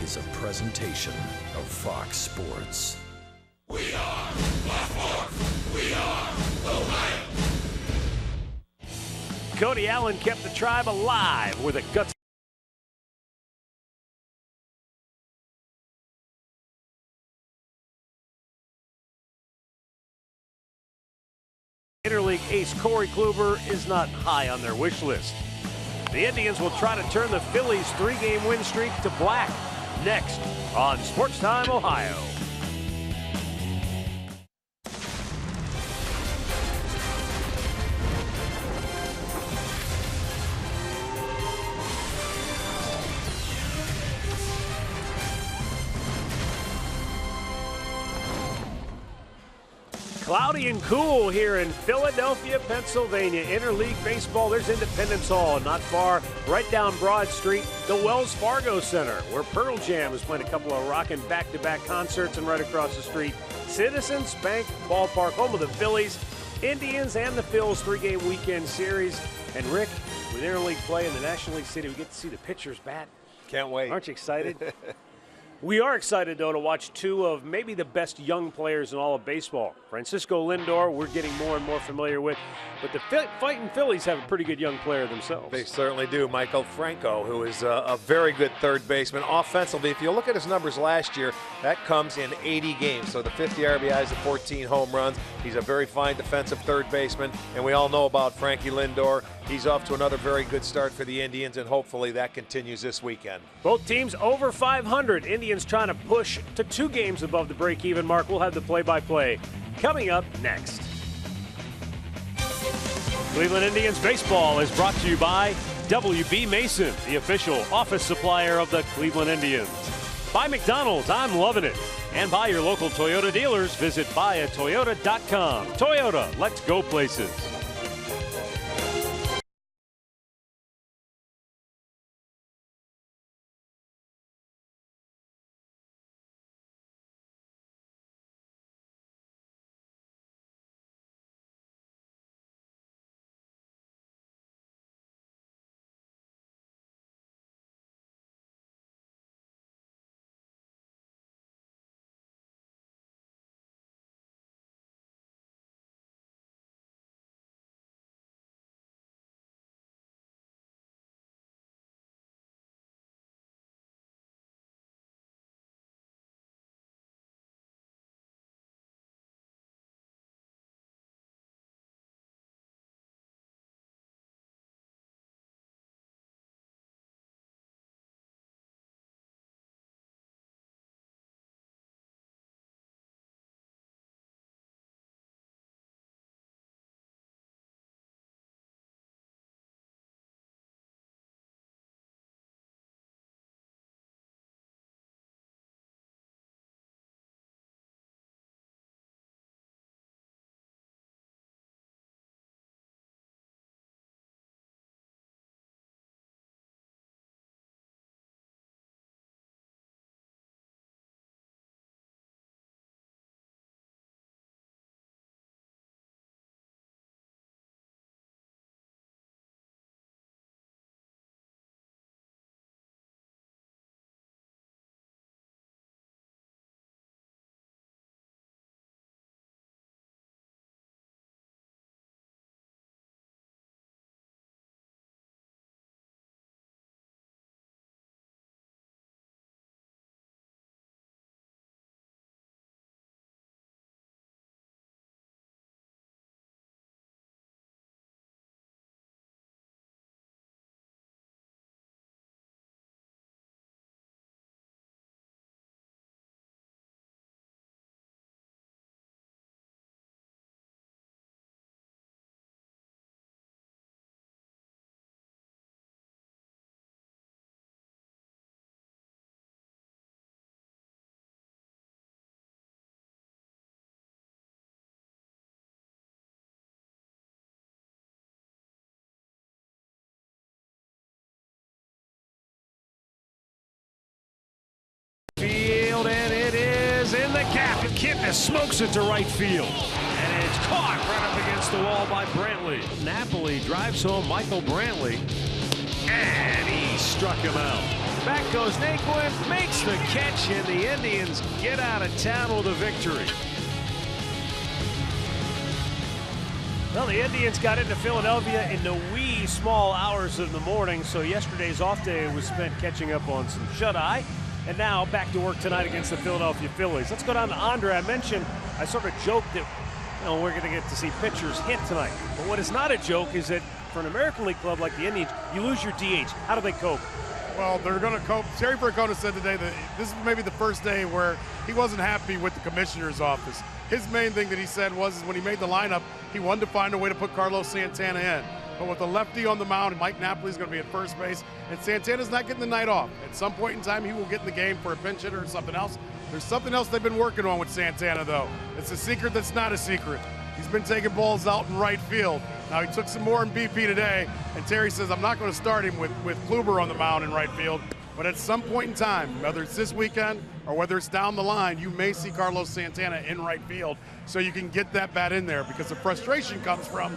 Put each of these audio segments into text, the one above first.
is a presentation of Fox Sports. We are Baltimore. We are Ohio. Cody Allen kept the tribe alive with a gutsy interleague ace Corey Kluber is not high on their wish list. The Indians will try to turn the Phillies' 3-game win streak to black. Next on Sports Time Ohio. Cloudy and cool here in Philadelphia, Pennsylvania. Interleague baseball, there's Independence Hall, not far, right down Broad Street, the Wells Fargo Center, where Pearl Jam is playing a couple of rockin' back-to-back concerts, and right across the street, Citizens Bank Ballpark, home of the Phillies, Indians, and the Phils 3-game weekend series. And Rick, with interleague play in the National League City, we get to see the pitchers bat. Can't wait. Aren't you excited? We are excited, though, to watch two of maybe the best young players in all of baseball. Francisco Lindor, we're getting more and more familiar with. But the Fighting Phillies have a pretty good young player themselves. They certainly do. MAIKEL FRANCO, who is a very good third baseman. Offensively, if you look at his numbers last year, that comes in 80 games. So the 50 RBIs, the 14 home runs. He's a very fine defensive third baseman. And we all know about Frankie Lindor. He's off to another very good start for the Indians, and hopefully that continues this weekend. Both teams over 500. Indians trying to push to 2 games above the break-even mark. We'll have the play-by-play coming up next. Cleveland Indians baseball is brought to you by WB Mason, the official office supplier of the Cleveland Indians. By McDonald's, I'm loving it. And by your local Toyota dealers, visit buyatoyota.com. Toyota, let's go places. Field, and it is in the gap, and Kipnis smokes it to right field. And it's caught right up against the wall by Brantley. Napoli drives home Michael Brantley, and he struck him out. Back goes Naquin, makes makes the catch, and the Indians get out of town with a victory. Well, the Indians got into Philadelphia in the wee small hours of the morning, so yesterday's off day was spent catching up on some shut-eye. And now back to work tonight against the Philadelphia Phillies. Let's go down to Andre. I mentioned, I sort of joked that we're going to get to see pitchers hit tonight. But what is not a joke is that for an American League club like the Indians, you lose your DH. How do they cope? Well, they're going to cope. Terry Francona said today that this is maybe the first day where he wasn't happy with the commissioner's office. His main thing that he said was when he made the lineup, he wanted to find a way to put Carlos Santana in. But with a lefty on the mound, Mike Napoli's going to be at first base, and Santana's not getting the night off. At some point in time, he will get in the game for a pinch hitter or something else. There's something else they've been working on with Santana, though. It's a secret that's not a secret. He's been taking balls out in right field. Now, he took some more in BP today, and Terry says, I'm not going to start him with Kluber on the mound in right field. But at some point in time, whether it's this weekend or whether it's down the line, you may see Carlos Santana in right field so you can get that bat in there, because the frustration comes from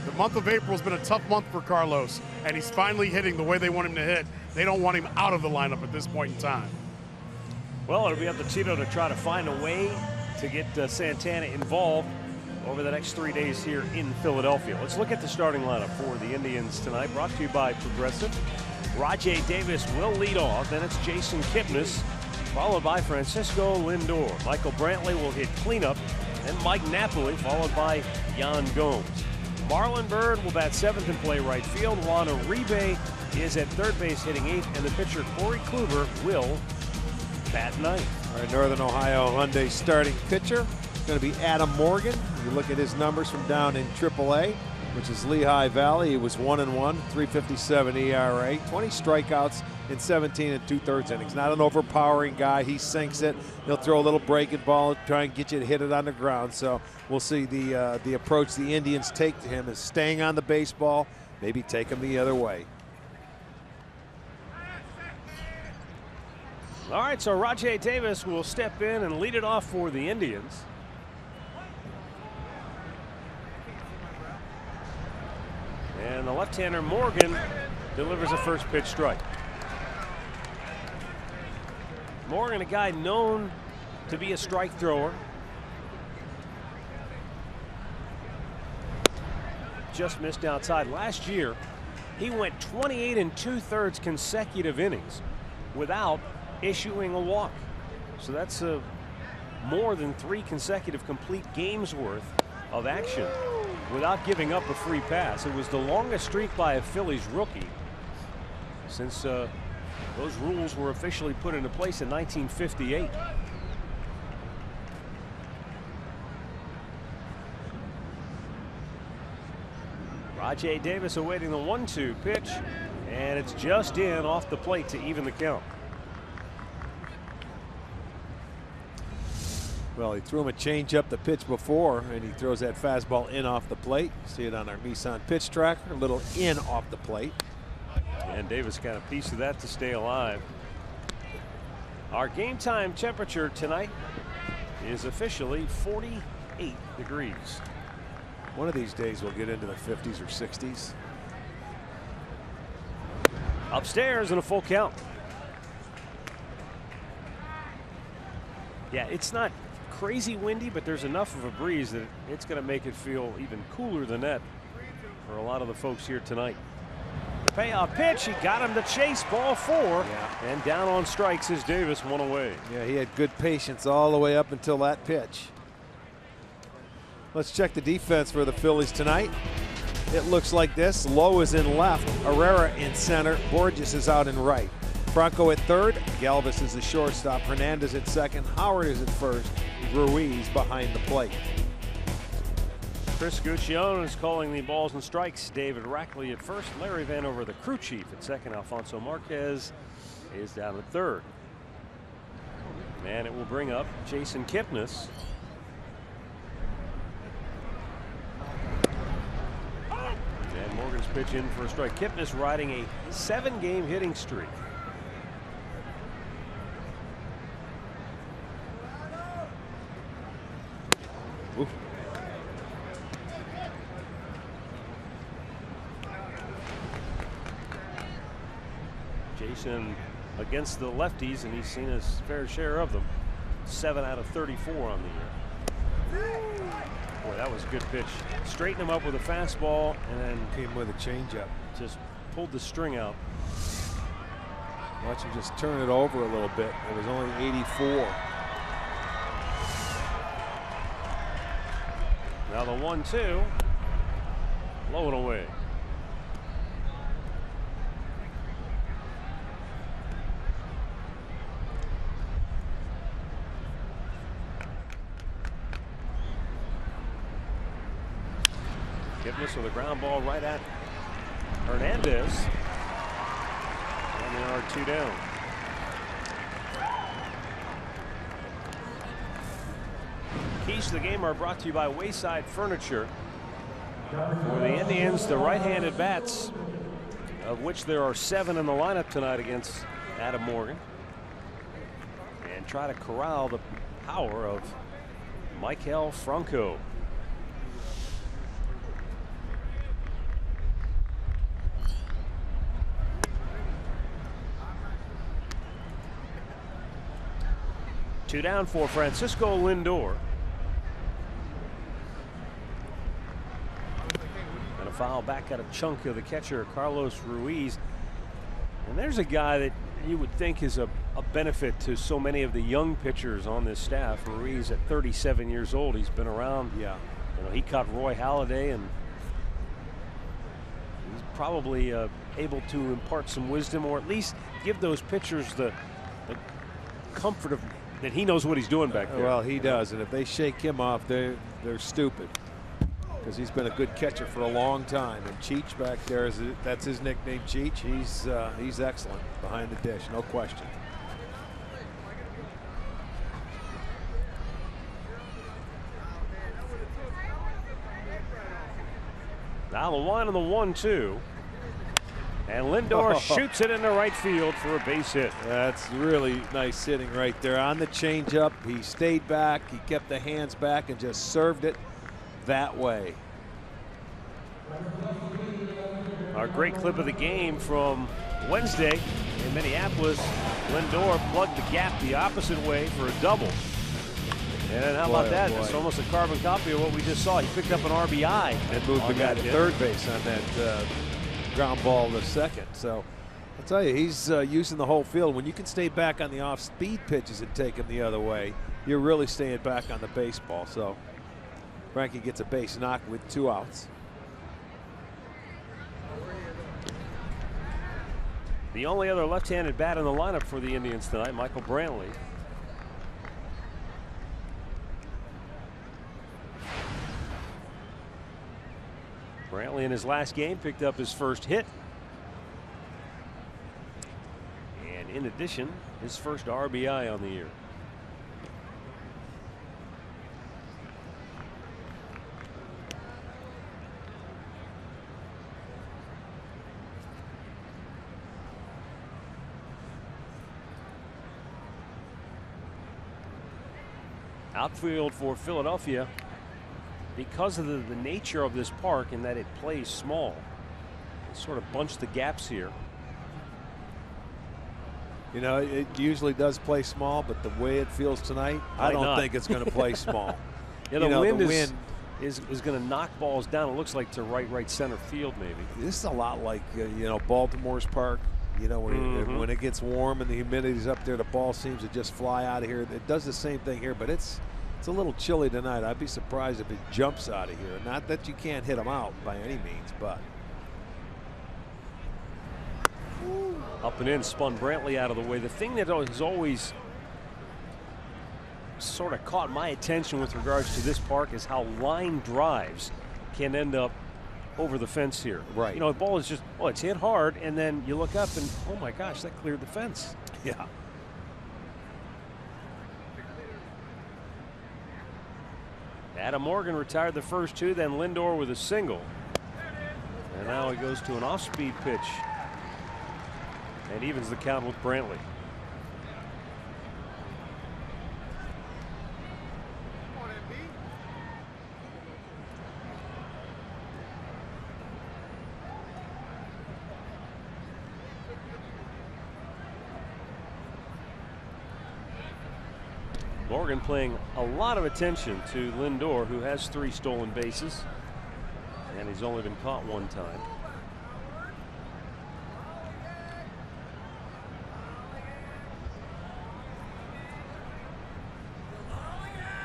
the month of April has been a tough month for Carlos, and he's finally hitting the way they want him to hit. They don't want him out of the lineup at this point in time. Well, it'll be up to Tito to try to find a way to get Santana involved over the next 3 days here in Philadelphia. Let's look at the starting lineup for the Indians tonight, brought to you by Progressive. RAJAI Davis will lead off, then it's Jason Kipnis, followed by Francisco Lindor. Michael Brantley will hit cleanup, and Mike Napoli, followed by Yan Gomes. Marlon Byrd will bat seventh and play right field. Juan Uribe is at third base hitting eighth, and the pitcher Corey Kluber will bat ninth. All right, Northern Ohio Hyundai starting pitcher is going to be Adam Morgan. You look at his numbers from down in AAA, which is Lehigh Valley. He was 1-1, 3.57 ERA, 20 strikeouts in 17 2/3 innings. Not an overpowering guy. He sinks it. He'll throw a little breaking ball, try and get you to hit it on the ground. So we'll see the approach the Indians take to him is staying on the baseball, maybe take him the other way. All right, so RAJAI Davis will step in and lead it off for the Indians. And the left-hander Morgan delivers a first pitch strike. Morgan, a guy known to be a strike thrower. Just missed outside. Last year, he went 28 2/3 consecutive innings without issuing a walk. So that's more than 3 consecutive complete games worth of action without giving up a free pass. It was the longest streak by a Phillies rookie since those rules were officially put into place in 1958. RAJAI Davis awaiting the 1-2 pitch, and it's just in off the plate to even the count. Well, he threw him a changeup the pitch before, and he throws that fastball in off the plate. See it on our Nissan pitch tracker, a little in off the plate. And Davis got a piece of that to stay alive. Our game time temperature tonight is officially 48 degrees. One of these days we'll get into the 50s or 60s. Upstairs in a full count. Yeah, it's not crazy windy, but there's enough of a breeze that it's going to make it feel even cooler than that for a lot of the folks here tonight. The payoff pitch, he got him to chase ball 4, yeah. And down on strikes is Davis, one away. Yeah, he had good patience all the way up until that pitch. Let's check the defense for the Phillies tonight. It looks like this. Lowe is in left, Herrera in center, Borges is out in right. Franco at third, Galvis is the shortstop, Hernandez at second, Howard is at first, Ruiz behind the plate. Chris Guccione is calling the balls and strikes. David Rackley at first, Larry Vanover, the crew chief, at second. Alfonso Marquez is down at third. And it will bring up Jason Kipnis. And Morgan's pitch in for a strike. Kipnis riding a 7-game hitting streak. Ooh. Jason against the lefties, and he's seen his fair share of them. 7 out of 34 on the year. Boy, that was a good pitch. Straighten him up with a fastball, and then Came with a changeup. just pulled the string out. Watch him just turn it over a little bit. It was only 84. Now the 1-2, low and away. Kipnis with a ground ball right at Hernandez. And they are 2 down. Keys to the game are brought to you by Wayside Furniture. For the Indians, the right-handed bats, of which there are 7 in the lineup tonight against Adam Morgan, and try to corral the power of MAIKEL FRANCO. Two down for Francisco Lindor. And a foul back at a chunk of the catcher, Carlos Ruiz. And there's a guy that you would think is a benefit to so many of the young pitchers on this staff. Ruiz at 37 years old. He's been around. Yeah. You know, he caught Roy Halladay, and he's probably able to impart some wisdom, or at least give those pitchers the comfort of that he knows what he's doing back there. Well, he does, and if they shake him off, they're stupid, because he's been a good catcher for a long time. And Cheech back there, that's his nickname, Cheech. He's excellent behind the dish, no question. Now the 1 and the 1-2. And Lindor shoots it into right field for a base hit. That's really nice hitting right there on the changeup. He stayed back, he kept the hands back, and just served it that way. Our great clip of the game from Wednesday in Minneapolis. Lindor plugged the gap the opposite way for a double. And how about that? It's almost a carbon copy of what we just saw. He picked up an RBI and moved the guy to third base on that ground ball to second. So I'll tell you, he's using the whole field. When you can stay back on the off-speed pitches and take them the other way, you're really staying back on the baseball. So Frankie gets a base knock with 2 outs. The only other left-handed bat in the lineup for the Indians tonight, Michael Brantley. Brantley in his last game picked up his first hit. And in addition, his first RBI on the year. Outfield for Philadelphia, because of the nature of this park and that it plays small, it sort of bunched the gaps here. You know, it usually does play small, but the way it feels tonight, I don't think it's going to play small. Yeah, the wind is going to knock balls down. It looks like to right center field maybe. This is a lot like you know, Baltimore's park. You know, when it gets warm and the humidity's up there, the ball seems to just fly out of here. It does the same thing here, but it's a little chilly tonight. I'd be surprised if it jumps out of here. Not that you can't hit them out by any means, but. Up and in, spun Brantley out of the way. The thing that has always sort of caught my attention with regards to this park is how line drives can end up over the fence here. Right. You know, the ball is just, oh, it's hit hard, and then you look up and, oh my gosh, that cleared the fence. Yeah. Adam Morgan retired the first 2, then Lindor with a single. And now he goes to an off-speed pitch and evens the count with Brantley. Morgan paying a lot of attention to Lindor, who has 3 stolen bases, and he's only been caught 1 time.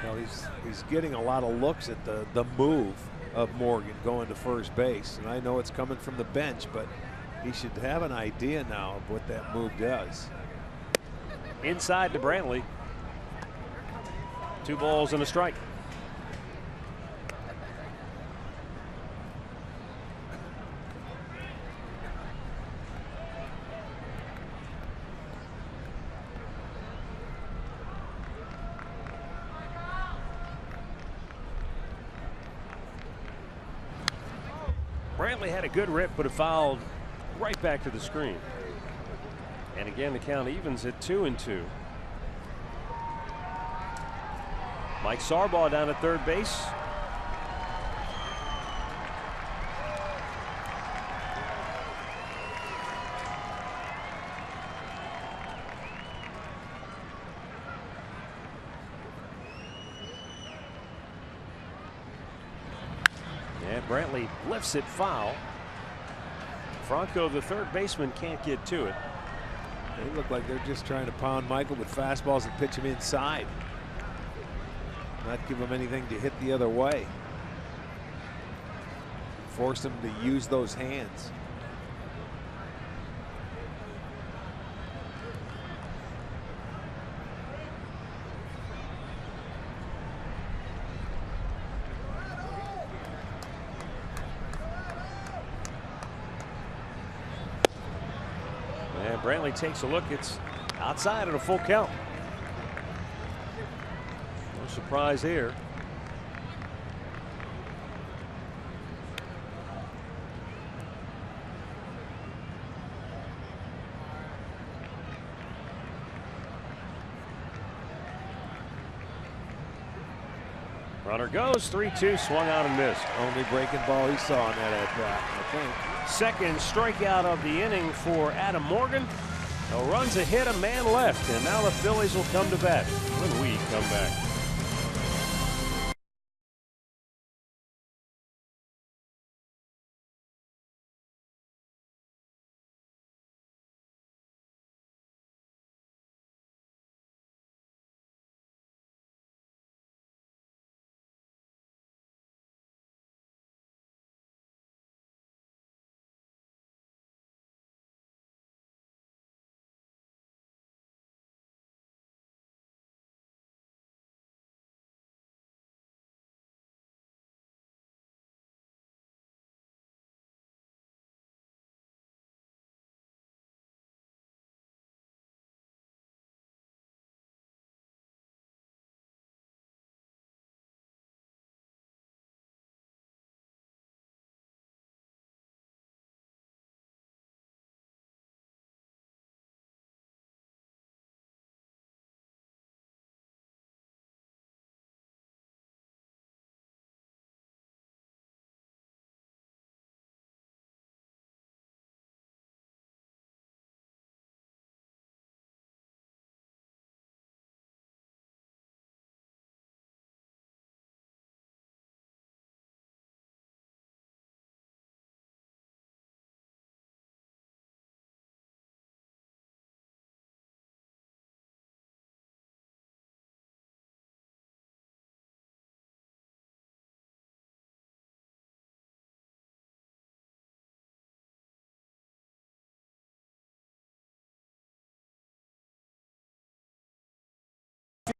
Well, he's getting a lot of looks at the move of Morgan going to first base, and I know it's coming from the bench, but he should have an idea now of what that move does. Inside to Brantley. 2 balls and a strike. Brantley had a good rip, but it fouled right back to the screen. And again, the count evens at 2-2. Mike Sarbaugh down at third base. And Brantley lifts it foul. Franco, the third baseman, can't get to it. They look like they're just trying to pound Michael with fastballs and pitch him inside. Not give him anything to hit the other way. Force him to use those hands. And Brantley takes a look. It's outside at a full count. No surprise here. Runner goes, 3-2, swung out and missed. Only breaking ball he saw in that at bat, I think. Second strikeout of the inning for Adam Morgan. No runs, a hit, a man left, and now the Phillies will come to bat when we come back.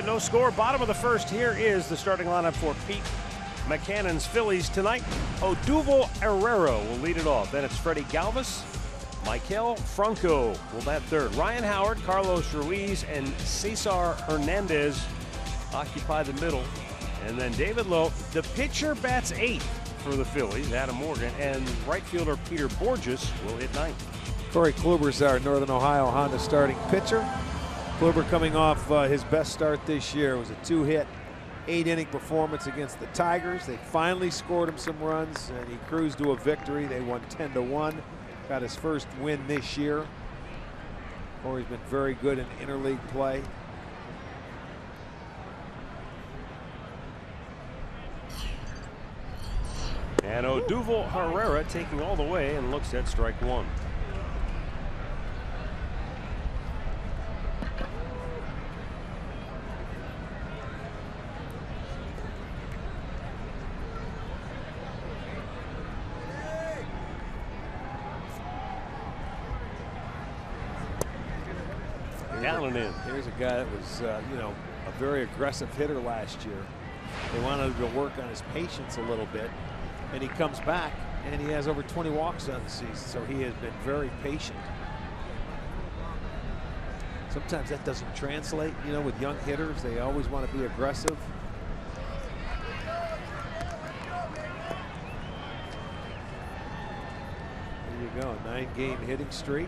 No score, bottom of the first. Here is the starting lineup for Pete Maccannon's Phillies tonight. Odubel Herrera will lead it off. Then it's Freddie Galvis. MAIKEL Franco will bat third. Ryan Howard, Carlos Ruiz, and Cesar Hernandez occupy the middle. And then David Lowe. The pitcher bats eighth for the Phillies, Adam Morgan, and right fielder Peter Borges will hit ninth. Corey Kluber's our Northern Ohio Honda starting pitcher. Kluber coming off his best start this year. It was a 2-hit, 8-inning performance against the Tigers. They finally scored him some runs, and he cruised to a victory. They won 10-1. Got his first win this year. Corey's been very good in interleague play. And Odubel Herrera taking all the way and looks at strike one. Down and in. Here's a guy that was, you know, a very aggressive hitter last year. They wanted him to work on his patience a little bit, and he comes back and he has over 20 walks on the season, so he has been very patient. Sometimes that doesn't translate, you know, with young hitters. They always want to be aggressive. There you go, 9-game hitting streak.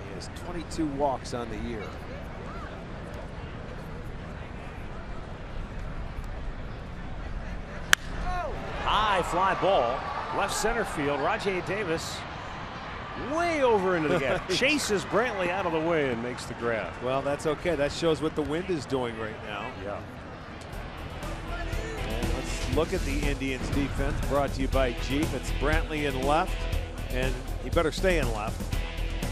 He has 22 walks on the year. High fly ball, left center field. RAJAI Davis way over into the gap. Chases Brantley out of the way and makes the grab. Well, that's okay. That shows what the wind is doing right now. Yeah. And let's look at the Indians defense, brought to you by Jeep. It's Brantley in left, and he better stay in left.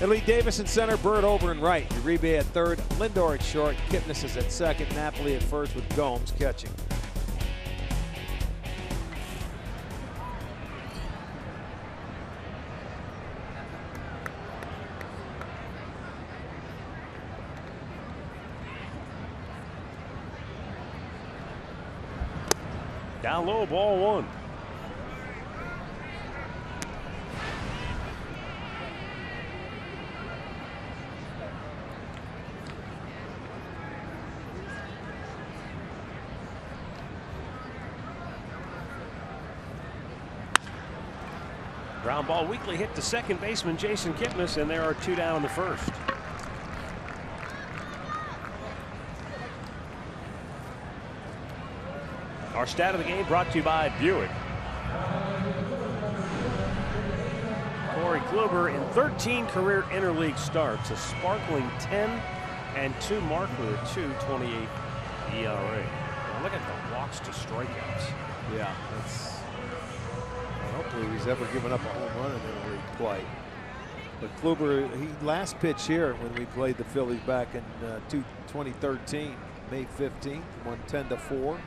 It'll be Davis in center, Bird over in right. Uribe at third, Lindor at short, Kipnis is at second, Napoli at first with Gomes catching. Down low, ball one. Ground ball weakly hit to second baseman Jason Kipnis, and there are two down in the first. Our stat of the game brought to you by Buick. Corey Kluber in 13 career interleague starts, a sparkling 10-2 mark with a 2.28 ERA. Now look at the walks to strikeouts. Yeah, that's. I don't believe he's ever given up a home run in interleague play. But Kluber, he last pitch here when we played the Phillies back in 2013, May 15th, won 10-4.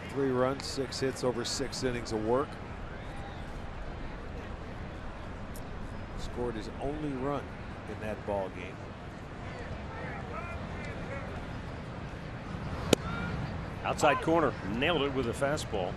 3 runs, 6 hits over 6 innings of work. Scored his only run in that ball game. Outside corner, nailed it with a fastball.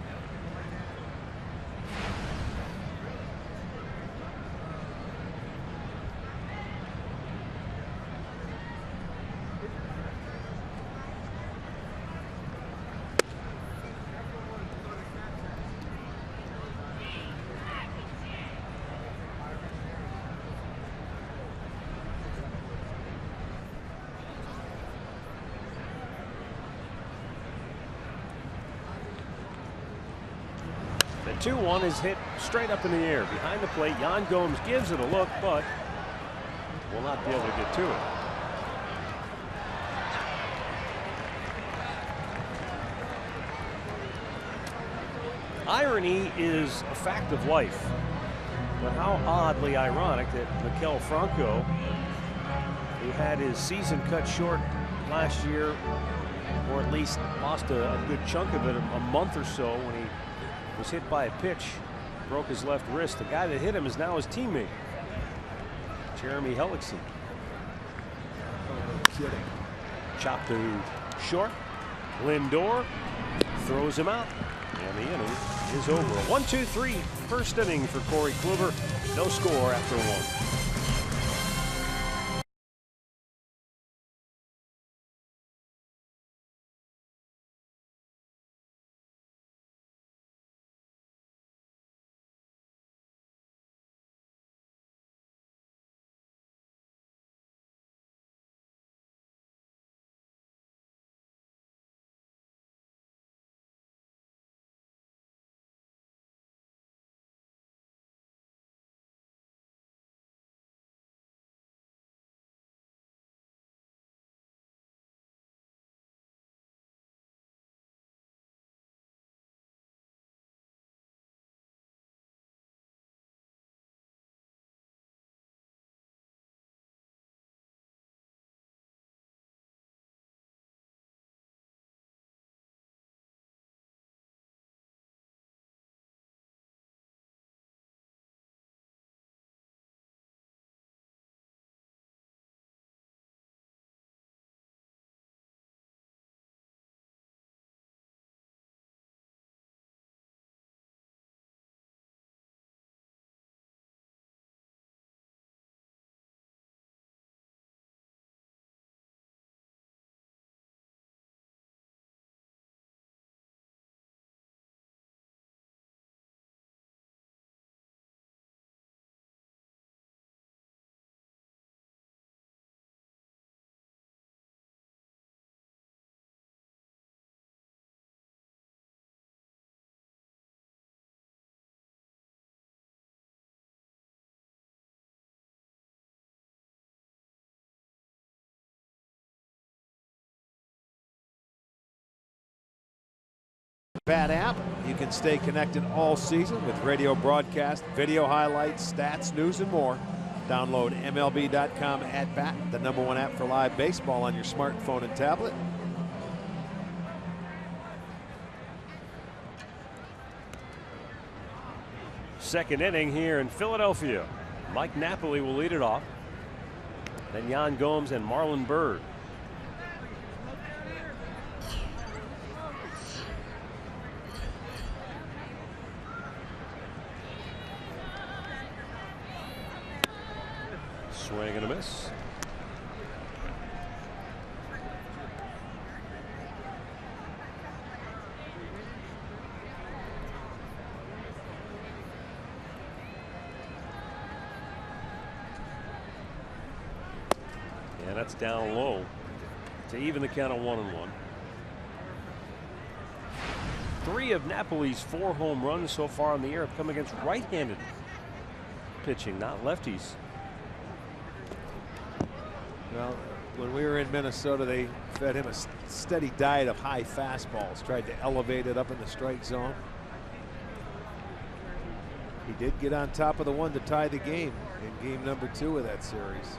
The 2-1 is hit straight up in the air behind the plate. Yan Gomes gives it a look, but will not be able to get to it. Irony is a fact of life, but how oddly ironic that MAIKEL FRANCO, who had his season cut short last year, or at least lost a good chunk of it a month or so when he was hit by a pitch, broke his left wrist. The guy that hit him is now his teammate, Jeremy Hellickson. Kidding. Chopped to short. Lindor throws him out, and the inning is over. 1-2-3 first inning for Corey Kluber. No score after 1. Bat app. You can stay connected all season with radio broadcast, video highlights, stats, news, and more. Download MLB.com at Bat, the #1 app for live baseball on your smartphone and tablet. Second inning here in Philadelphia. Mike Napoli will lead it off. Then Yan Gomes and Marlon Byrd. Swing and a miss. And that's down low to even the count of 1-1. 3 of Napoli's 4 home runs so far in the year have come against right-handed pitching, not lefties. Well, when we were in Minnesota, they fed him a steady diet of high fastballs, tried to elevate it up in the strike zone. He did get on top of the one to tie the game in game number 2 of that series.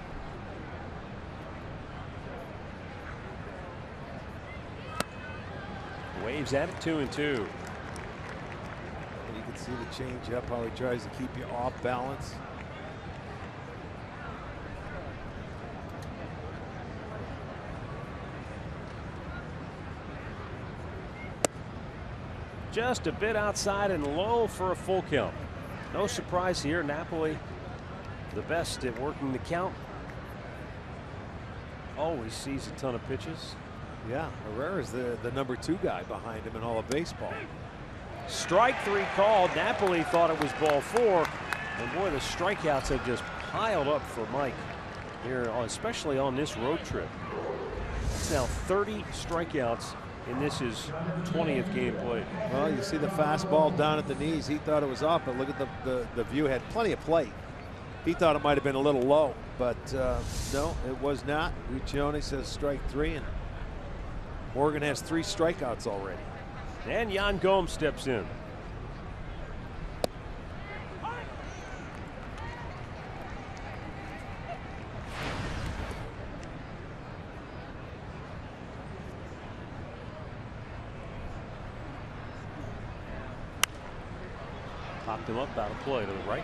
Waves at it 2-2. You can see the change up, how he tries to keep you off balance. Just a bit outside and low for a full count. No surprise here. Napoli, the best at working the count. Always sees a ton of pitches. Yeah, Herrera's the number 2 guy behind him in all of baseball. Strike 3 called. Napoli thought it was ball 4. And boy, the strikeouts have just piled up for Mike here, especially on this road trip. It's now 30 strikeouts. And this is 20th game played. Well, you see the fastball down at the knees. He thought it was off, but look at the view. Had plenty of plate. He thought it might have been a little low, but no, it was not. Uccione says strike 3, and Morgan has 3 strikeouts already. And Yan Gomes steps in. Popped him up out of play to the right.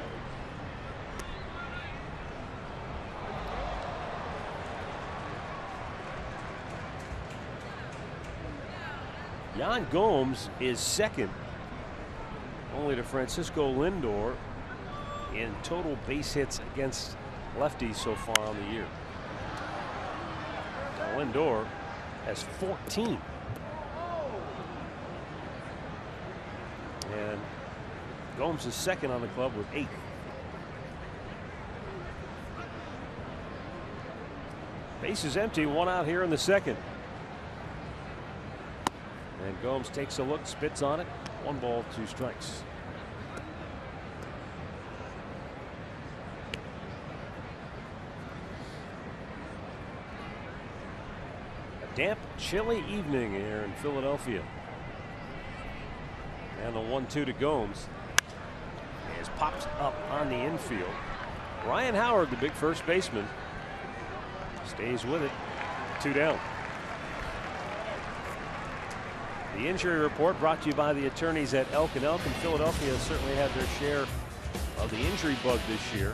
Yan Gomes is second only to Francisco Lindor in total base hits against lefties so far on the year. Now Lindor has 14. And Gomes is second on the club with 8. Base is empty, 1 out here in the second. And Gomes takes a look, spits on it. 1 ball, 2 strikes. A damp, chilly evening here in Philadelphia. And the 1-2 to Gomes. As pops up on the infield. Ryan Howard, the big first baseman, stays with it. 2 down. The injury report brought to you by the attorneys at Elk & Elk, and Philadelphia certainly had their share of the injury bug this year.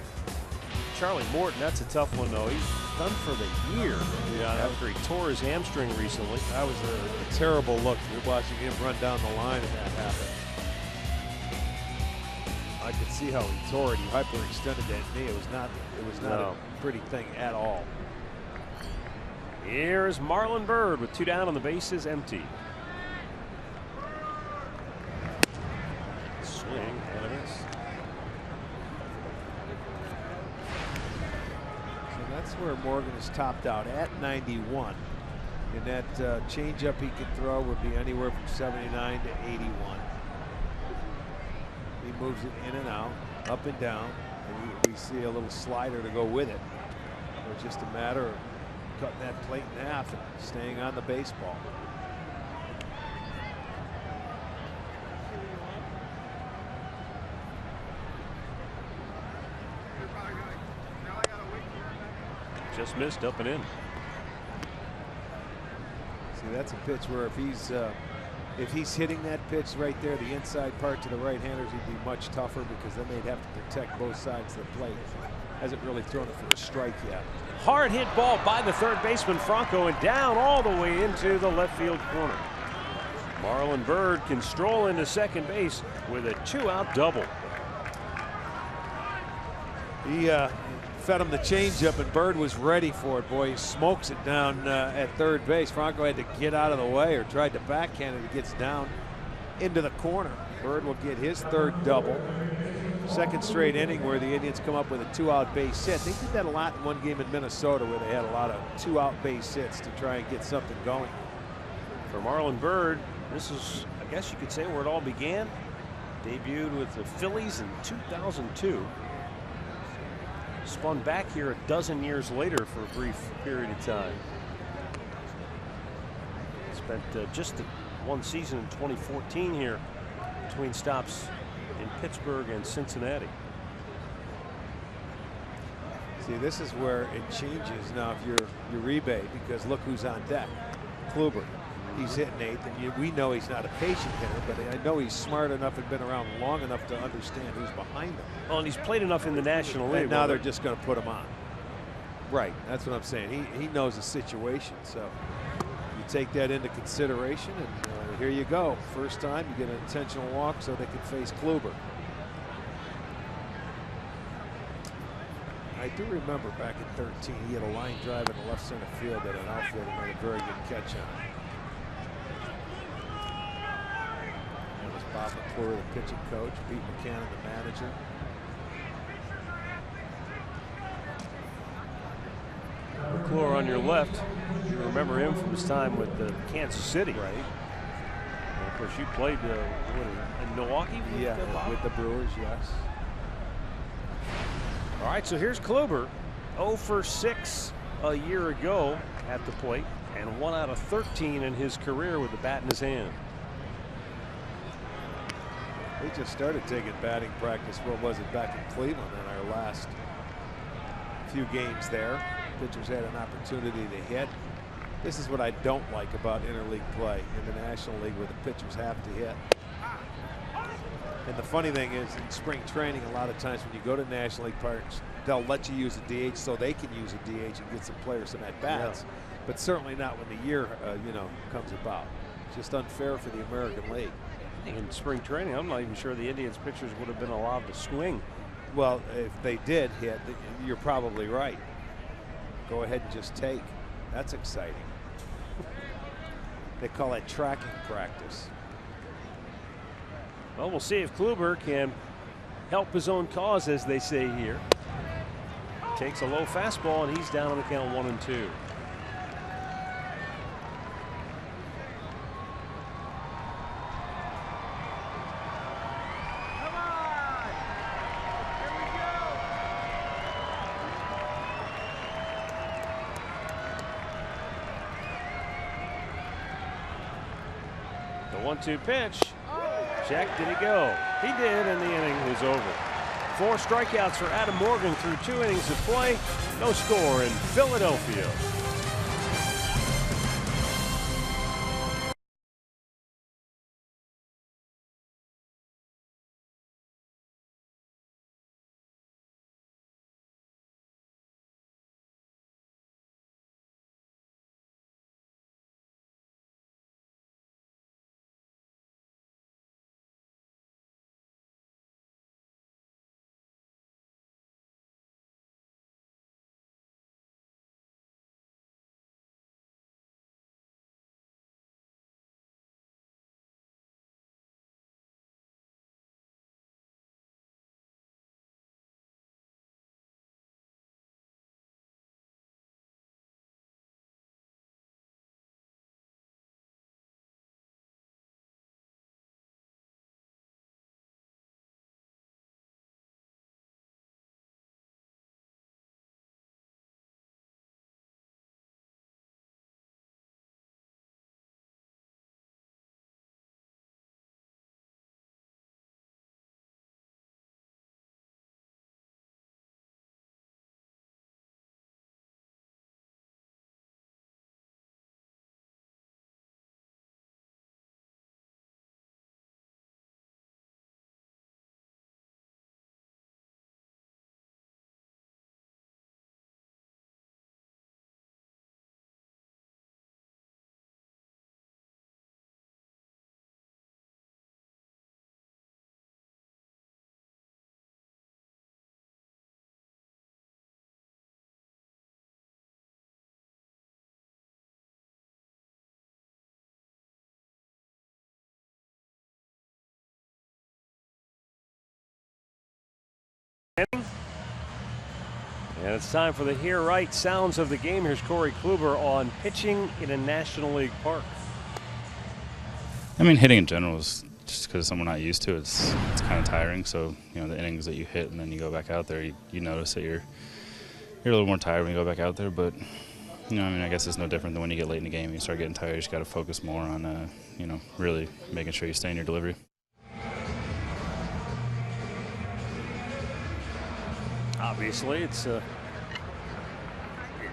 Charlie Morton, that's a tough one though. He's done for the year after he tore his hamstring recently. That was a terrible look. You're watching him run down the line and that happened. I could see how he tore it. He hyperextended that knee. It was not a pretty thing at all. Here's Marlon Byrd with 2 down on the bases empty. Swing and a miss. So that's where Morgan is topped out at 91. And that changeup he could throw would be anywhere from 79 to 81. He moves it in and out, up and down, and we see a little slider to go with it. It's just a matter of cutting that plate in half and staying on the baseball. just missed up and in. See, that's a pitch where if he's hitting that pitch right there, the inside part to the right-handers, he'd be much tougher because then they'd have to protect both sides of the plate. Hasn't really thrown it for a strike yet. Hard hit ball by the third baseman Franco and down all the way into the left field corner. Marlon Byrd can stroll into second base with a 2-out double. He fed him the changeup, and Byrd was ready for it. Boy, he smokes it down at third base. Franco had to get out of the way or tried to backhand it. It gets down into the corner. Byrd will get his third double. Second straight inning where the Indians come up with a 2-out base hit. They did that a lot in one game in Minnesota where they had a lot of 2-out base hits to try and get something going. For Marlon Byrd, this is, I guess you could say, where it all began. Debuted with the Phillies in 2002. Spun back here a dozen years later for a brief period of time. Spent just one season in 2014 here between stops in Pittsburgh and Cincinnati. See, this is where it changes now if you're Uribe, because look who's on deck. Kluber. He's hitting eighth, and we know he's not a patient hitter, but I know he's smart enough and been around long enough to understand who's behind him. Well, and he's played enough in the National League. And now they're just going to put him on. Right, that's what I'm saying. He knows the situation, so you take that into consideration, and here you go. First time you get an intentional walk so they can face Kluber. I do remember back in 13, he had a line drive in the left center field that an outfielder made a very good catch on. That was Bob McClure, the pitching coach, Pete McCann, the manager. McClure on your left. You remember him from his time with Kansas City. Right. And of course, you played in Milwaukee? Yeah, with the Brewers, yes. All right, so here's Kluber, 0 for 6 a year ago at the plate, and 1 out of 13 in his career with the bat in his hand. They just started taking batting practice, what was it, back in Cleveland in our last few games there. Pitchers had an opportunity to hit. This is what I don't like about interleague play in the National League, where the pitchers have to hit. And the funny thing is, in spring training, a lot of times when you go to National League parks, they'll let you use a DH so they can use a DH and get some players some at-bats. Yeah. But certainly not when the year, comes about. It's just unfair for the American League. In spring training, I'm not even sure the Indians pitchers would have been allowed to swing. Well, if they did hit, you're probably right. Go ahead and just take. That's exciting. They call it tracking practice. Well, we'll see if Kluber can help his own cause, as they say here. Takes a low fastball, and he's down on the count 1-2. The 1-2 pitch. Check, did he go? He did, and the inning is over. 4 strikeouts for Adam Morgan through 2 innings of play. No score in Philadelphia. And it's time for the Hear Right sounds of the game. Here's Corey Kluber on pitching in a National League park. I mean, hitting in general is just because someone not used to it, it's kind of tiring. So, you know, the innings that you hit and then you go back out there, you notice that you're a little more tired when you go back out there. But, you know, I mean, I guess it's no different than when you get late in the game and you start getting tired. You just got to focus more on, you know, really making sure you stay in your delivery. Obviously, it's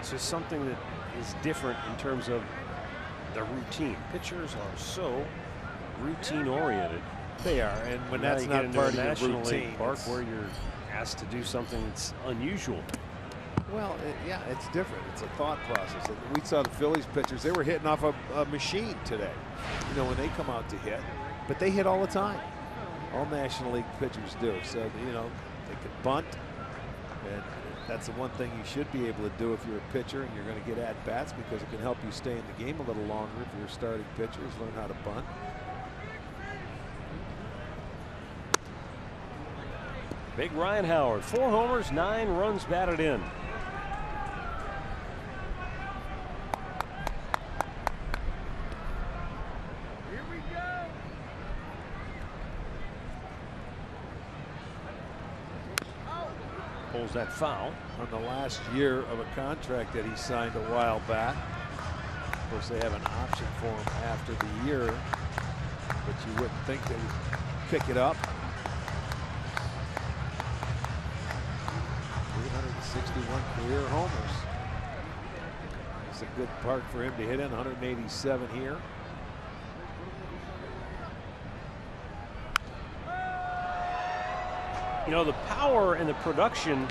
just something that is different in terms of the routine. Pitchers are so routine-oriented. They are, and when Now that's you not get into part a of your National routine, League park where you're asked to do something that's unusual. well, yeah, it's different. It's a thought process. We saw the Phillies pitchers; they were hitting off a machine today. You know, when they come out to hit, but they hit all the time. All National League pitchers do. So you know, they can bunt. And that's the one thing you should be able to do if you're a pitcher and you're going to get at bats, because it can help you stay in the game a little longer if you're a starting pitcher, is learn how to bunt. Big Ryan Howard, 4 homers, 9 runs batted in. Pulls that foul. On the last year of a contract that he signed a while back. Of course, they have an option for him after the year, but you wouldn't think they would pick it up. 361 career homers. It's a good park for him to hit in. 187 here. You know, the power and the production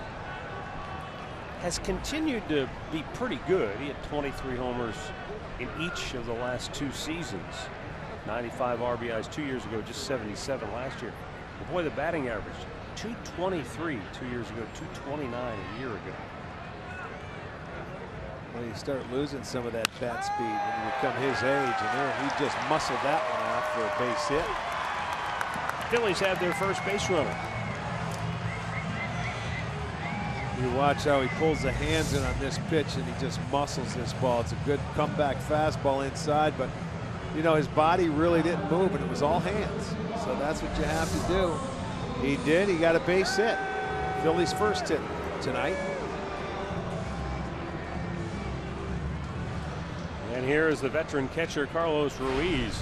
has continued to be pretty good. He had 23 homers in each of the last 2 seasons. 95 RBIs 2 years ago, just 77 last year. But boy, the batting average, 223 2 years ago, 229 a year ago. Well, you start losing some of that bat speed when you become his age, and there he just muscled that one off for a base hit. Phillies have their first base runner. You watch how he pulls the hands in on this pitch, and he just muscles this ball. It's a good comeback fastball inside, but you know, his body really didn't move, and it was all hands. So that's what you have to do. He did. He got a base hit. Phillies' first hit tonight. And here is the veteran catcher, Carlos Ruiz.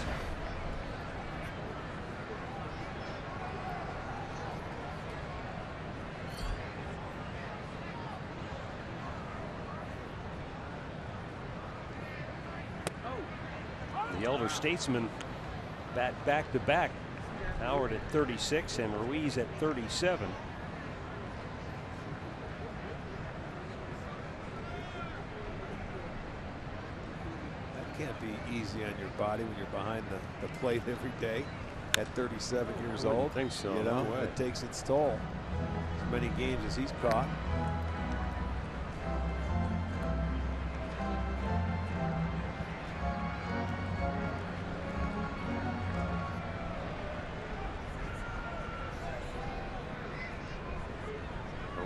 The elder statesman bat back-to-back. Howard at 36 and Ruiz at 37. That can't be easy on your body when you're behind the plate every day at 37 years I wouldn't old. think so. You know, No way. it takes its toll. As many games as he's caught.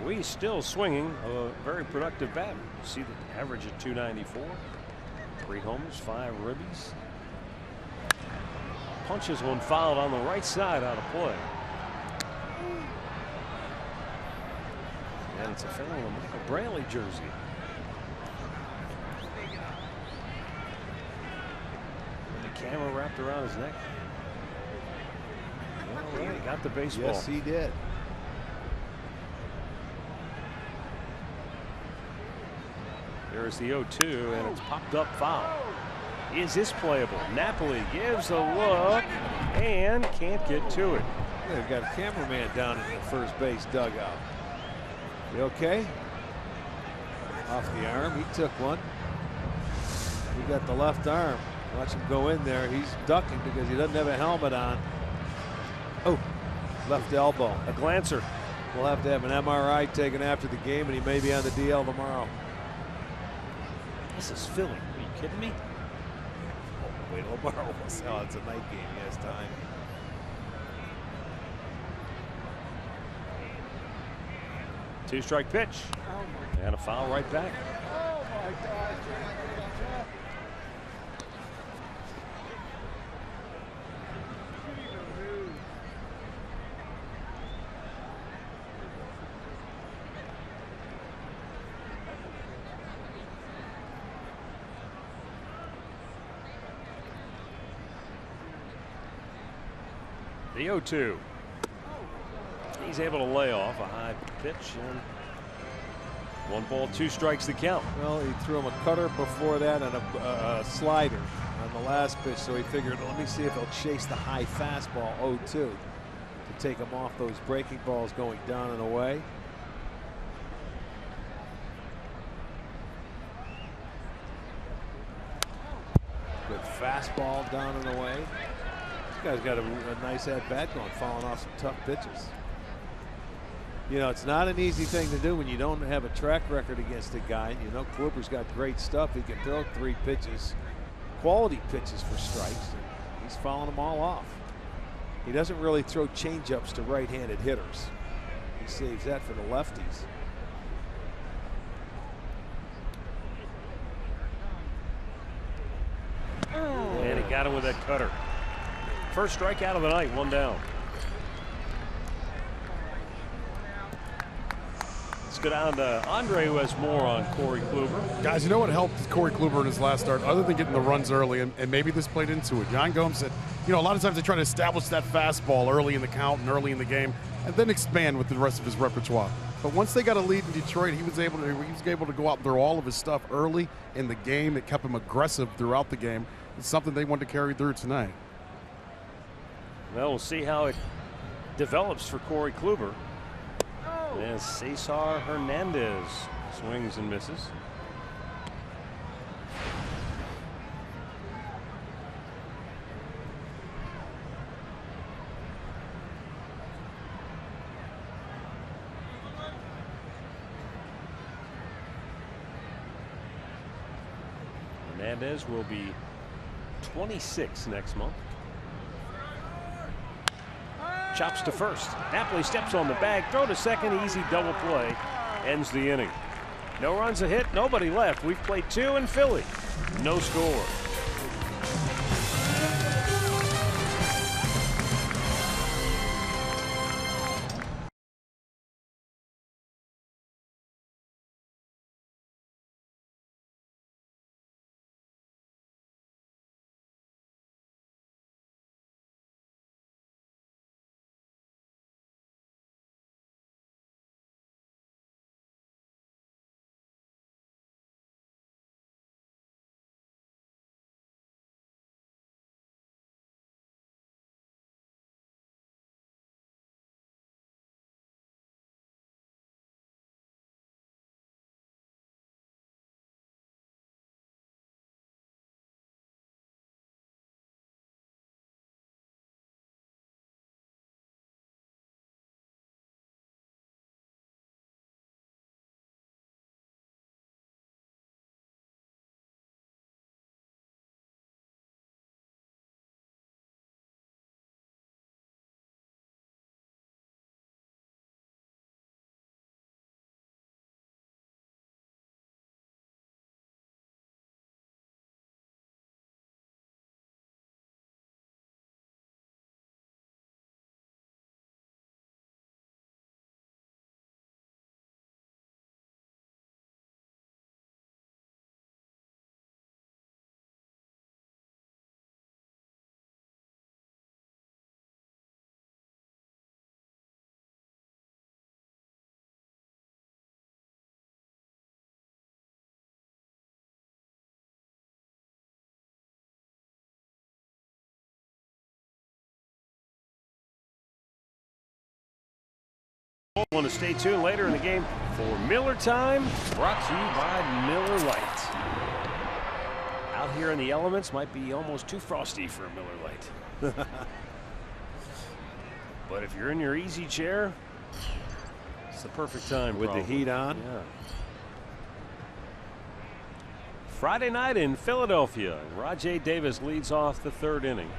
Ruiz still swinging a very productive bat. You see the average at 294. 3 homers, 5 ribbies. Punches one fouled on the right side out of play. And it's a foul on a Michael Brantley jersey. The camera wrapped around his neck. Well, he got the baseball. Yes, he did. There's the 0-2, and it's popped up foul. Is this playable? Napoli gives a look and can't get to it. They've got a cameraman down in the first base dugout. You okay? Off the arm. He took one. He got the left arm. Watch him go in there. He's ducking because he doesn't have a helmet on. Oh, left elbow. A glancer. We'll have to have an MRI taken after the game, and he may be on the DL tomorrow. This is Philly. Are you kidding me? Oh, wait, tomorrow. Oh, it's a night game. He has time. 2-strike pitch. And a foul right back. The 0-2. He's able to lay off a high pitch, and 1 ball, 2 strikes the count. Well, he threw him a cutter before that and a slider on the last pitch, so he figured, let me see if he'll chase the high fastball 0-2 to take him off those breaking balls going down and away. Good fastball down and away. This guy's got a nice at-bat going, falling off some tough pitches. You know, it's not an easy thing to do when you don't have a track record against a guy. You know, Kluber's got great stuff. He can throw 3 pitches, quality pitches for strikes. And he's fouling them all off. He doesn't really throw changeups to right-handed hitters. He saves that for the lefties. And he got him with that cutter. First strikeout of the night, 1 down. Let's go down to Andre, who has more on Corey Kluber. Guys, you know what helped Corey Kluber in his last start, other than getting the runs early, and maybe this played into it. Yan Gomes said, you know, a lot of times they try to establish that fastball early in the count and early in the game, and then expand with the rest of his repertoire. But once they got a lead in Detroit, he was able to go out and throw all of his stuff early in the game. It kept him aggressive throughout the game. It's something they wanted to carry through tonight. Well, we'll see how it develops for Corey Kluber. As Cesar Hernandez swings and misses. Hernandez will be 26 next month. Chops to first. Napoli steps on the bag. Throw to second. Easy double play. Ends the inning. No runs, a hit. Nobody left. We've played 2 in Philly. No score. Want to stay tuned later in the game for Miller Time, brought to you by Miller Lite. Out here in the elements might be almost too frosty for a Miller Lite. But if you're in your easy chair, it's the perfect time. With probably. the heat on. Yeah. Friday night in Philadelphia. Rajai Davis leads off the 3rd inning.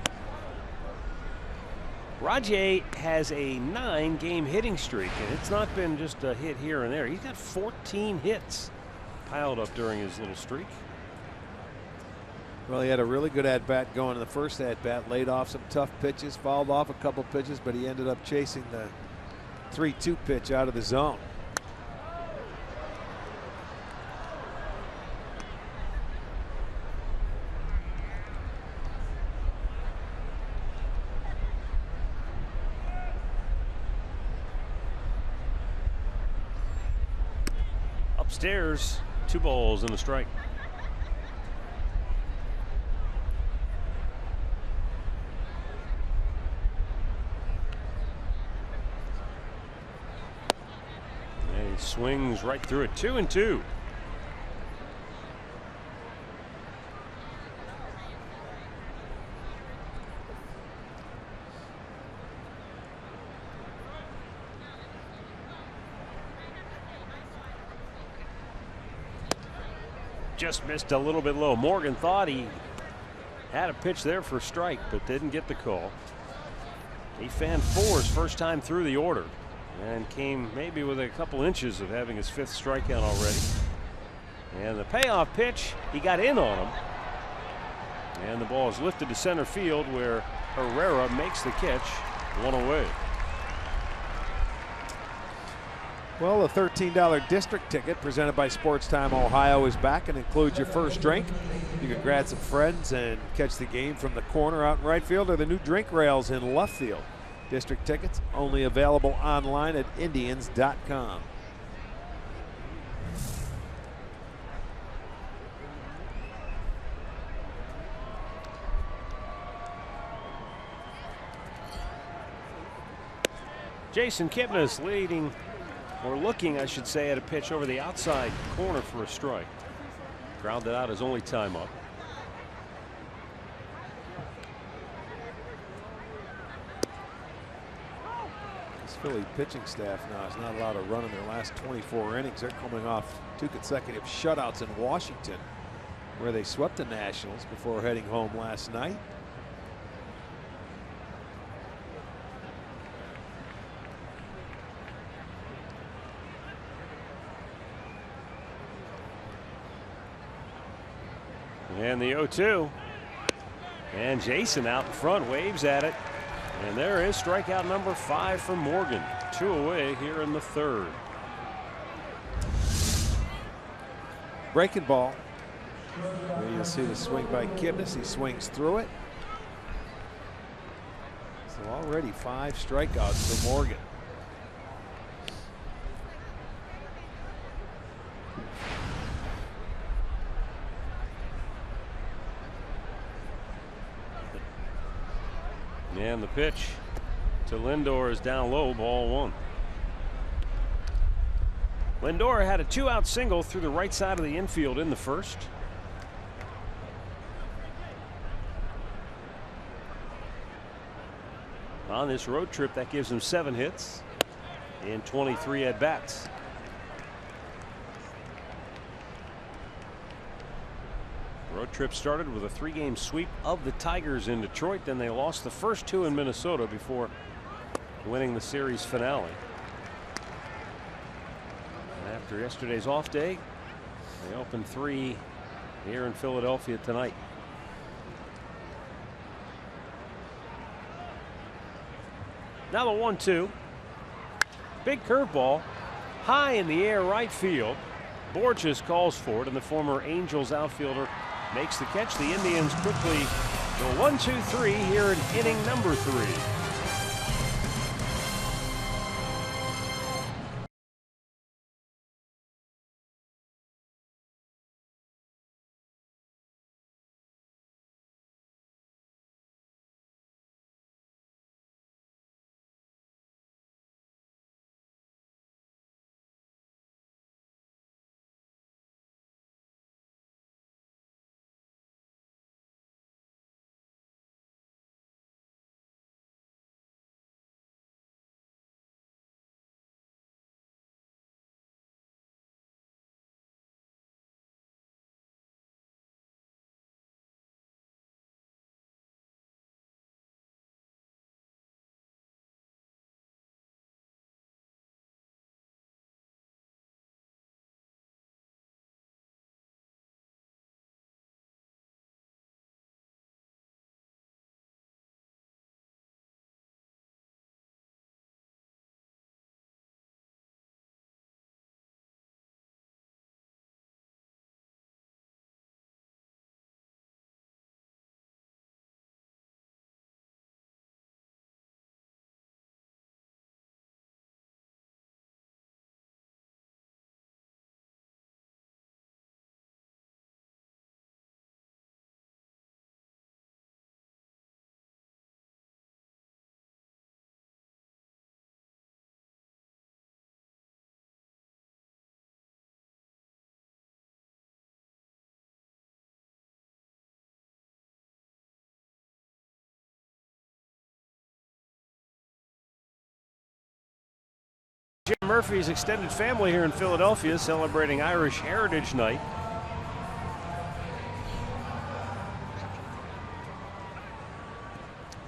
RAJAI has a 9-game hitting streak, and it's not been just a hit here and there. He's got 14 hits piled up during his little streak. Well, he had a really good at-bat going in the first at-bat, laid off some tough pitches, fouled off a couple pitches, but he ended up chasing the 3-2 pitch out of the zone. Upstairs, 2 balls and a strike. And he swings right through it. 2-2. Just missed a little bit low. Morgan thought he had a pitch there for a strike, but didn't get the call. He fanned 4 his first time through the order and came maybe with a couple inches of having his 5th strikeout already. And the payoff pitch, he got in on him. And the ball is lifted to center field where Herrera makes the catch, 1 away. Well, a $13 district ticket presented by Sports Time Ohio is back and includes your first drink. You can grab some friends and catch the game from the corner out in right field or the new drink rails in left field. District tickets only available online at Indians.com. Jason Kipnis leading, or looking, I should say, at a pitch over the outside corner for a strike. Grounded out his only time up. This Philly pitching staff now is not allowed to run in their last 24 innings. They're coming off 2 consecutive shutouts in Washington, where they swept the Nationals before heading home last night. And the 0-2. And Jason out in front waves at it. And there is strikeout number 5 for Morgan. 2 away here in the 3rd. Breaking ball. Here you'll see the swing by Kipnis. He swings through it. So already 5 strikeouts for Morgan. And the pitch to Lindor is down low, ball 1. Lindor had a 2-out single through the right side of the infield in the first. On this road trip, that gives him 7 hits and 23 at-bats. Road trip started with a 3-game sweep of the Tigers in Detroit. Then they lost the first 2 in Minnesota before winning the series finale. And after yesterday's off day, they opened 3 here in Philadelphia tonight. Now the 1-2. Big curveball high in the air right field. Borges calls for it, and the former Angels outfielder makes the catch. The Indians quickly go 1-2-3 here in inning number 3. Jim Murphy's extended family here in Philadelphia celebrating Irish Heritage Night.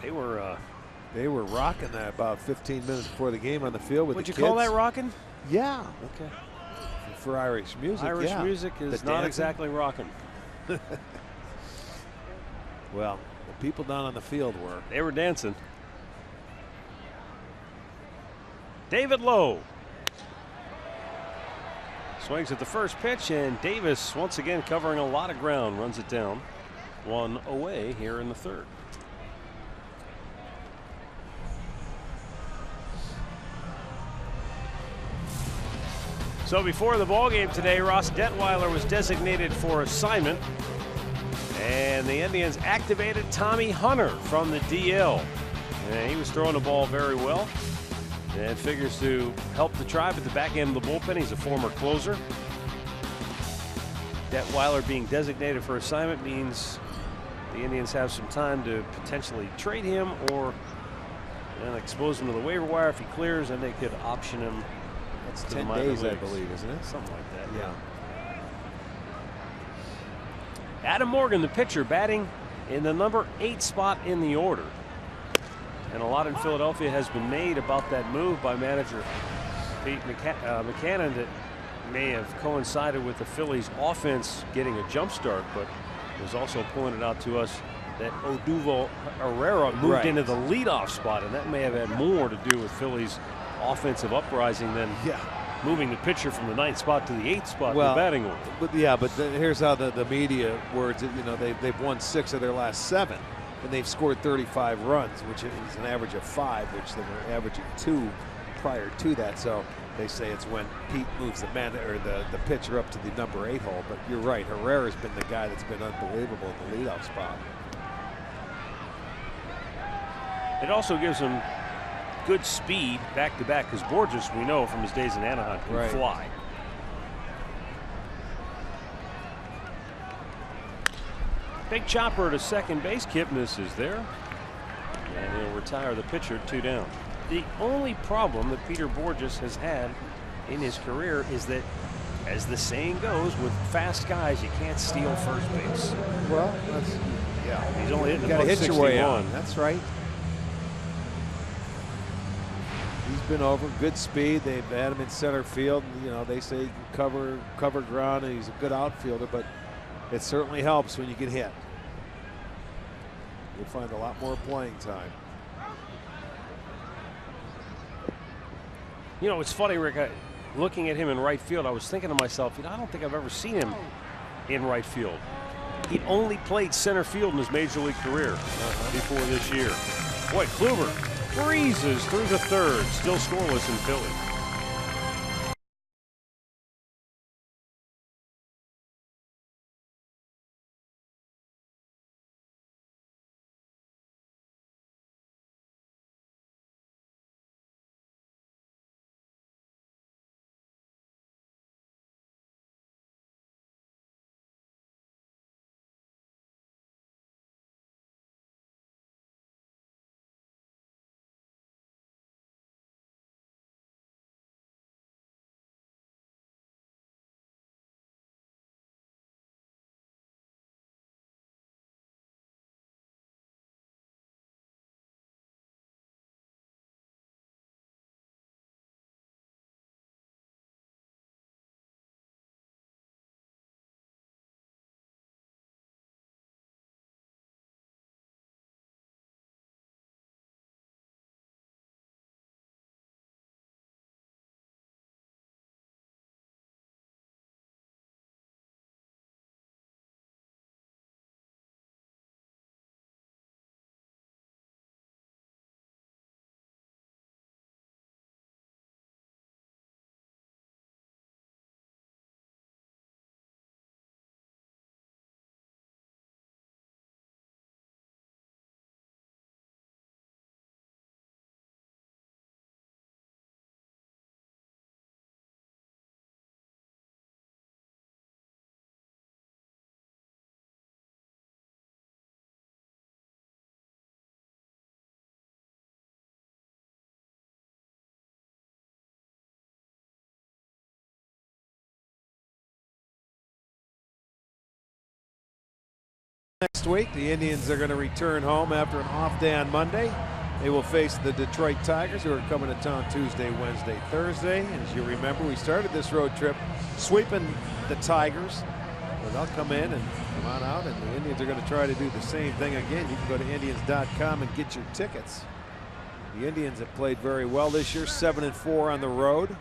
They were rocking that about 15 minutes before the game on the field with the kids. Would you call that rocking? Yeah. Okay. For Irish music, Irish yeah. music is not exactly rocking. Well, the people down on the field were. They were dancing. David Lowe swings at the first pitch, and Davis once again covering a lot of ground, runs it down. One away here in the third. So before the ballgame today, Ross Detweiler was designated for assignment, and the Indians activated Tommy Hunter from the DL. And he was throwing the ball very well and figures to help the Tribe at the back end of the bullpen. He's a former closer. Detweiler being designated for assignment means the Indians have some time to potentially trade him or expose him to the waiver wire. If he clears, then they could option him. It's 10 days, I believe, isn't it? Something like that. Yeah. Adam Morgan, the pitcher, batting in the number 8 spot in the order. And a lot in Philadelphia has been made about that move by manager Pete McCannon that may have coincided with the Phillies offense getting a jump start, but it was also pointed out to us that Odubel Herrera moved into the leadoff spot, and that may have had more to do with Phillies offensive uprising than moving the pitcher from the 9th spot to the 8th spot in the batting order. But here's how the media words it. You know, they've won 6 of their last 7, and they've scored 35 runs, which is an average of 5, which they were averaging 2 prior to that. So they say it's when Pete moves the pitcher up to the number 8 hole. But you're right, Herrera's been the guy that's been unbelievable in the leadoff spot. It also gives him good speed back to back, because Borges, we know from his days in Anaheim, can fly. Big chopper to second base. Kipnis is there, and he'll retire the pitcher 2 down. The only problem that Peter Borges has had in his career is that, as the saying goes, with fast guys, you can't steal first base. Well, he's only hitting got to hit your way on. 61. That's right. He's been over, good speed. They've had him in center field. You know, they say he can cover ground, and he's a good outfielder, but it certainly helps when you get hit. You'll find a lot more playing time. You know, it's funny, Rick, looking at him in right field, I was thinking to myself, I don't think I've ever seen him in right field. He'd only played center field in his major league career before this year. Boy, Kluber breezes through the third, still scoreless in Philly. next week. The Indians are going to return home after an off day on Monday. They will face the Detroit Tigers, who are coming to town Tuesday, Wednesday, Thursday. As you remember, we started this road trip sweeping the Tigers. So they'll come in and come on out, and the Indians are going to try to do the same thing again. You can go to Indians.com and get your tickets. The Indians have played very well this year, 7-4 on the road.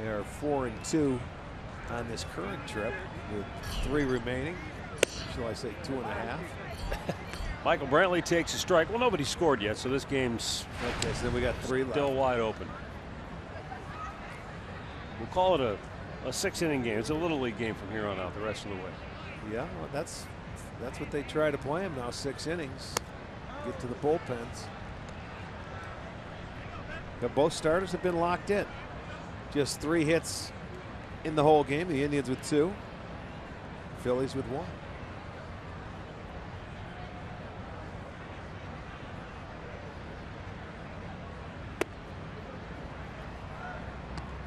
They are 4-2 on this current trip with 3 remaining. Shall I say 2.5? Michael Brantley takes a strike. Well, nobody scored yet, so this game's okay. So then we got 3 left. Still wide open. We'll call it a 6-inning game. It's a little league game from here on out the rest of the way. Yeah, well, that's what they try to play them now. 6 innings. Get to the bullpens. But both starters have been locked in. Just 3 hits in the whole game. The Indians with 2. Phillies with 1.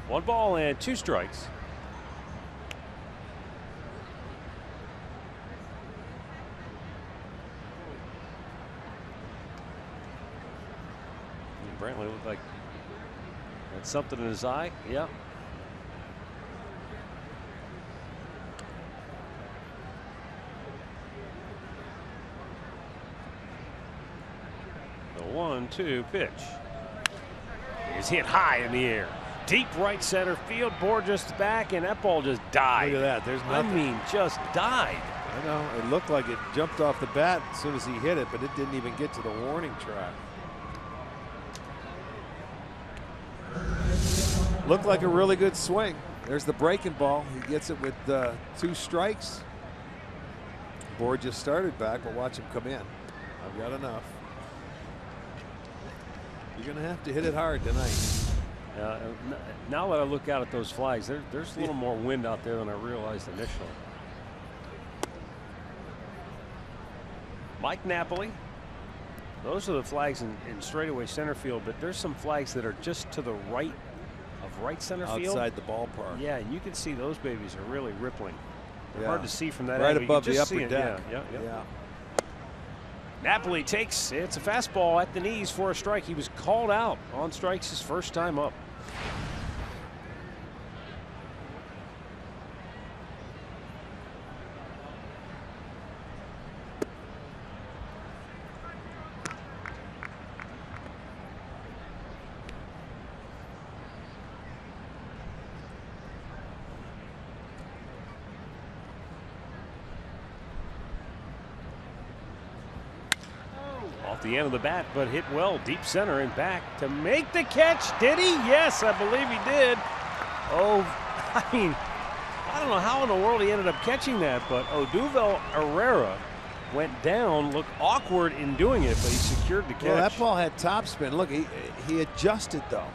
One ball and 2 strikes. Brantley looked like had something in his eye. Yeah. The 1-2 pitch is hit high in the air. Deep right center field. Borges back, and that ball just died. Look at that. There's nothing. I mean, just died. I know. It looked like it jumped off the bat as soon as he hit it, but it didn't even get to the warning track. Looked like a really good swing. There's the breaking ball. He gets it with 2 strikes. Borges started back, but watch him come in. I've got enough. You're going to have to hit it hard tonight. Now that I look out at those flags, there's a little more wind out there than I realized initially. Mike Napoli. Those are the flags in straightaway center field, but there's some flags that are just to the right of right center field. Outside the ballpark. Yeah, and you can see those babies are really rippling. They're hard to see from that right angle. above the upper deck. Yeah. Napoli takes, it's a fastball at the knees for a strike. He was called out on strikes his first time up. Off the end of the bat, but hit well deep center and back to make the catch. Did he? Yes, I believe he did. Oh, I mean, I don't know how in the world he ended up catching that, but Odubel Herrera went down, looked awkward in doing it, but he secured the catch. Well, that ball had topspin. Look, he adjusted though,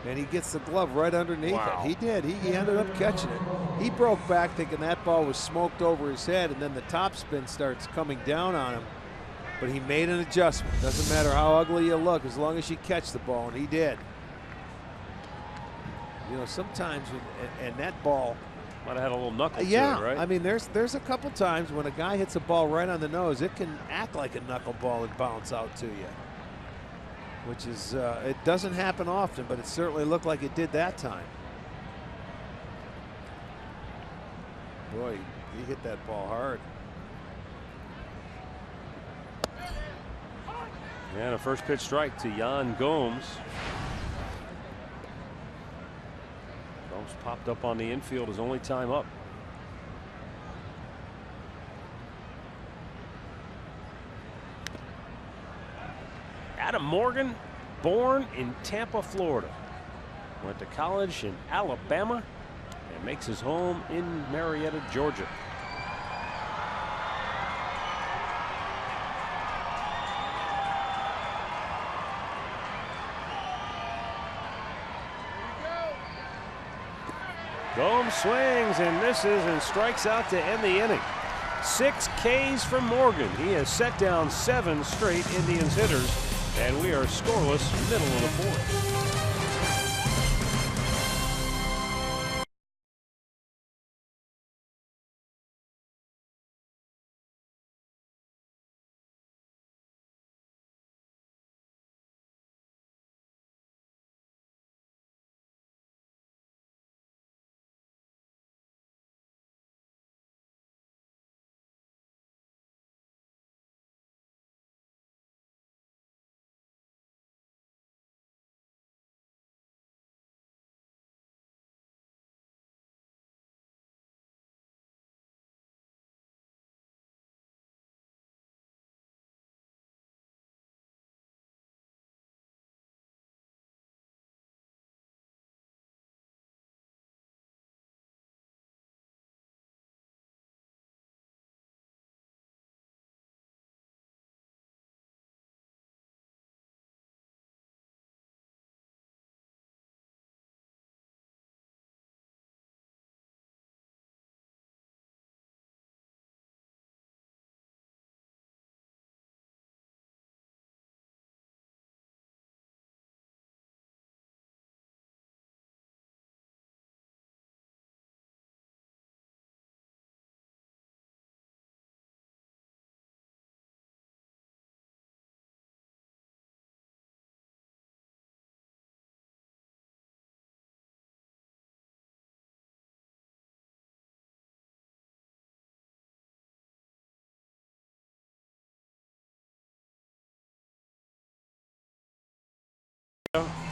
and he gets the glove right underneath it. He did. He ended up catching it. He broke back thinking that ball was smoked over his head, and then the topspin starts coming down on him. But he made an adjustment. Doesn't matter how ugly you look, as long as you catch the ball, and he did. You know, sometimes, and that ball might have had a little knuckle to it, right? I mean, there's a couple times when a guy hits a ball right on the nose, it can act like a knuckleball and bounce out to you. Which is, it doesn't happen often, but it certainly looked like it did that time. Boy, he hit that ball hard. And a first pitch strike to Yan Gomes. Gomes popped up on the infield his only time up. Adam Morgan, born in Tampa, Florida. Went to college in Alabama and makes his home in Marietta, Georgia. Gomes swings and misses and strikes out to end the inning. 6 Ks from Morgan. He has set down 7 straight Indians hitters, and we are scoreless middle of the 4th.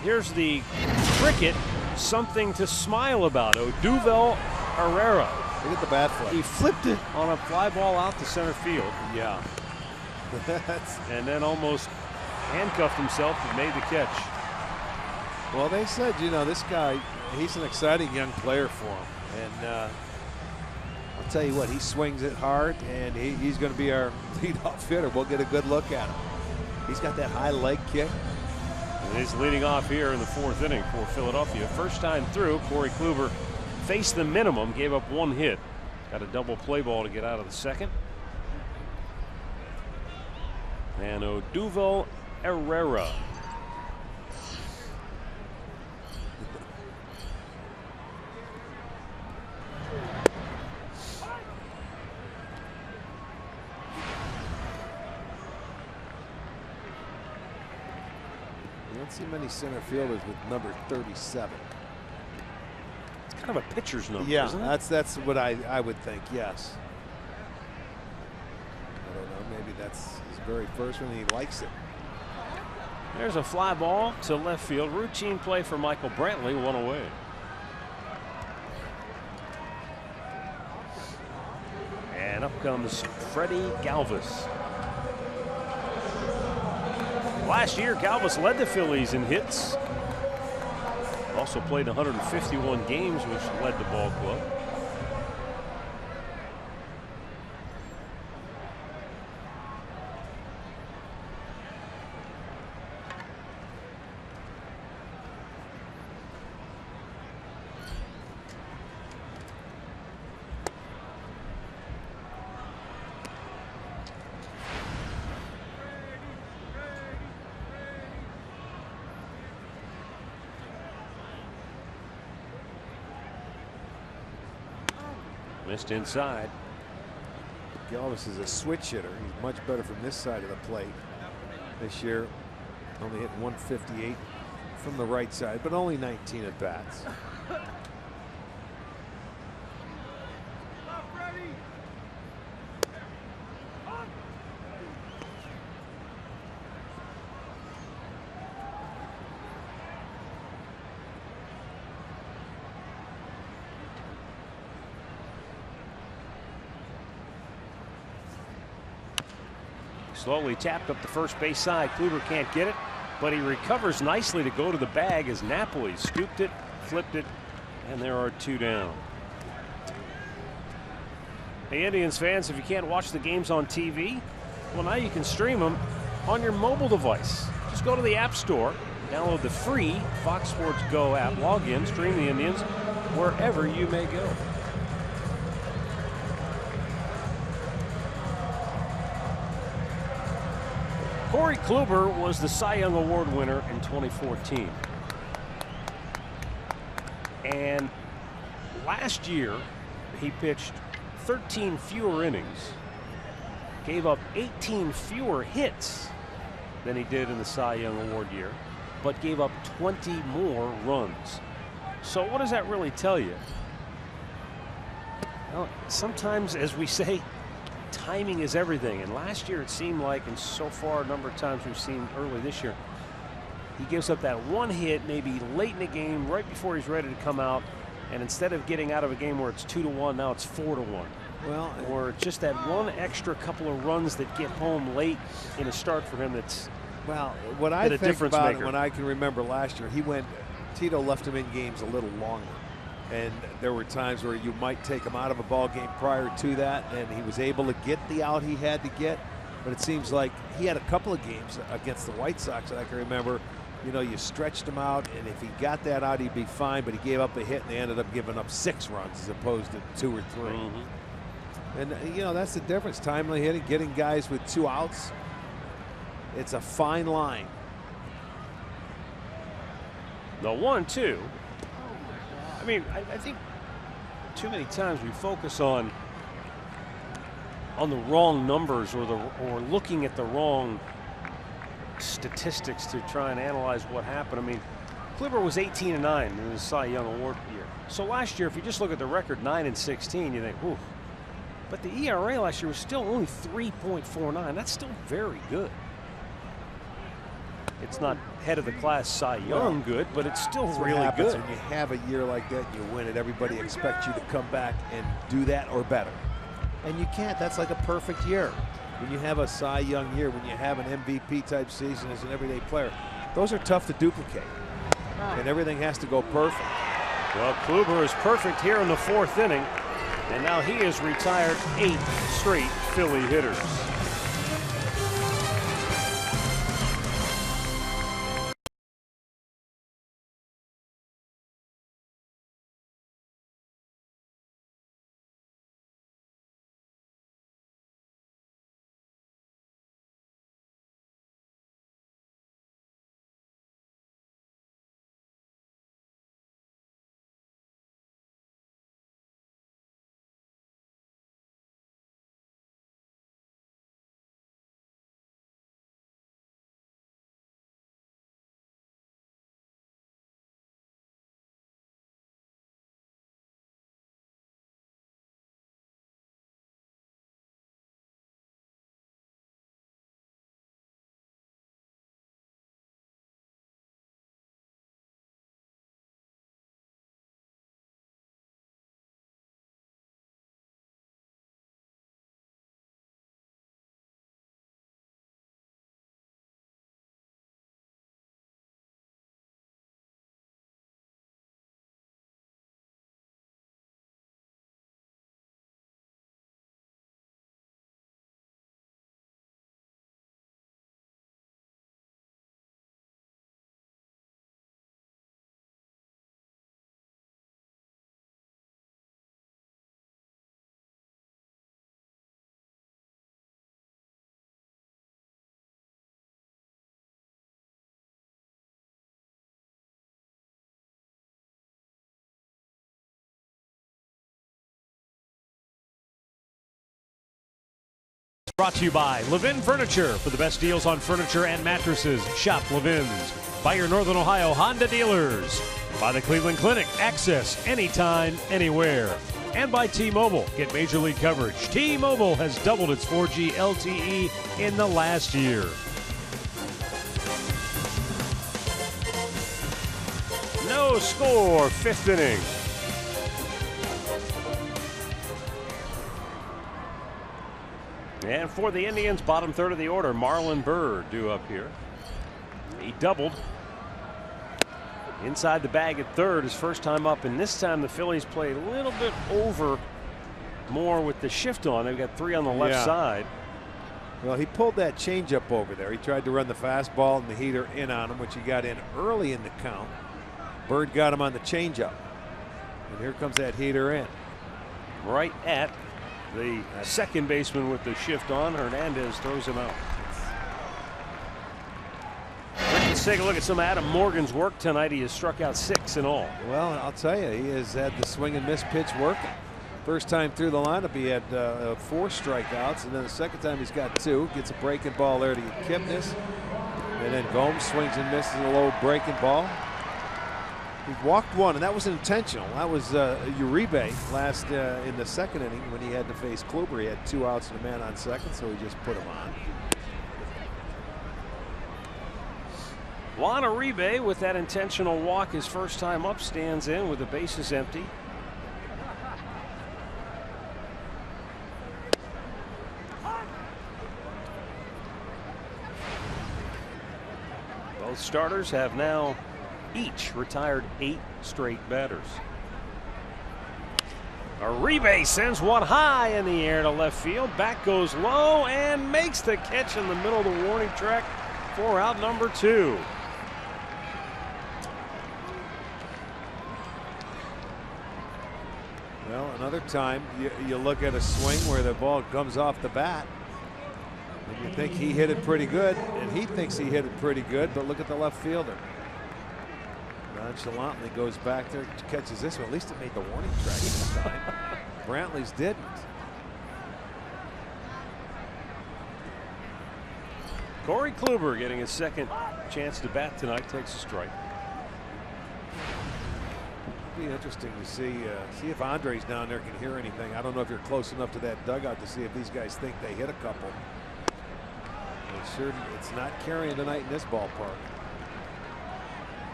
here's the cricket, something to smile about. Odubel Herrera. Look at the bat flip. He flipped it on a fly ball out to center field. Yeah. And then almost handcuffed himself and made the catch. Well, they said, you know, this guy, he's an exciting young player for him. And I'll tell you what, he swings it hard, and he's going to be our leadoff hitter. We'll get a good look at him. He's got that high leg kick. And he's leading off here in the 4th inning for Philadelphia. First time through, Corey Kluber faced the minimum, gave up 1 hit. Got a double play ball to get out of the 2nd. And Odubel Herrera. You don't see many center fielders with number 37. It's kind of a pitcher's number, Yeah, isn't it? that's what I would think, yes. I don't know, maybe that's his very first one. He likes it. There's a fly ball to left field. Routine play for Michael Brantley, 1 away. And up comes Freddie Galvis. Last year, Galvis led the Phillies in hits. Also played 151 games, which led the ball club. Missed inside. Galvis is a switch hitter. He's much better from this side of the plate this year. Only hitting 158 from the right side, but only 19 at bats. Slowly tapped up the first base side. Kluber can't get it, but he recovers nicely to go to the bag as Napoli scooped it, flipped it, and there are 2 down. Hey, Indians fans, if you can't watch the games on TV, well, now you can stream them on your mobile device. Just go to the App Store, download the free Fox Sports Go app, log in, stream the Indians wherever you may go. Corey Kluber was the Cy Young Award winner in 2014. And last year, he pitched 13 fewer innings, gave up 18 fewer hits than he did in the Cy Young Award year, but gave up 20 more runs. So what does that really tell you? Well, sometimes, as we say, timing is everything. And last year it seemed like, and so far a number of times we've seen early this year, he gives up that 1 hit maybe late in the game, right before he's ready to come out. And instead of getting out of a game where it's 2-1, now it's 4-1. Well, or just that one extra couple of runs that get home late in a start for him. That's well, what I think about it, when I can remember last year, Tito left him in games a little longer. And there were times where you might take him out of a ball game prior to that, and he was able to get the out he had to get. But it seems like he had a couple of games against the White Sox that I can remember. You know, you stretched him out, and if he got that out, he'd be fine. But he gave up a hit, and they ended up giving up 6 runs as opposed to 2 or 3. Mm-hmm. And, you know, that's the difference. Timely hitting, getting guys with 2 outs. It's a fine line. The 1-2. I mean, I think too many times we focus on the wrong numbers or looking at the wrong statistics to try and analyze what happened. I mean, Kluber was 18-9 in the Cy Young Award year. So last year, if you just look at the record, 9-16, you think, whew. But the ERA last year was still only 3.49. That's still very good. It's not head of the class Cy Young good, but it's still really good. When you have a year like that, you win it. Everybody expects you to come back and do that or better, and you can't. That's like a perfect year. When you have a Cy Young year, when you have an MVP type season as an everyday player, those are tough to duplicate, and everything has to go perfect. Well, Kluber is perfect here in the 4th inning, and now he has retired 8 straight Philly hitters. Brought to you by Levin Furniture. For the best deals on furniture and mattresses, shop Levin's. By your Northern Ohio Honda dealers. By the Cleveland Clinic. Access anytime, anywhere. And by T-Mobile. Get major league coverage. T-Mobile has doubled its 4G LTE in the last year. No score, 5th inning. And for the Indians, bottom 3rd of the order, Marlon Byrd due up here. He doubled. Inside the bag at 3rd, his first time up, and this time the Phillies play a little bit over more with the shift on. They've got 3 on the left side. Well, he pulled that changeup over there. He tried to run the fastball and the heater in on him, which he got in early in the count. Byrd got him on the changeup. And here comes that heater in. Right at the second baseman with the shift on. Hernandez throws him out. Let's take a look at some Adam Morgan's work tonight. He has struck out 6 in all. Well, I'll tell you, he has had the swing and miss pitch working. First time through the lineup, he had 4 strikeouts, and then the second time he's got 2. Gets a breaking ball there to Kipnis, and then Gomes swings and misses a low breaking ball. He walked 1, and that was intentional. That was Uribe last in the 2nd inning when he had to face Kluber. He had 2 outs and a man on second, so he just put him on. Juan Uribe with that intentional walk, his first time up, stands in with the bases empty. Both starters have now each retired 8 straight batters. Uribe sends one high in the air to left field. Back goes low and makes the catch in the middle of the warning track for out number 2. Well, another time you look at a swing where the ball comes off the bat and you think he hit it pretty good, and he thinks he hit it pretty good, but look at the left fielder. Nonchalantly goes back there, catches this one. At least it made the warning track this time. Brantley's didn't. Corey Kluber getting his second chance to bat tonight, takes a strike. It'll be interesting to see if Andres down there can hear anything. I don't know if you're close enough to that dugout to see if these guys think they hit a couple. It's not carrying tonight in this ballpark.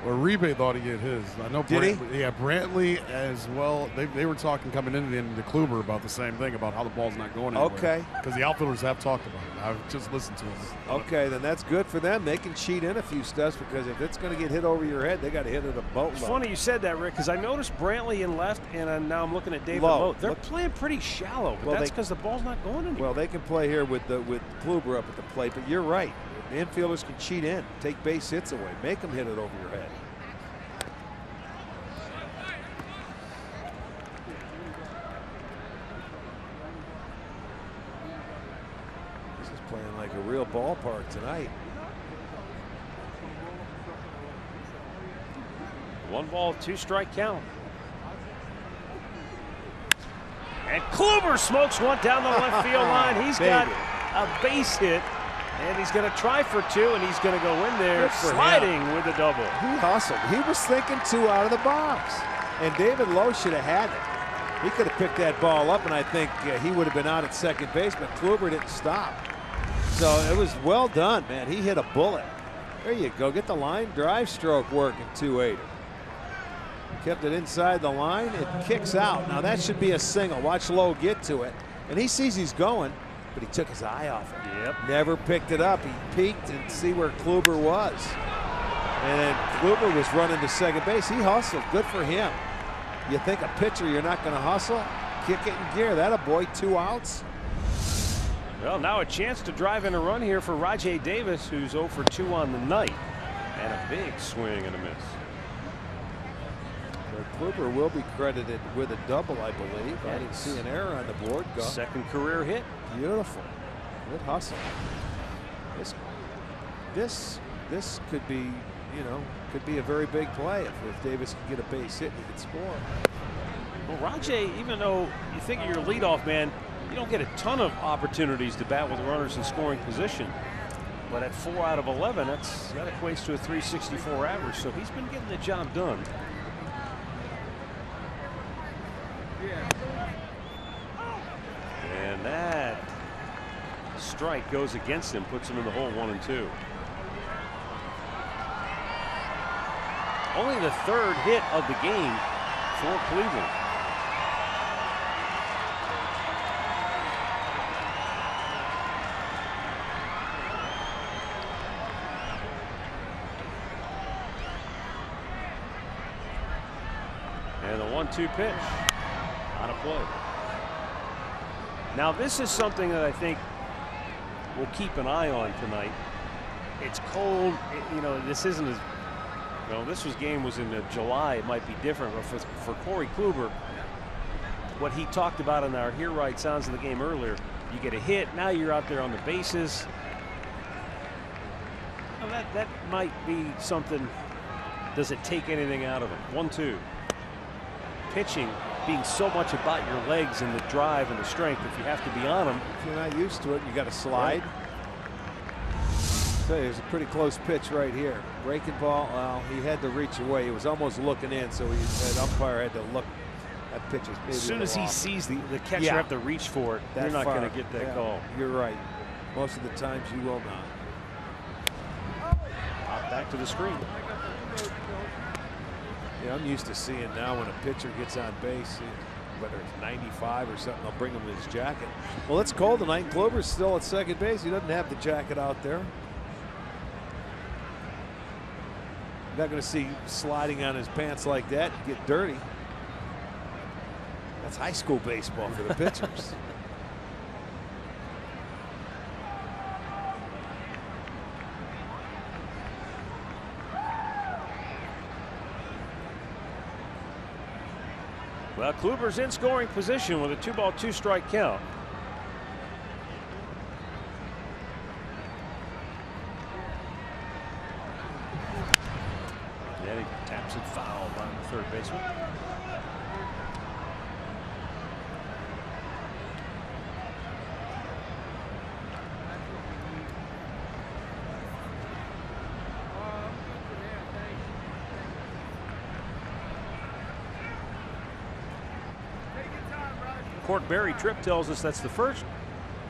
Well, Uribe thought he hit his. I know. Did he? Yeah, Brantley as well. They were talking coming into the end of the Kluber about the same thing, about how the ball's not going anywhere. Okay. Because the outfielders have talked about it. I've just listened to them. Okay, then that's good for them. They can cheat in a few stuff, because if it's going to get hit over your head, they got to hit it a boatload. It's funny you said that, Rick, because I noticed Brantley in left, and now I'm looking at David Low. Lowe. They're playing pretty shallow, but that's because the ball's not going anywhere. Well, they can play here with Kluber up at the plate, but you're right. The infielders can cheat in, take base hits away, make them hit it over your head. Playing like a real ballpark tonight. 1 ball, 2 strike count. And Kluber smokes one down the left field line. He's got a base hit, and he's going to try for 2, and he's going to go in there sliding with a double. He hustled. He was thinking 2 out of the box, and David Lowe should have had it. He could have picked that ball up, and I think he would have been out at second base, but Kluber didn't stop. So it was well done, man. He hit a bullet. There you go. Get the line drive stroke working, 280. Kept it inside the line. It kicks out. Now that should be a single. Watch Lowe get to it. And he sees he's going, but he took his eye off it. Yep. Never picked it up. He peeked and see where Kluber was. And Kluber was running to second base. He hustled. Good for him. You think a pitcher, you're not going to hustle? Kick it in gear. That a boy, 2 outs. Well, now a chance to drive in a run here for RAJAI Davis, who's 0 for 2 on the night. And a big swing and a miss. Kluber will be credited with a double, I believe. I didn't see an error on the board. Second career hit. Beautiful. Good hustle. This could be, could be a very big play if Davis could get a base hit and he could score. Well, RAJAI, even though you think of your leadoff man, you don't get a ton of opportunities to bat with runners in scoring position. But at 4 out of 11, that equates to a 364 average. So he's been getting the job done. And that strike goes against him, puts him in the hole 1 and 2. Only the 3rd hit of the game for Cleveland. And the 1-2 pitch on a play. Now this is something that I think we'll keep an eye on tonight. It's cold, this isn't as, this game was in July, it might be different, but for Corey Kluber, what he talked about in our Hear Right Sounds of the game earlier, you get a hit, now you're out there on the bases. That might be something. Does it take anything out of him? 1-2. Pitching being so much about your legs and the drive and the strength, if you have to be on them. If you're not used to it, you got to slide. So there's a pretty close pitch right here. Breaking ball. Well, he had to reach away. He was almost looking in, so that umpire had to look. That pitch is maybe as soon as he sees the catcher have to reach for it, you're not going to get that call. You're right. Most of the times you will not. Pop back to the screen. Yeah, I'm used to seeing now when a pitcher gets on base, whether it's 95 or something, they'll bring him his jacket. Well, it's cold tonight. Kluber's still at second base. He doesn't have the jacket out there. You're not going to see sliding on his pants like that and get dirty. That's high school baseball for the pitchers. Well, Kluber's in scoring position with a 2-ball, 2-strike count. And he taps it foul by the third baseman. Court Barry Tripp tells us that's the first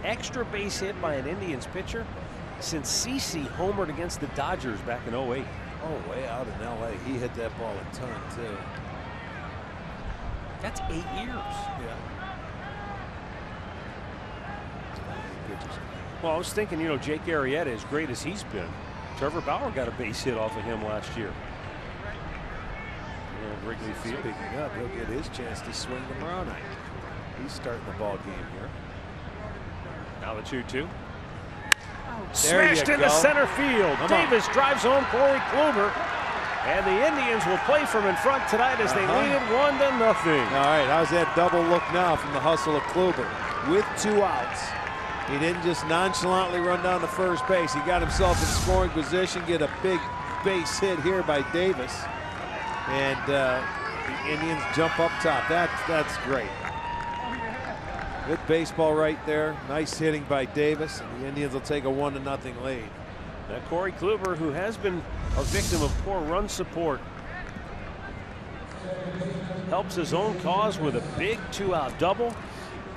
extra base hit by an Indians pitcher since CeCe homered against the Dodgers back in 08. Oh, way out in LA. He hit that ball a ton, too. That's 8 years. Yeah. Well, I was thinking, you know, Jake Arrieta, as great as he's been, Trevor Bauer got a base hit off of him last year. Wrigley Field. Speaking up, he'll get his chance to swing tomorrow night. He's starting the ball game here. Now the 2-2. Smashed into center field. Davis drives home Corey Kluber. And the Indians will play from in front tonight as they lead it 1-0. All right, how's that double look now from the hustle of Kluber? With 2 outs. He didn't just nonchalantly run down to first base. He got himself in scoring position, get a big base hit here by Davis. And the Indians jump up top. That's great. Good baseball right there. Nice hitting by Davis. And the Indians will take a 1-0 lead. That Corey Kluber, who has been a victim of poor run support, helps his own cause with a big 2-out double.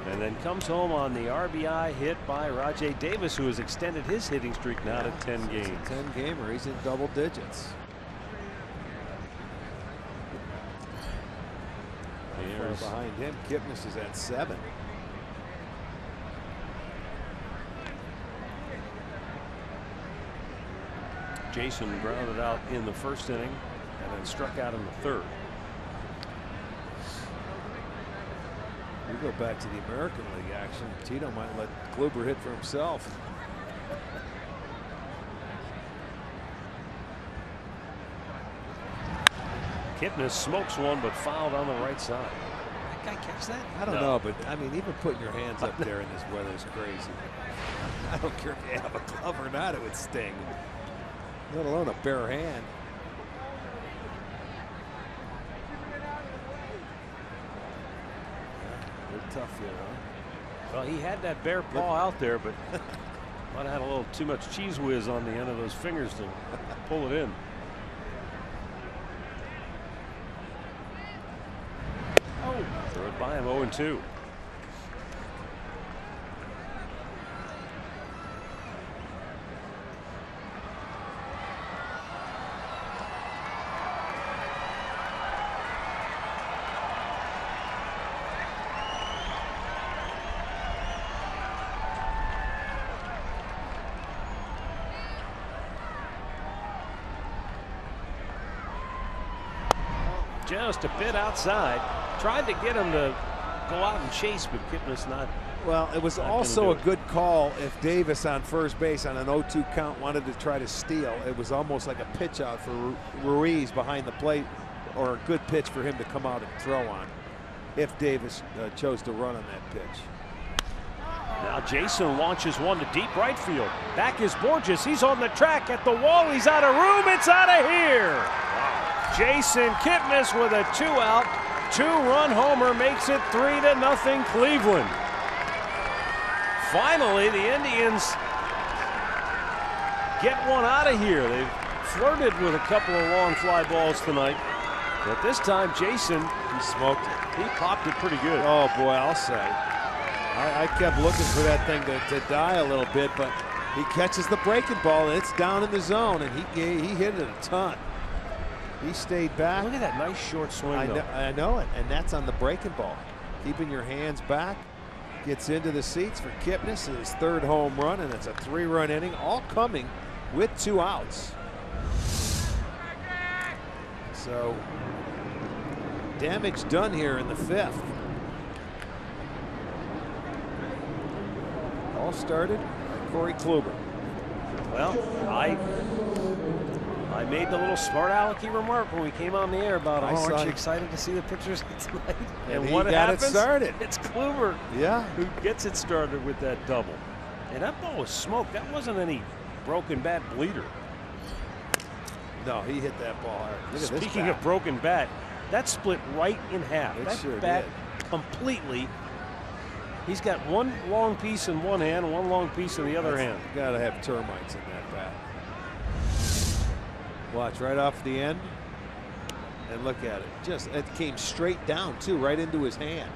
And then comes home on the RBI hit by RAJAI Davis, who has extended his hitting streak now to 10 games. It's a 10-gamer. He's in double digits. Behind him, Kipnis is at 7. Jason grounded out in the first inning and then struck out in the third. We go back to the American League action. Tito might let Kluber hit for himself. Kipnis smokes one, but fouled on the right side. That guy catch that? I don't know, but I mean, even putting your hands up there in this weather is crazy. I don't care if you have a glove or not, it would sting. Let alone a bare hand. Tough here, huh? Well, he had that bare paw out there, but might have had a little too much cheese whiz on the end of those fingers to pull it in. Oh, throw it by him. 0-2. Just a bit outside. Tried to get him to go out and chase, but Kipnis not. Well, it was also a good call if Davis on first base on an 0-2 count wanted to try to steal. It was almost like a pitch out for Ruiz behind the plate, or a good pitch for him to come out and throw on if Davis chose to run on that pitch. Now Jason launches one to deep right field. Back is Borges. He's on the track at the wall. He's out of room. It's out of here. Jason Kipnis with a 2-out, 2-run homer makes it 3-0 Cleveland. Finally, the Indians get one out of here. They've flirted with a couple of long fly balls tonight, but this time Jason, he smoked it. He popped it pretty good. Oh boy, I'll say. I kept looking for that thing to die a little bit, but he catches the breaking ball and it's down in the zone, and he hit it a ton. He stayed back. Look at that nice short swing. I know it, and that's on the breaking ball. Keeping your hands back. Gets into the seats for Kipnis, his 3rd home run, and it's a 3-run inning, all coming with 2 outs. So, damage done here in the 5th. All started by Corey Kluber. Well, I made the little smart alecky remark when we came on the air about, aren't you excited to see the pitchers tonight? And what happens? It started. It's Kluber, yeah, who gets it started with that double. And that ball was smoked. That wasn't any broken bat bleeder. No, he hit that ball hard. Look at Speaking of broken bat, that split right in half. That sure bat did. Completely. He's got one long piece in one hand, one long piece in the other hand. You gotta have termites in that bat. Watch right off the end, and look at it. It came straight down too, right into his hand.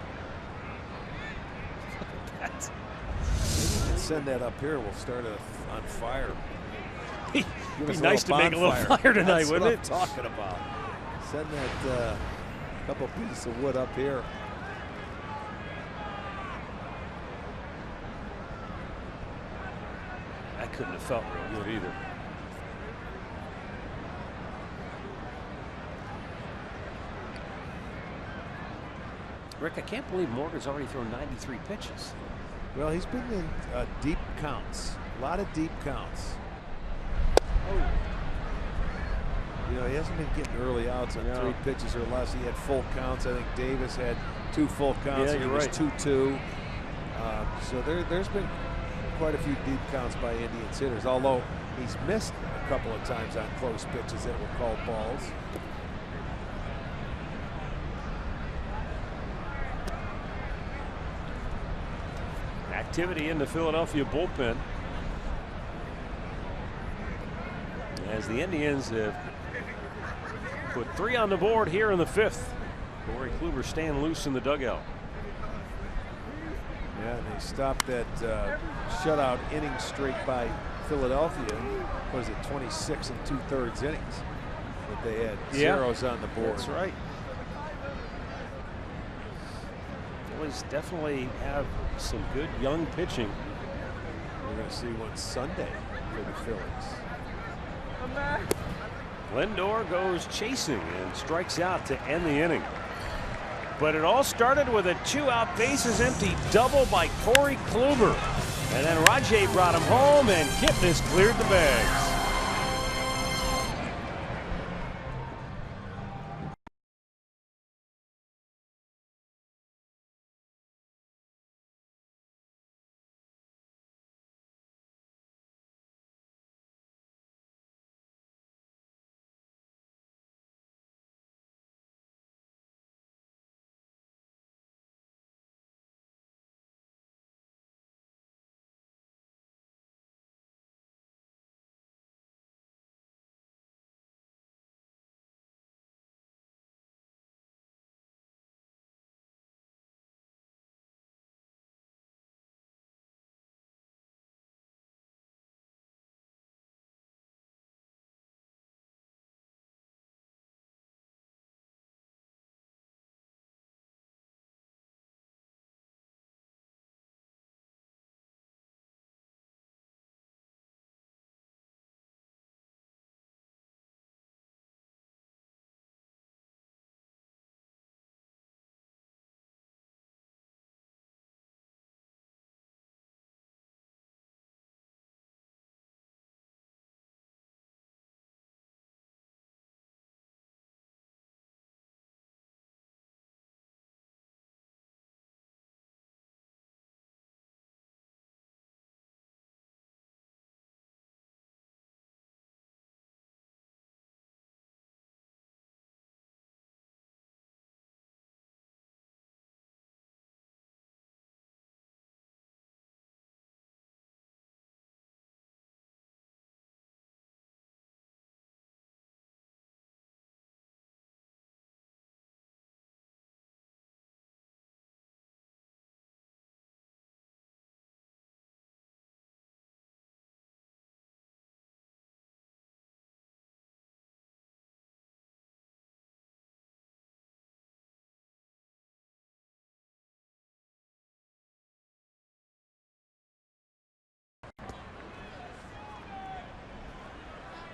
Maybe you can send that up here, we'll start on fire. It'd be nice to make a little fire tonight, That's wouldn't it? What I'm talking about. Send that couple pieces of wood up here. That couldn't have felt real good either. Rick, I can't believe Morgan's already thrown 93 pitches. Well, he's been in deep counts, a lot of deep counts. Oh. You know, he hasn't been getting early outs on 3 pitches or less. He had full counts. I think Davis had 2 full counts. Yeah, and it was 2-2. So there's been quite a few deep counts by Indians hitters, although he's missed a couple of times on close pitches that were called balls. Activity in the Philadelphia bullpen as the Indians have put 3 on the board here in the 5th. Corey Kluber staying loose in the dugout. Yeah, and they stopped that shutout inning streak by Philadelphia. What is it, 26 2/3 innings that they had zeros on the board. That's right. Phillies definitely have some good young pitching. We're going to see one Sunday for the Phillies. Lindor goes chasing and strikes out to end the inning. But it all started with a 2-out bases empty double by Corey Kluber. And then RAJAI brought him home and Kipnis cleared the bags.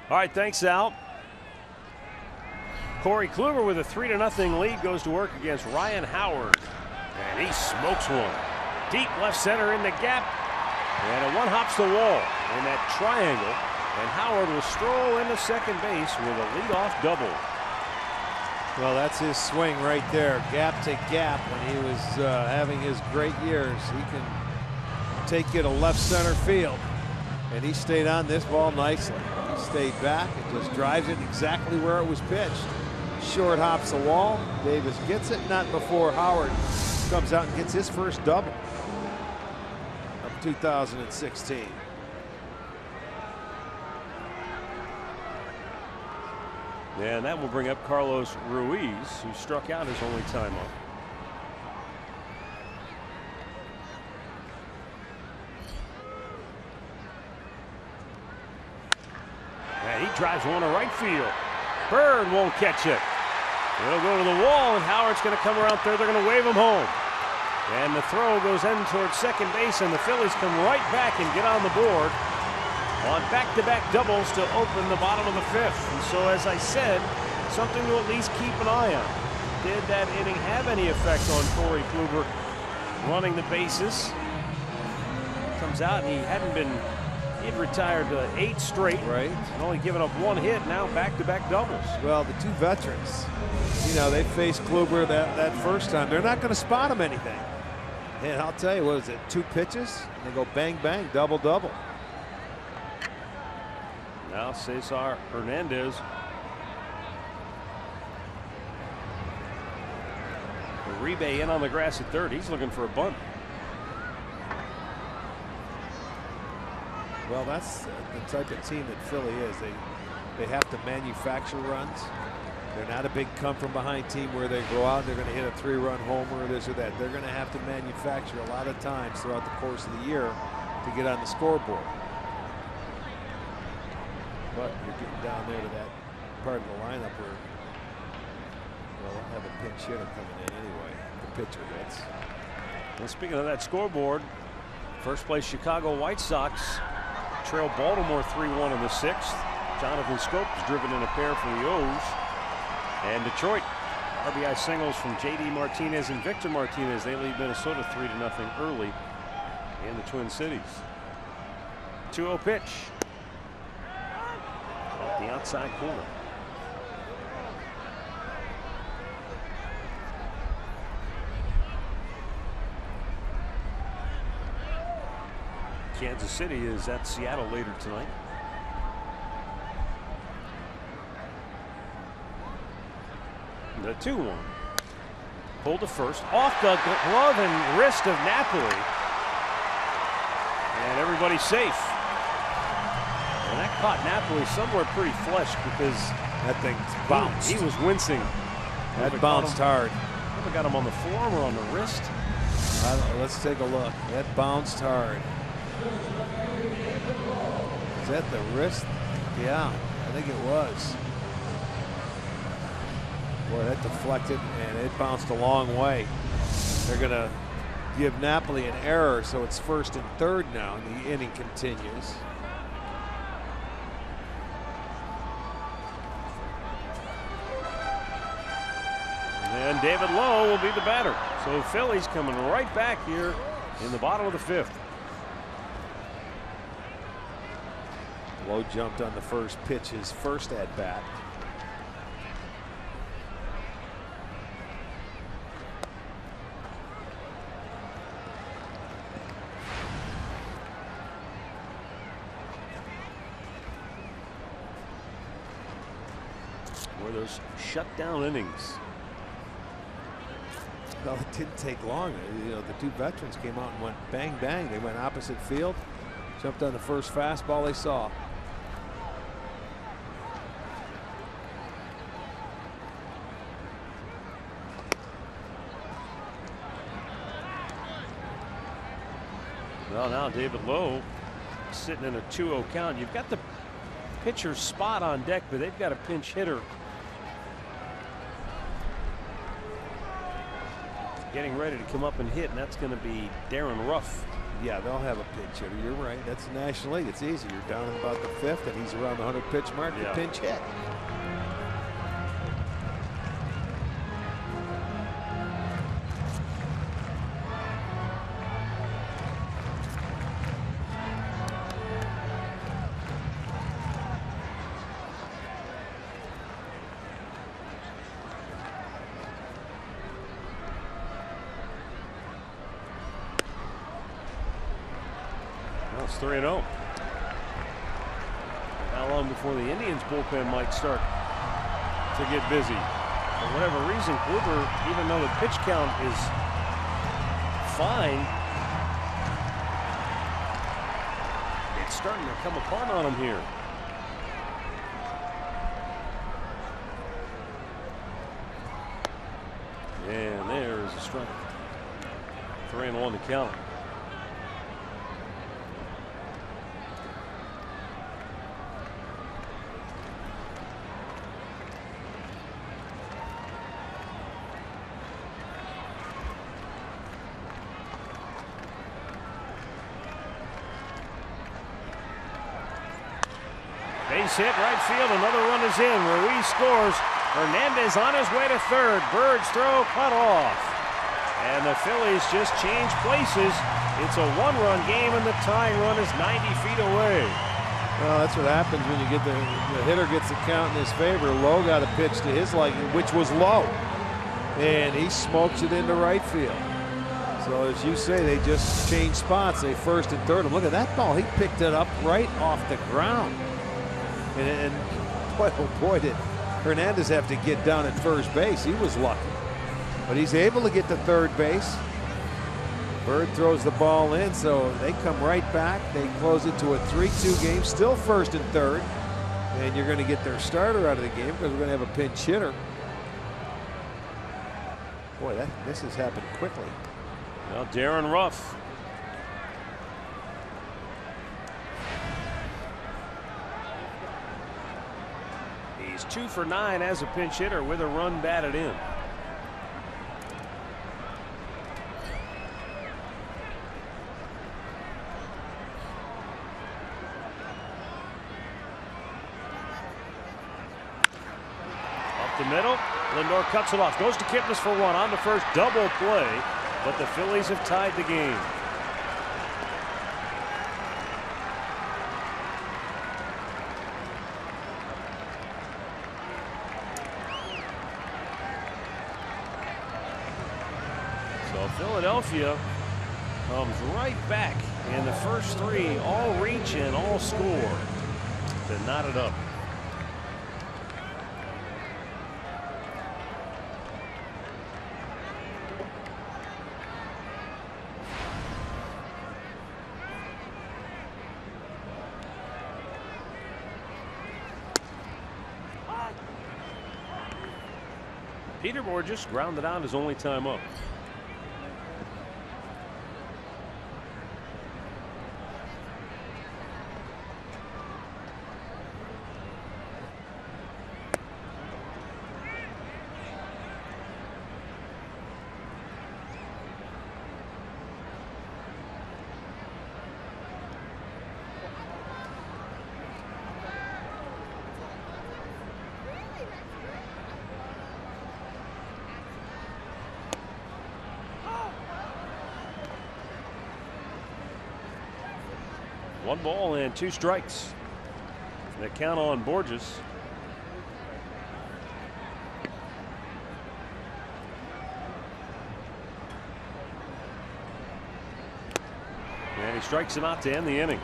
All right, thanks, Al. Corey Kluber with a 3-0 lead goes to work against Ryan Howard. And he smokes one. Deep left center in the gap. And a one hops the wall in that triangle. And Howard will stroll into second base with a leadoff double. Well, that's his swing right there. Gap to gap when he was having his great years. He can take you to left center field. And he stayed on this ball nicely. He stayed back and just drives it exactly where it was pitched. Short hops the wall. Davis gets it, not before Howard comes out and gets his first double of 2016. And that will bring up Carlos Ruiz, who struck out his only time up. drives one to right field. Bird won't catch it. It'll go to the wall, and Howard's going to come around third. They're going to wave him home. And the throw goes in towards second base, and the Phillies come right back and get on the board on back-to-back doubles to open the bottom of the fifth. And so, as I said, something to at least keep an eye on. Did that inning have any effect on Corey Kluber running the bases? Comes out, and he'd retired 8 straight. Right. And only given up 1 hit, now back-to-back doubles. Well, the two veterans, you know, they faced Kluber that first time. They're not going to spot him anything. And I'll tell you, what is it, 2 pitches? And they go bang, bang, double, double. Now Cesar Hernandez. Uribe in on the grass at third. He's looking for a bunt. Well, that's the type of team that Philly is. They have to manufacture runs. They're not a big come-from-behind team where they go out and they're going to hit a 3-run homer or this or that. They're going to have to manufacture a lot of times throughout the course of the year to get on the scoreboard. But you're getting down there to that part of the lineup where, well, they'll have a pinch hitter coming in anyway. The pitcher hits. Well, speaking of that scoreboard, first place Chicago White Sox trail Baltimore 3-1 in the 6th. Jonathan Scope is driven in a pair for the O's. And Detroit, RBI singles from J.D. Martinez and Victor Martinez. They lead Minnesota 3-0 early in the Twin Cities. 2-0 pitch. Off the outside corner. Kansas City is at Seattle later tonight. The 2-1. Pulled to first. Off the glove and wrist of Napoli. And everybody's safe. And that caught Napoli somewhere pretty flush because that thing bounced. He was wincing. That bounced hard. Never got him on the forearm or on the wrist. Let's take a look. That bounced hard. Is that the wrist? Yeah, I think it was. Boy, that deflected and it bounced a long way. They're going to give Napoli an error, so it's 1st and 3rd now, and the inning continues. And David Lowe will be the batter. So Phillies coming right back here in the bottom of the 5th. Lowe jumped on the first pitch, his first at bat. Were those shutdown innings? Well, it didn't take long. You know, the two veterans came out and went bang, bang. They went opposite field, jumped on the first fastball they saw. Well, now David Lowe sitting in a 2-0 count. You've got the pitcher's spot on deck, but they've got a pinch hitter getting ready to come up and hit, and that's going to be Darren Ruff. Yeah, they'll have a pinch hitter. You're right. That's the National League. It's easy. You're down in about the 5th, and he's around the 100 pitch mark. Yeah. The pinch hit. It's 3-0. How long before the Indians bullpen might start to get busy? For whatever reason, Kluber, even though the pitch count is fine, it's starting to come apart on him here. And there's a strike. 3-1 to count. base hit, right field, another run is in. Ruiz scores. Hernandez on his way to third. Bird's throw cut off. And the Phillies just changed places. It's a one-run game, and the tying run is 90 feet away. Well, that's what happens when you get the hitter gets the count in his favor. Lowe got a pitch to his liking, which was low, and he smokes it into right field. So as you say, they just changed spots. They first and third. And look at that ball. He picked it up right off the ground. And boy, oh boy, did Hernandez have to get down at first base. He was lucky. But he's able to get to third base. Bird throws the ball in, so they come right back. They close it to a 3-2 game, still first and third. And you're going to get their starter out of the game because we're going to have a pinch hitter. Boy, this has happened quickly. Well, Darren Ruff. He's 2 for 9 as a pinch hitter with a run batted in. Up the middle. Lindor cuts it off. Goes to Kipnis for one on the first double play. But the Phillies have tied the game. So Philadelphia comes right back in the first three, all reach and all score to knot it up. Peterborough just grounded out his only time up. One ball and 2 strikes. They count on Borges. And he strikes him out to end the inning.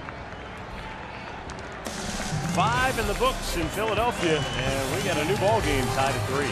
5 in the books in Philadelphia, and we got a new ball game tied at 3.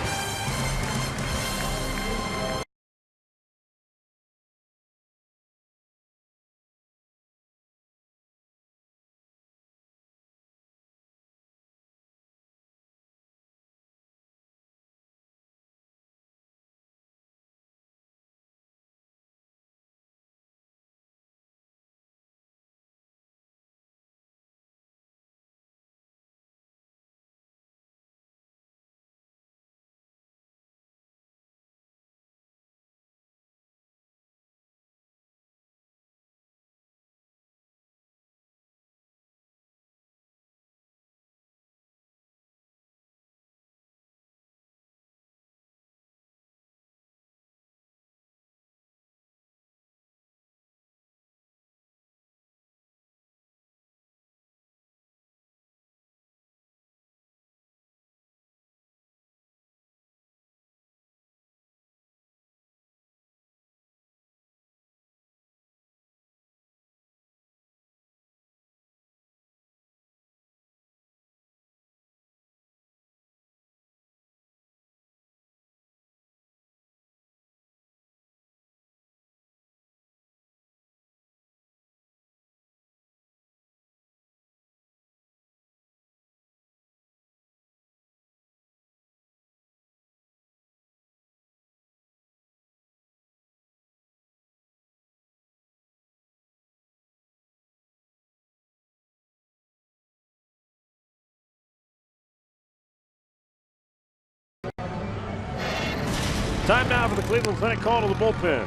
Time now for the Cleveland Clinic call to the bullpen.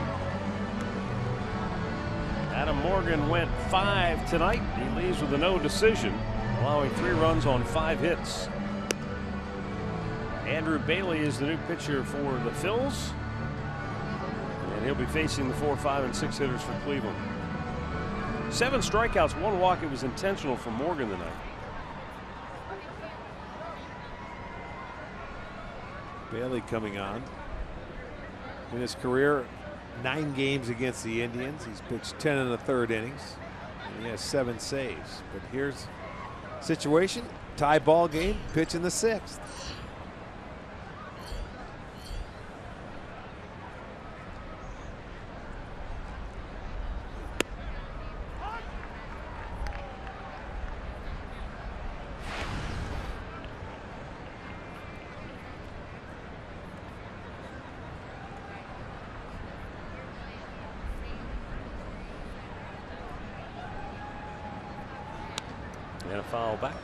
Adam Morgan went 5 tonight. He leaves with a no decision. allowing 3 runs on 5 hits. Andrew Bailey is the new pitcher for the Phils, and he'll be facing the 4, 5, and 6 hitters for Cleveland. 7 strikeouts, 1 walk. It was intentional for Morgan tonight. Bailey coming on. In his career, 9 games against the Indians. He's pitched 10 in the 3rd innings, and he has 7 saves. But here's the situation: tie ball game, pitch in the 6th. And a foul back.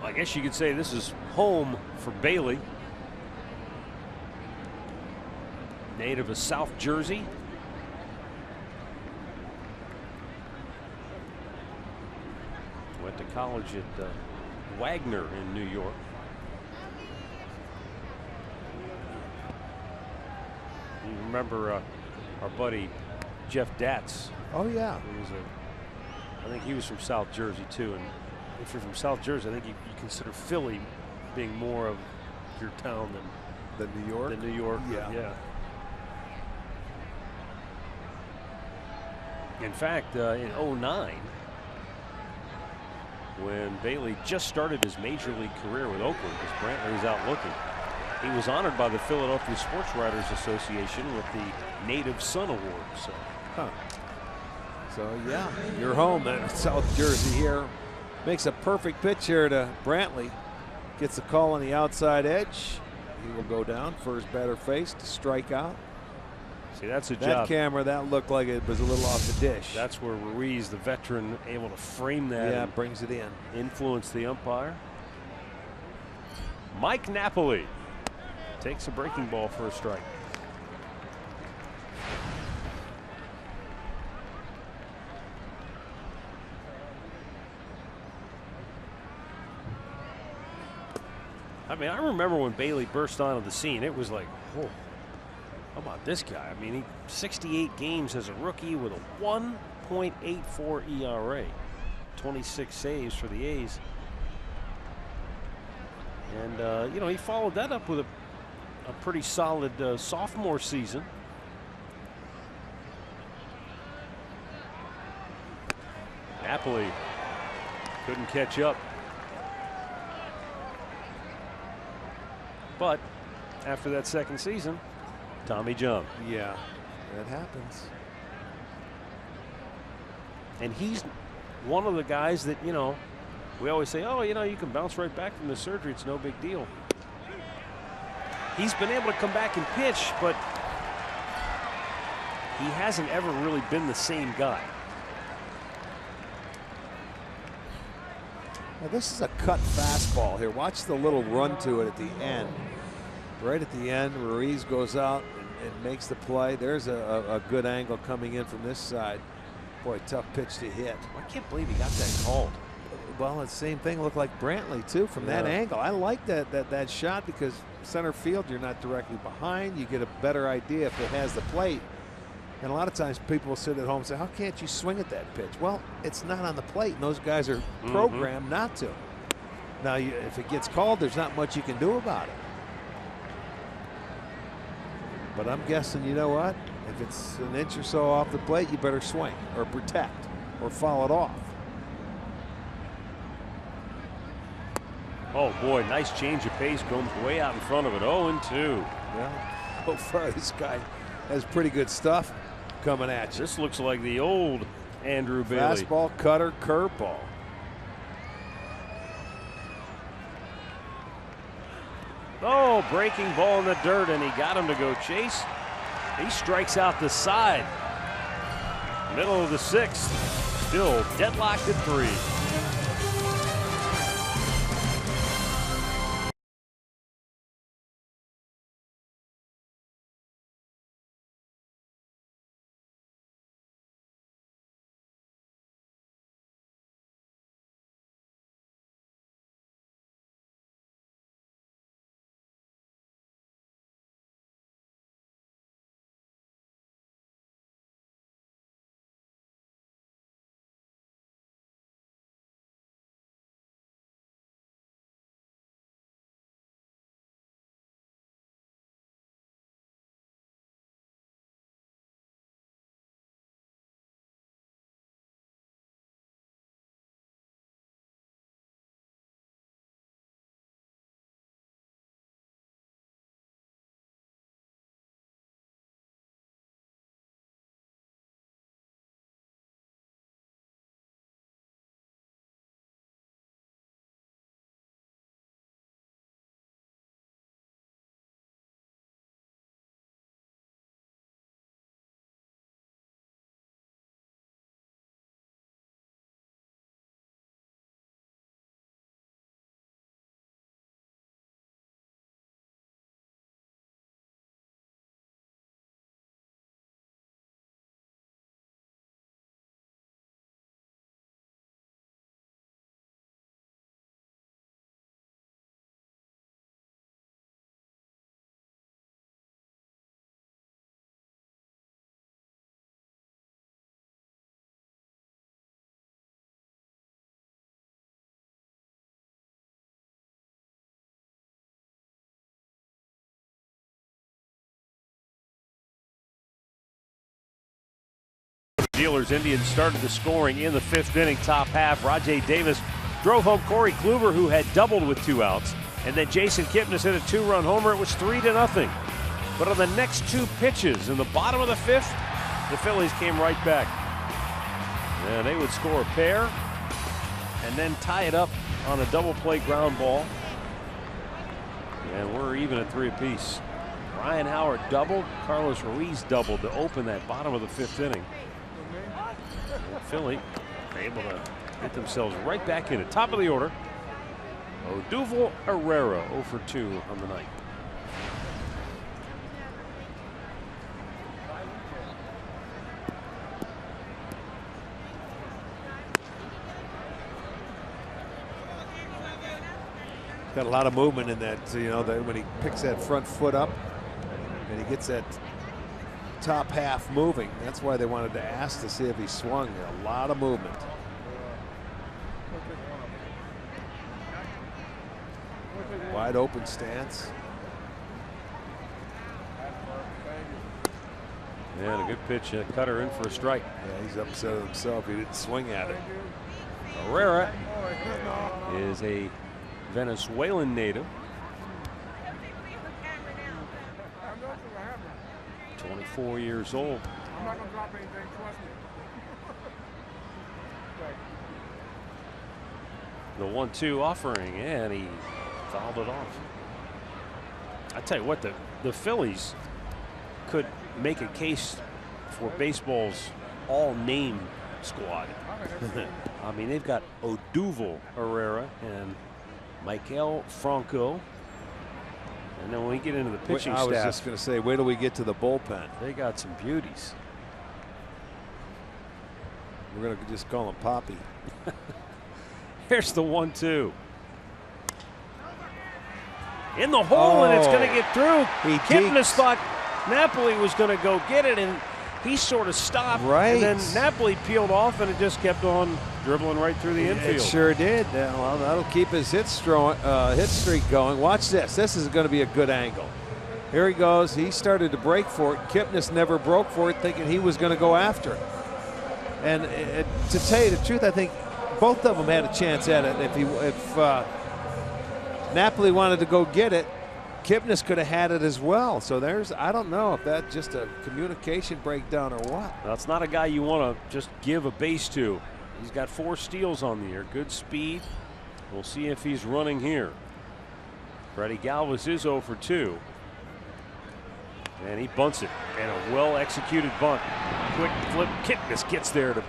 I guess you could say this is home for Bailey. Native of South Jersey. Went to college at Wagner in New York. You remember our buddy Jeff Datz? Oh yeah. I think he was from South Jersey too. And if you're from South Jersey, I think you consider Philly being more of your town than New York. Than New York. Yeah. In fact, in '09, when Bailey just started his major league career with Oakland, because Brantley was out looking, he was honored by the Philadelphia Sports Writers Association with the Native Son Award. So yeah, you're home at South Jersey here. Makes a perfect pitch here to Brantley. Gets the call on the outside edge. He will go down. First batter faced to strike out. See, that's a that job. Camera, that looked like it was a little off the dish. That's where Ruiz, the veteran, able to frame that. Yeah, brings it in. Influence the umpire. Mike Napoli takes a breaking ball for a strike. I mean, I remember when Bailey burst onto the scene, it was like, whoa, how about this guy? I mean, he 68 games as a rookie with a 1.84 ERA, 26 saves for the A's. And, you know, he followed that up with a pretty solid sophomore season. Napoli couldn't catch up. But after that second season, Tommy John. Yeah, that happens. And he's one of the guys that, you know, we always say, oh, you know, you can bounce right back from the surgery. It's no big deal. He's been able to come back and pitch, but he hasn't ever really been the same guy. Now this is a cut fastball here. Watch the little run to it at the end. Right at the end, Ruiz goes out and makes the play. There's a good angle coming in from this side. Boy, tough pitch to hit. I can't believe he got that called. Well, the same thing looked like Brantley too from that angle. I like that shot because center field, you're not directly behind. You get a better idea if it has the plate. And a lot of times people will sit at home and say, how can't you swing at that pitch? Well, it's not on the plate, and those guys are programmed not to. Now, if it gets called, there's not much you can do about it. But I'm guessing, you know what? If it's an inch or so off the plate, you better swing or protect or foul it off. Oh, boy, nice change of pace. Gomes way out in front of it. 0-2. Yeah, so far this guy has pretty good stuff coming at you. This looks like the old Andrew Bailey. Fastball, cutter, curveball. Oh, breaking ball in the dirt, and he got him to go chase. He strikes out the side. Middle of the 6th. Still deadlocked at 3. Steelers. Indians started the scoring in the 5th inning, top half. RAJAI Davis drove home Corey Kluber, who had doubled with 2 outs. And then Jason Kipnis hit a 2-run homer. It was 3-0. But on the next 2 pitches in the bottom of the 5th, the Phillies came right back. And they would score a pair and then tie it up on a double play ground ball. And we're even at 3 apiece. Ryan Howard doubled, Carlos Ruiz doubled to open that bottom of the 5th inning. And Philly able to get themselves right back in it. Top of the order, Odubel Herrera 0 for 2 on the night. Got a lot of movement in that, you know, that when he picks that front foot up and he gets that top half moving. That's why they wanted to ask to see if he swung. A lot of movement. Wide open stance. And a good pitch, a cutter in for a strike. Yeah, he's upset with himself. He didn't swing at it. Herrera is a Venezuelan native. 24 years old. I'm not gonna drop anything, trust me. The 1-2 offering, and he fouled it off. I tell you what, the Phillies could make a case for baseball's all-name squad. I mean, they've got Odubel Herrera and MAIKEL FRANCO. And then when we get into the pitching staff, I was just going to say, wait till we get to the bullpen. They got some beauties. We're going to just call him Poppy. Here's the 1-2. In the hole, and it's going to get through. Kipnis thought Napoli was going to go get it, and he sort of stopped. Right. And then Napoli peeled off, and it just kept on dribbling right through the infield. It sure did. Well, that'll keep his hit streak going. Watch this. This is going to be a good angle. Here he goes. He started to break for it. Kipnis never broke for it, thinking he was going to go after it. And to tell you the truth, I think both of them had a chance at it. If Napoli wanted to go get it, Kipnis could have had it as well. So I don't know if that's just a communication breakdown or what. That's not a guy you want to just give a base to. He's got 4 steals on the year, good speed. We'll see if he's running here. Freddie Galvis is 0 for 2. And he bunts it, and a well-executed bunt. Quick flip, Kipnis gets there to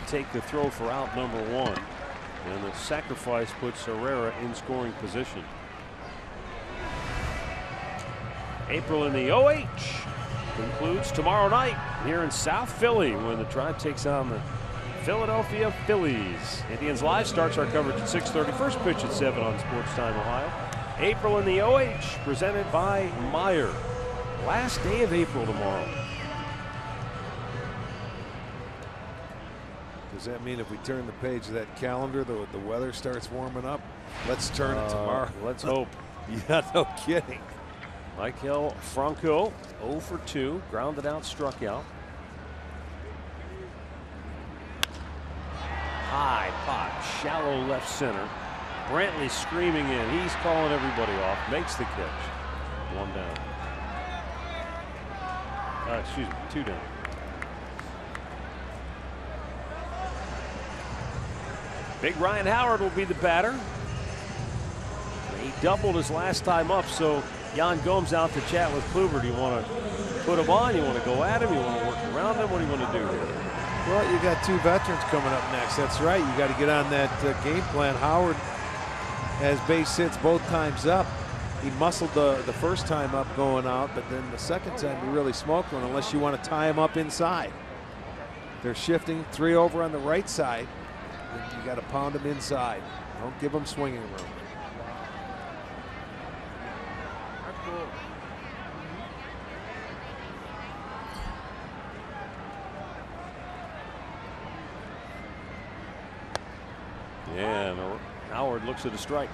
take the throw for out number 1. And the sacrifice puts Herrera in scoring position. April in the OH concludes tomorrow night here in South Philly when the Tribe takes on the Philadelphia Phillies. Indians Live starts our coverage at 6:30. First pitch at 7 on Sports Time Ohio. April in the OH presented by Meyer. Last day of April tomorrow. Does that mean if we turn the page of that calendar, the weather starts warming up? Let's turn it tomorrow. Let's hope. Yeah, no kidding. MAIKEL FRANCO 0 for 2, grounded out, struck out. High pop, shallow left center. Brantley screaming in. He's calling everybody off. Makes the catch. 1 down. Excuse me, 2 down. Big Ryan Howard will be the batter. He doubled his last time up, so Yan Gomes out to chat with Kluber. Do you want to put him on? You want to go at him? You want to work around him? What do you want to do here? Well, you got 2 veterans coming up next. That's right. You got to get on that game plan. Howard has base hits both times up. He muscled the first time up going out, but then the second time he really smoked one unless you want to tie him up inside. They're shifting 3 over on the right side. You got to pound him inside. Don't give him swinging room. Yeah, and Howard looks at a strike.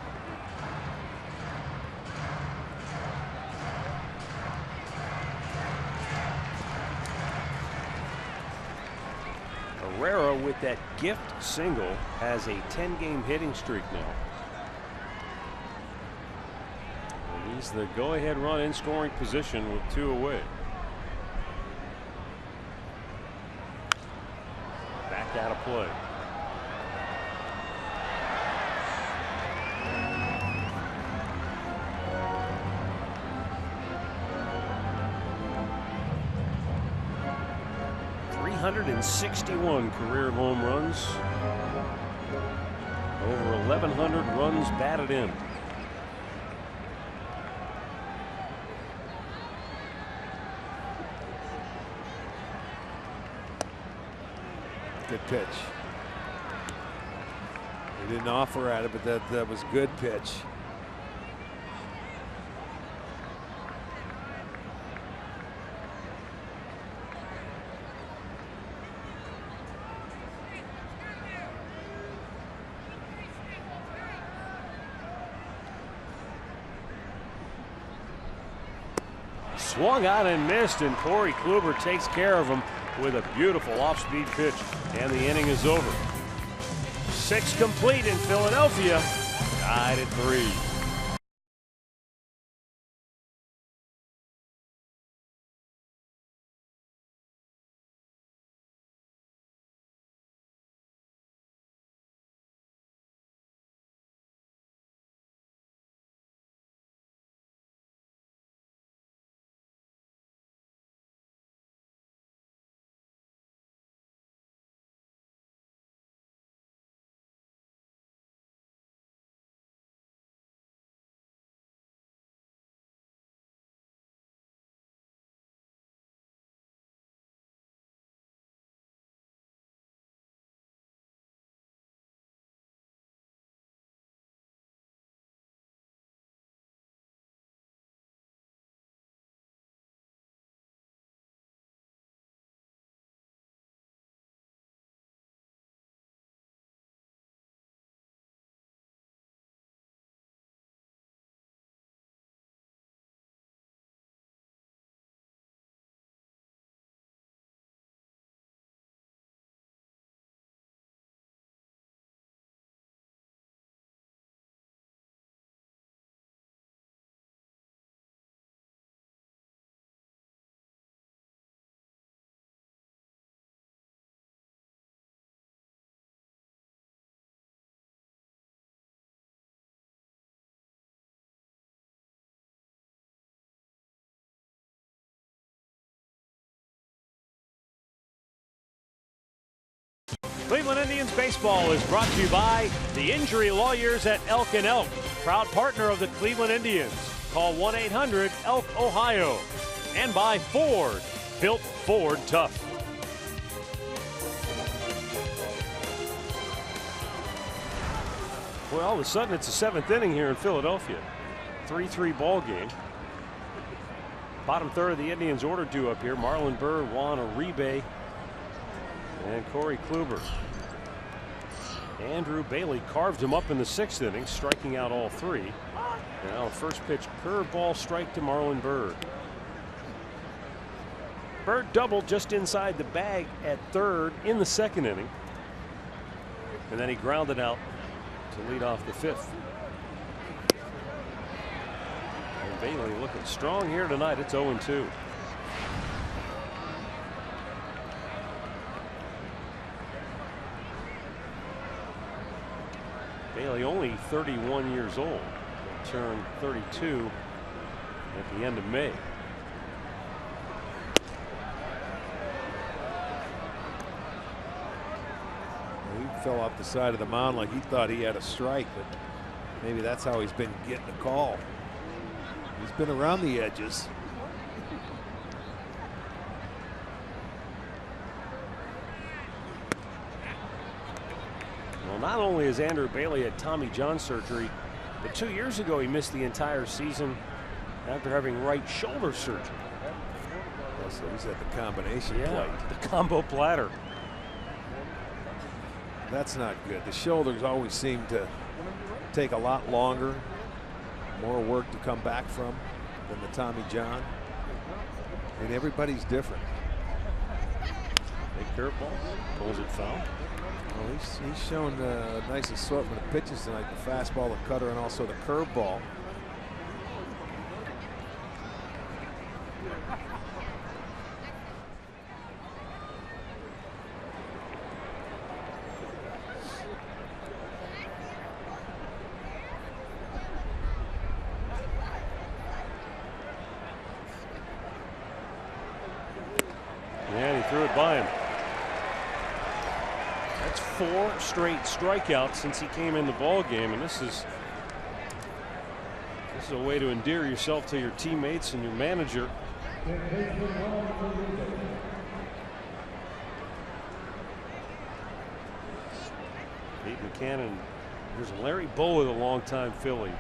Alfaro with that gift single has a 10-game hitting streak now. And he's the go-ahead run in scoring position with 2 away. Back out of play. .361 career home runs. Over 1,100 runs batted in. Good pitch. He didn't offer at it, but that was good pitch. Swung out and missed, and Corey Kluber takes care of him with a beautiful off-speed pitch, and the inning is over. 6 complete in Philadelphia, tied at 3. Cleveland Indians baseball is brought to you by the injury lawyers at Elk & Elk, proud partner of the Cleveland Indians. Call 1-800-ELK-OHIO. And by Ford, built Ford tough. Well, all of a sudden it's the 7th inning here in Philadelphia. 3-3 ball game. Bottom third of the Indians order due up here. Marlon Byrd, Juan Uribe, and Corey Kluber. Andrew Bailey carved him up in the 6th inning, striking out all 3. Now first pitch curveball strike to Marlon Byrd. Byrd doubled just inside the bag at 3rd in the 2nd inning. And then he grounded out to lead off the 5th. And Bailey looking strong here tonight. It's 0-2. Bailey only 31 years old. He'll turn 32 at the end of May. He fell off the side of the mound like he thought he had a strike, but maybe that's how he's been getting the call. He's been around the edges. Well, not only has Andrew Bailey had Tommy John surgery, but 2 years ago he missed the entire season after having right shoulder surgery. So he's at the combination Yeah, plate. the combo platter. That's not good. The shoulders always seem to take a lot longer, more work to come back from than the Tommy John. And everybody's different. Big curveball. Pulls it foul. Well, he's shown a nice assortment of pitches tonight. The fastball, the cutter, and also the curveball. And he threw it by him. That's 4 straight strikeouts since he came in the ball game, and this is a way to endear yourself to your teammates and your manager. Pete Buchanan. There's Larry Bowa, the longtime Philly.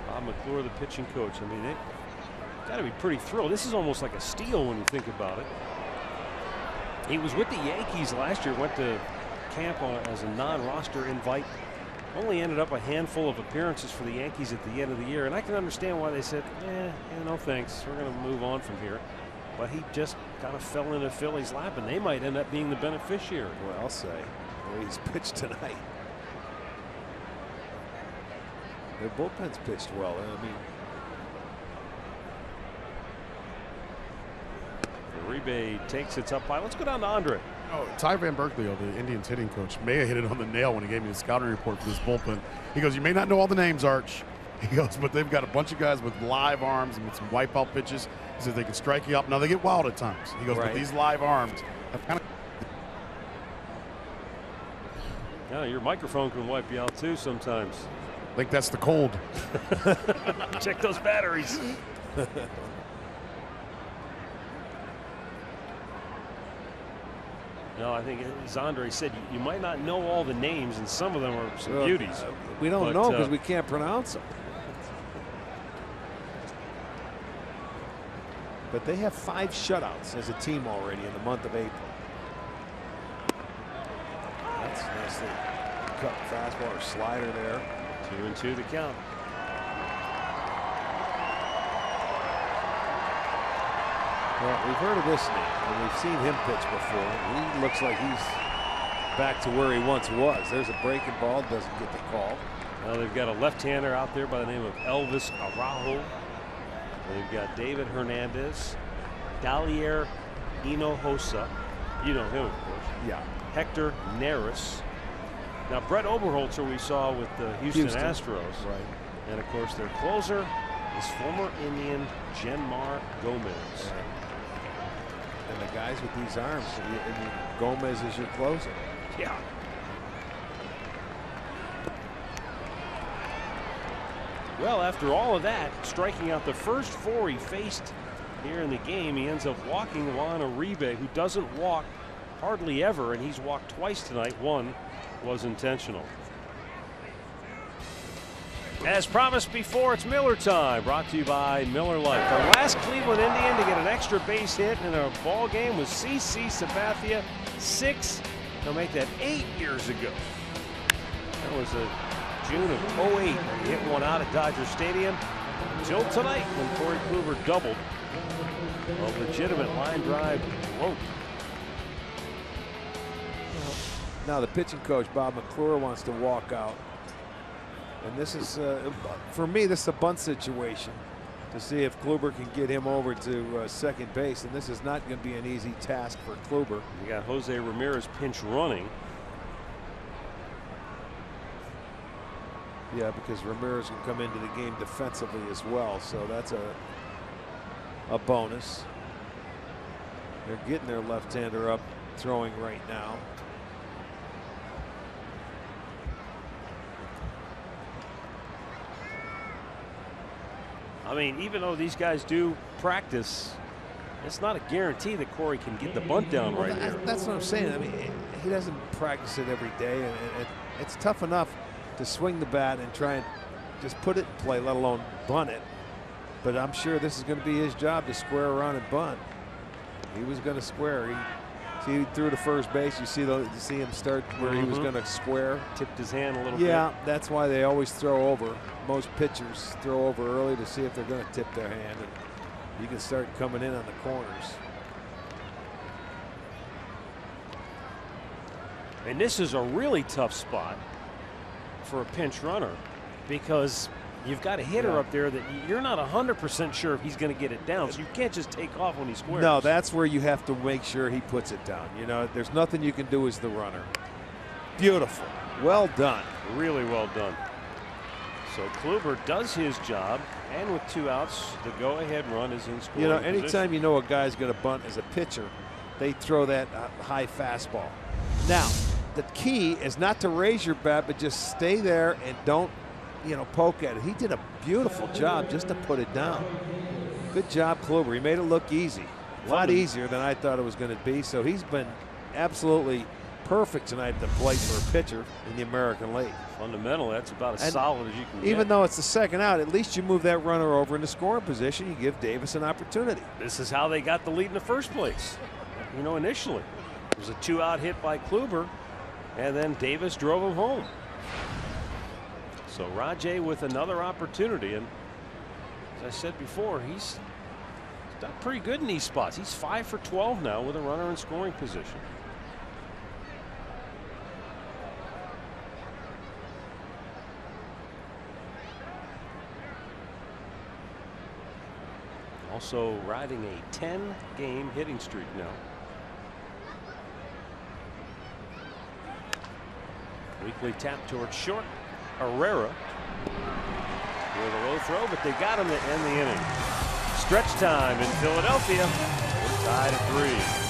Bob McClure, the pitching coach. I mean, they got to be pretty thrilled. This is almost like a steal when you think about it. He was with the Yankees last year, went to camp as a non-roster invite. Only ended up a handful of appearances for the Yankees at the end of the year. And I can understand why they said, yeah, no thanks. We're going to move on from here. But he just kind of fell into Philly's lap, and they might end up being the beneficiary. Well, I'll say, the way he's pitched tonight. Their bullpen's pitched well. I mean, Uribe takes it up high. Let's go down to Andre. Oh, Ty Van Berkeley, the Indians hitting coach, may have hit it on the nail when he gave me the scouting report for this bullpen. He goes, you may not know all the names, Arch. He goes, but they've got a bunch of guys with live arms and with some wipeout pitches. He says they can strike you up. Now they get wild at times. He goes, right. But these live arms have kind of. Yeah, your microphone can wipe you out too sometimes. I think that's the cold. Check those batteries. No, I think as Andre said, you might not know all the names, and some of them are some beauties. We don't know because we can't pronounce them. But they have 5 shutouts as a team already in the month of April. That's nicely cut fastball or slider there. 2-2 the count. Well, we've heard of this name, and we've seen him pitch before. He looks like he's back to where he once was. There's a breaking ball, doesn't get the call. Well, they've got a left-hander out there by the name of Elvis Araujo. They've got David Hernandez, Dalier Hinojosa. You know him, of course. Yeah. Hector Neris. Now, Brett Oberholzer we saw with the Houston Astros. Right. And, of course, their closer is former Indian Genmar Gomez. Right. And the guys with these arms, I mean, Gomez is your closer. Yeah. Well, after all of that, striking out the first 4 he faced here in the game, he ends up walking Juan Uribe, who doesn't walk hardly ever, and he's walked twice tonight. One was intentional. As promised before, it's Miller time, brought to you by Miller Lite. The last Cleveland Indian to get an extra base hit in a ball game was CC Sabathia. 6, they'll make that 8 years ago. That was June of '08. He hit one out at Dodger Stadium until tonight when Corey Kluber doubled a legitimate line drive rope. Now the pitching coach, Bob McClure, wants to walk out. And this is, for me, this is a bunt situation to see if Kluber can get him over to second base. And this is not going to be an easy task for Kluber. You got Jose Ramirez pinch running. Yeah, because Ramirez can come into the game defensively as well. So that's a bonus. They're getting their left-hander up, throwing right now. I mean, even though these guys do practice, it's not a guarantee that Corey can get the bunt down right here. That's what I'm saying. I mean, he doesn't practice it every day, and it's tough enough to swing the bat and try and just put it in play, let alone bunt it. But I'm sure this is going to be his job to square around and bunt. He was going to square. He threw to first base. You see him start where he was going to square. Tipped his hand a little bit. Yeah, that's why they always throw over. Most pitchers throw over early to see if they're going to tip their hand, and you can start coming in on the corners. And this is a really tough spot for a pinch runner because you've got a hitter up there that you're not 100% sure if he's going to get it down. So you can't just take off when he squares. No, that's where you have to make sure he puts it down. You know, there's nothing you can do as the runner. Beautiful. Well done. Really well done. So Kluber does his job, and with 2 outs, the go-ahead run is in scoring You know, position. anytime you know a guy's going to bunt as a pitcher, they throw that high fastball. Now, the key is not to raise your bat, but just stay there and don't, you know, poke at it. He did a beautiful job just to put it down. Good job, Kluber. He made it look easy. A lot easier than I thought it was going to be. So he's been absolutely perfect tonight at the plate for a pitcher in the American League. Fundamentally, that's about as solid as you can get. Even though it's the second out, at least you move that runner over into scoring position. You give Davis an opportunity. This is how they got the lead in the first place. You know, initially, it was a 2-out hit by Kluber, and then Davis drove him home. So RAJAI with another opportunity, and as I said before, he's done pretty good in these spots. He's 5 for 12 now with a runner in scoring position. Also riding a 10-game hitting streak now. Weekly tap towards short. Herrera with a low throw, but they got him to end the inning. Stretch time in Philadelphia. We're tied at 3.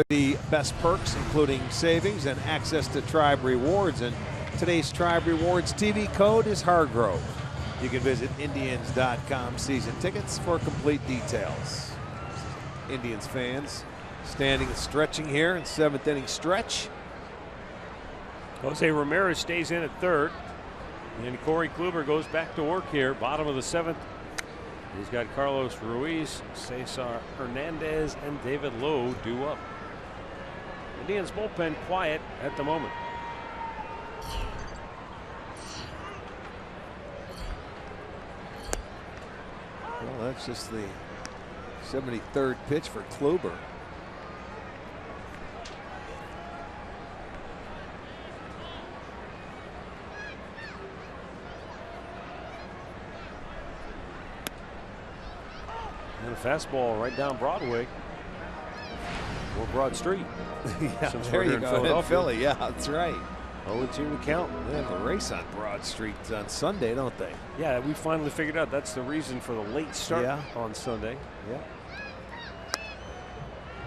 The best perks, including savings and access to Tribe Rewards. And today's Tribe Rewards TV code is Hargrove. You can visit Indians.com season tickets for complete details. Indians fans standing and stretching here in 7th inning stretch. Jose Ramirez stays in at 3rd. And Corey Kluber goes back to work here, bottom of the 7th. He's got Carlos Ruiz, Cesar Hernandez, and David Lowe due up. Indians bullpen quiet at the moment. Well, that's just the 73rd pitch for Kluber. And a fastball right down Broadway. Or Broad Street. Yeah, there you go. In Philly, yeah, that's right. 0-2 to count. They have a race on Broad Street on Sunday, don't they? Yeah, we finally figured out that's the reason for the late start on Sunday. Yeah.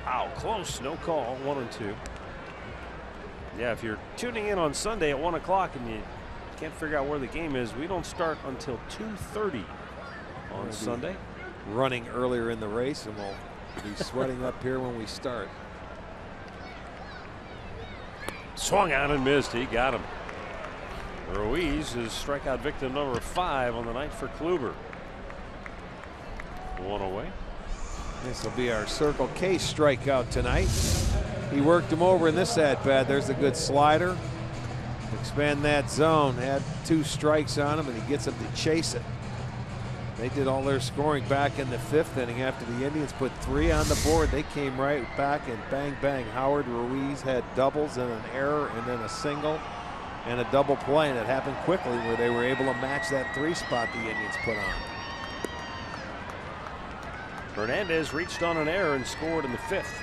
Ow, close. No call. 1-2. Yeah, if you're tuning in on Sunday at 1 o'clock and you can't figure out where the game is, we don't start until 2:30 on Sunday. running earlier in the race, and we'll be sweating up here when we start. Swung on and missed. He got him. Ruiz is strikeout victim number 5 on the night for Kluber. 1 away. This will be our Circle K strikeout tonight. He worked him over in this at bat. There's a good slider. Expand that zone. Had 2 strikes on him, and he gets him to chase it. They did all their scoring back in the 5th inning after the Indians put 3 on the board. They came right back and bang, bang. Howard Ruiz had doubles and an error and then a single and a double play, and it happened quickly where they were able to match that 3 spot the Indians put on. Hernandez reached on an error and scored in the 5th.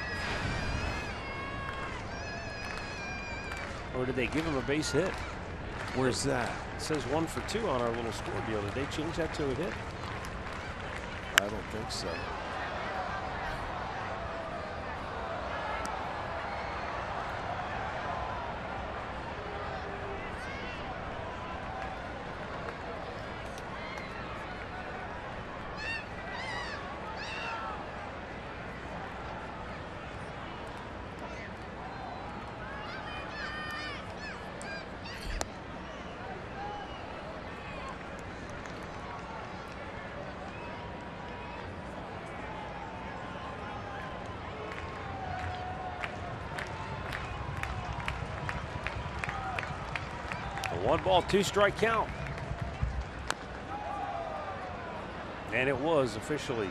Or did they give him a base hit? Where's that? It says 1 for 2 on our little score deal. Did they change that to a hit? I don't think so. A 1-ball, 2-strike count. And it was officially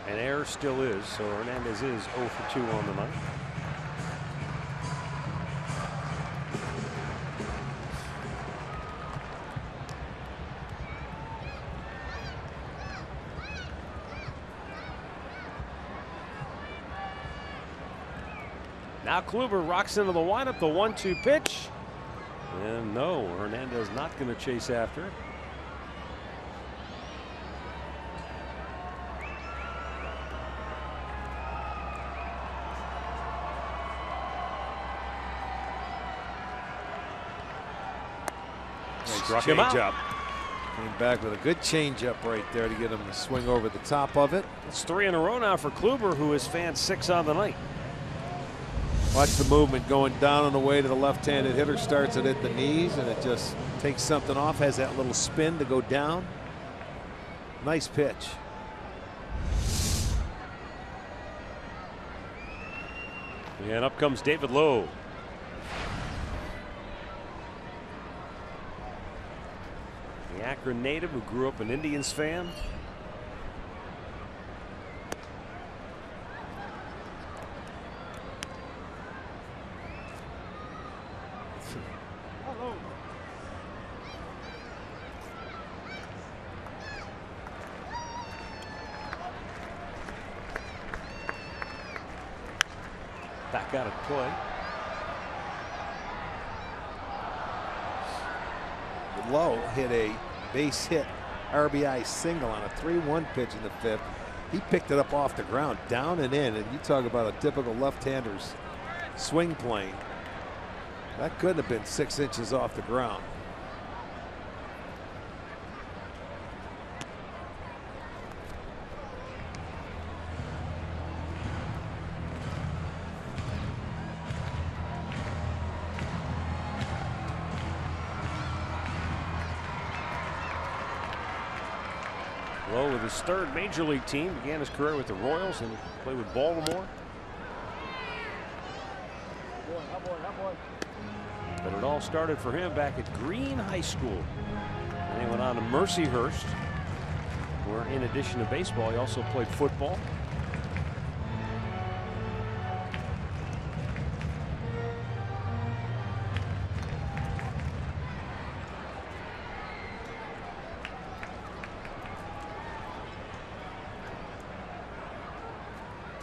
an error, still is. So Hernandez is 0 for 2 on the night. Now Kluber rocks into the windup, the 1-2 pitch. And no, Hernandez not going to chase after it. Struck him out. Came back with a good changeup right there to get him to swing over the top of it. It's 3 in a row now for Kluber, who has fanned 6 on the night. Watch the movement going down on the way to the left-handed hitter. Starts it at the knees, and it just takes something off. Has that little spin to go down. Nice pitch. And up comes David Lowe. The Akron native who grew up an Indians fan. Back out of play. Lowe hit a base hit RBI single on a 3-1 pitch in the 5th. He picked it up off the ground, down and in, and you talk about a typical left-hander's swing plane. That couldn't have been 6 inches off the ground. Lowe with his 3rd major league team, began his career with the Royals and played with Baltimore. But it all started for him back at Green High School. And he went on to Mercyhurst, where in addition to baseball, he also played football.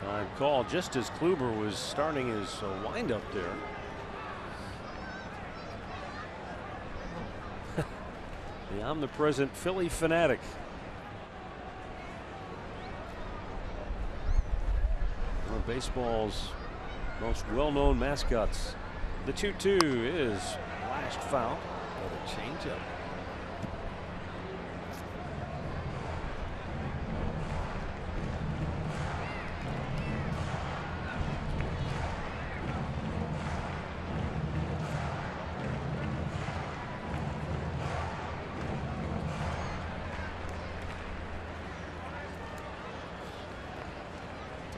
Time call just as Kluber was starting his windup there. The omnipresent Philly fanatic. One of baseball's most well-known mascots. The 2-2 is lashed foul. Another changeup.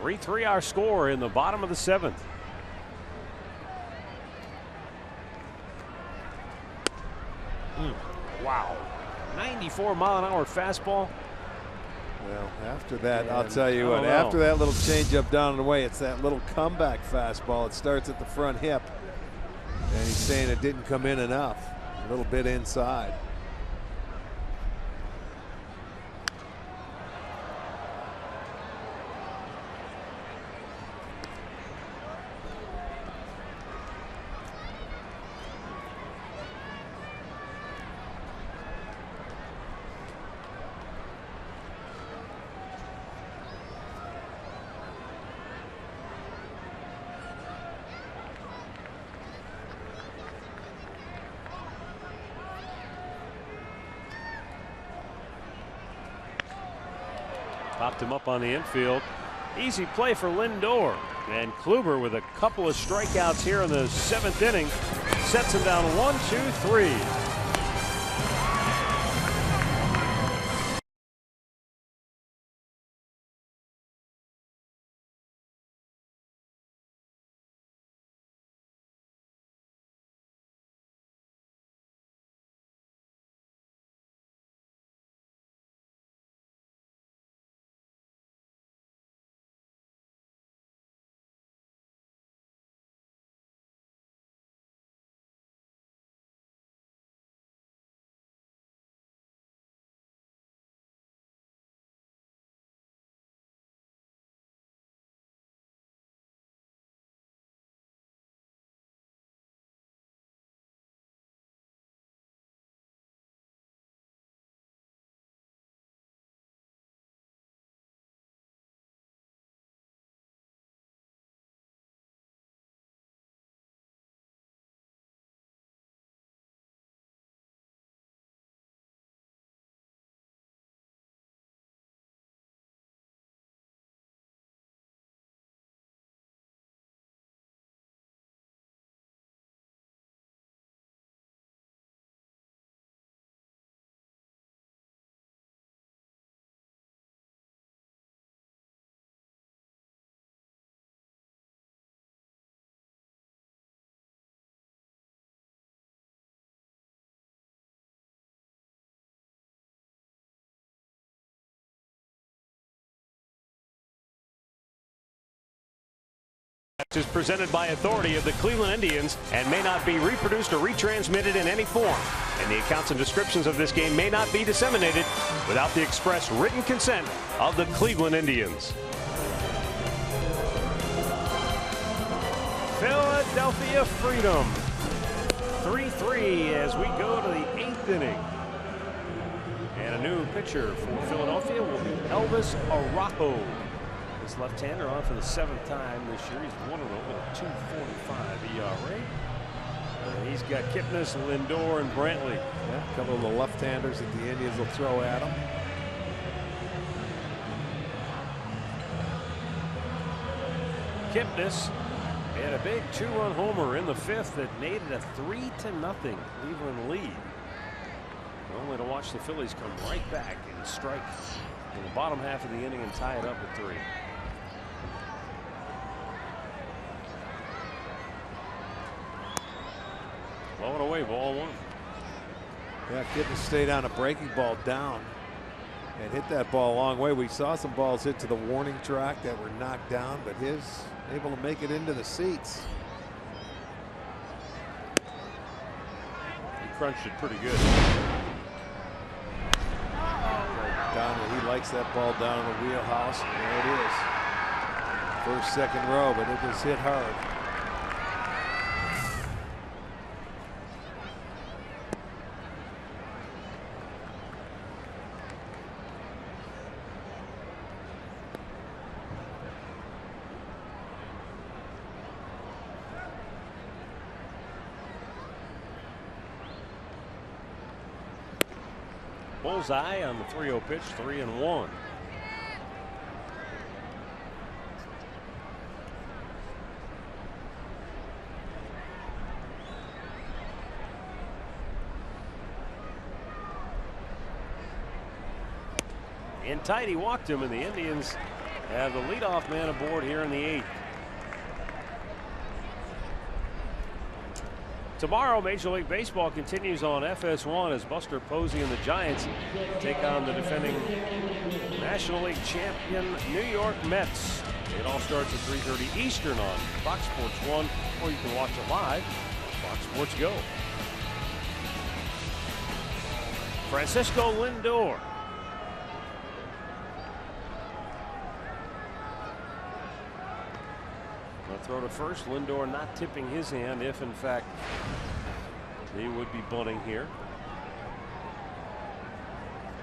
3-3 our score in the bottom of the 7th. Wow. 94-mile-an-hour fastball. Well, after that, I'll tell you what, after that little changeup down and away, it's that little comeback fastball. It starts at the front hip. And he's saying it didn't come in enough. A little bit inside. Popped him up on the infield. Easy play for Lindor. And Kluber with a couple of strikeouts here in the 7th inning sets him down 1-2-3. Is presented by authority of the Cleveland Indians and may not be reproduced or retransmitted in any form. And the accounts and descriptions of this game may not be disseminated without the express written consent of the Cleveland Indians. Philadelphia Freedom. 3-3 as we go to the 8th inning. And a new pitcher for Philadelphia will be Elvis Araujo. This left-hander on for the 7th time this year. He's 1-0 with a 2.45 ERA. He's got Kipnis, Lindor, and Brantley. Yeah, a couple of the left-handers that the Indians will throw at him. Kipnis had a big 2-run homer in the 5th that made it a 3-0 Cleveland lead. Only to watch the Phillies come right back and strike in the bottom half of the inning and tie it up at 3. Blowing away, ball 1. Yeah, Kipnis stayed on a breaking ball down and hit that ball a long way. We saw some balls hit to the warning track that were knocked down, but his able to make it into the seats. He crunched it pretty good. Down, he likes that ball down in the wheelhouse. And there it is. First, second row, but it was hit hard. Bullseye on the 3-0 pitch, 3-1. In tight, he walked him, and the Indians have the leadoff man aboard here in the 8th. Tomorrow, Major League Baseball continues on FS1 as Buster Posey and the Giants take on the defending National League champion New York Mets. It all starts at 3:30 Eastern on Fox Sports 1, or you can watch it live on Fox Sports Go. Francisco Lindor. I'll throw to first. Lindor not tipping his hand if, in fact, he would be bunting here.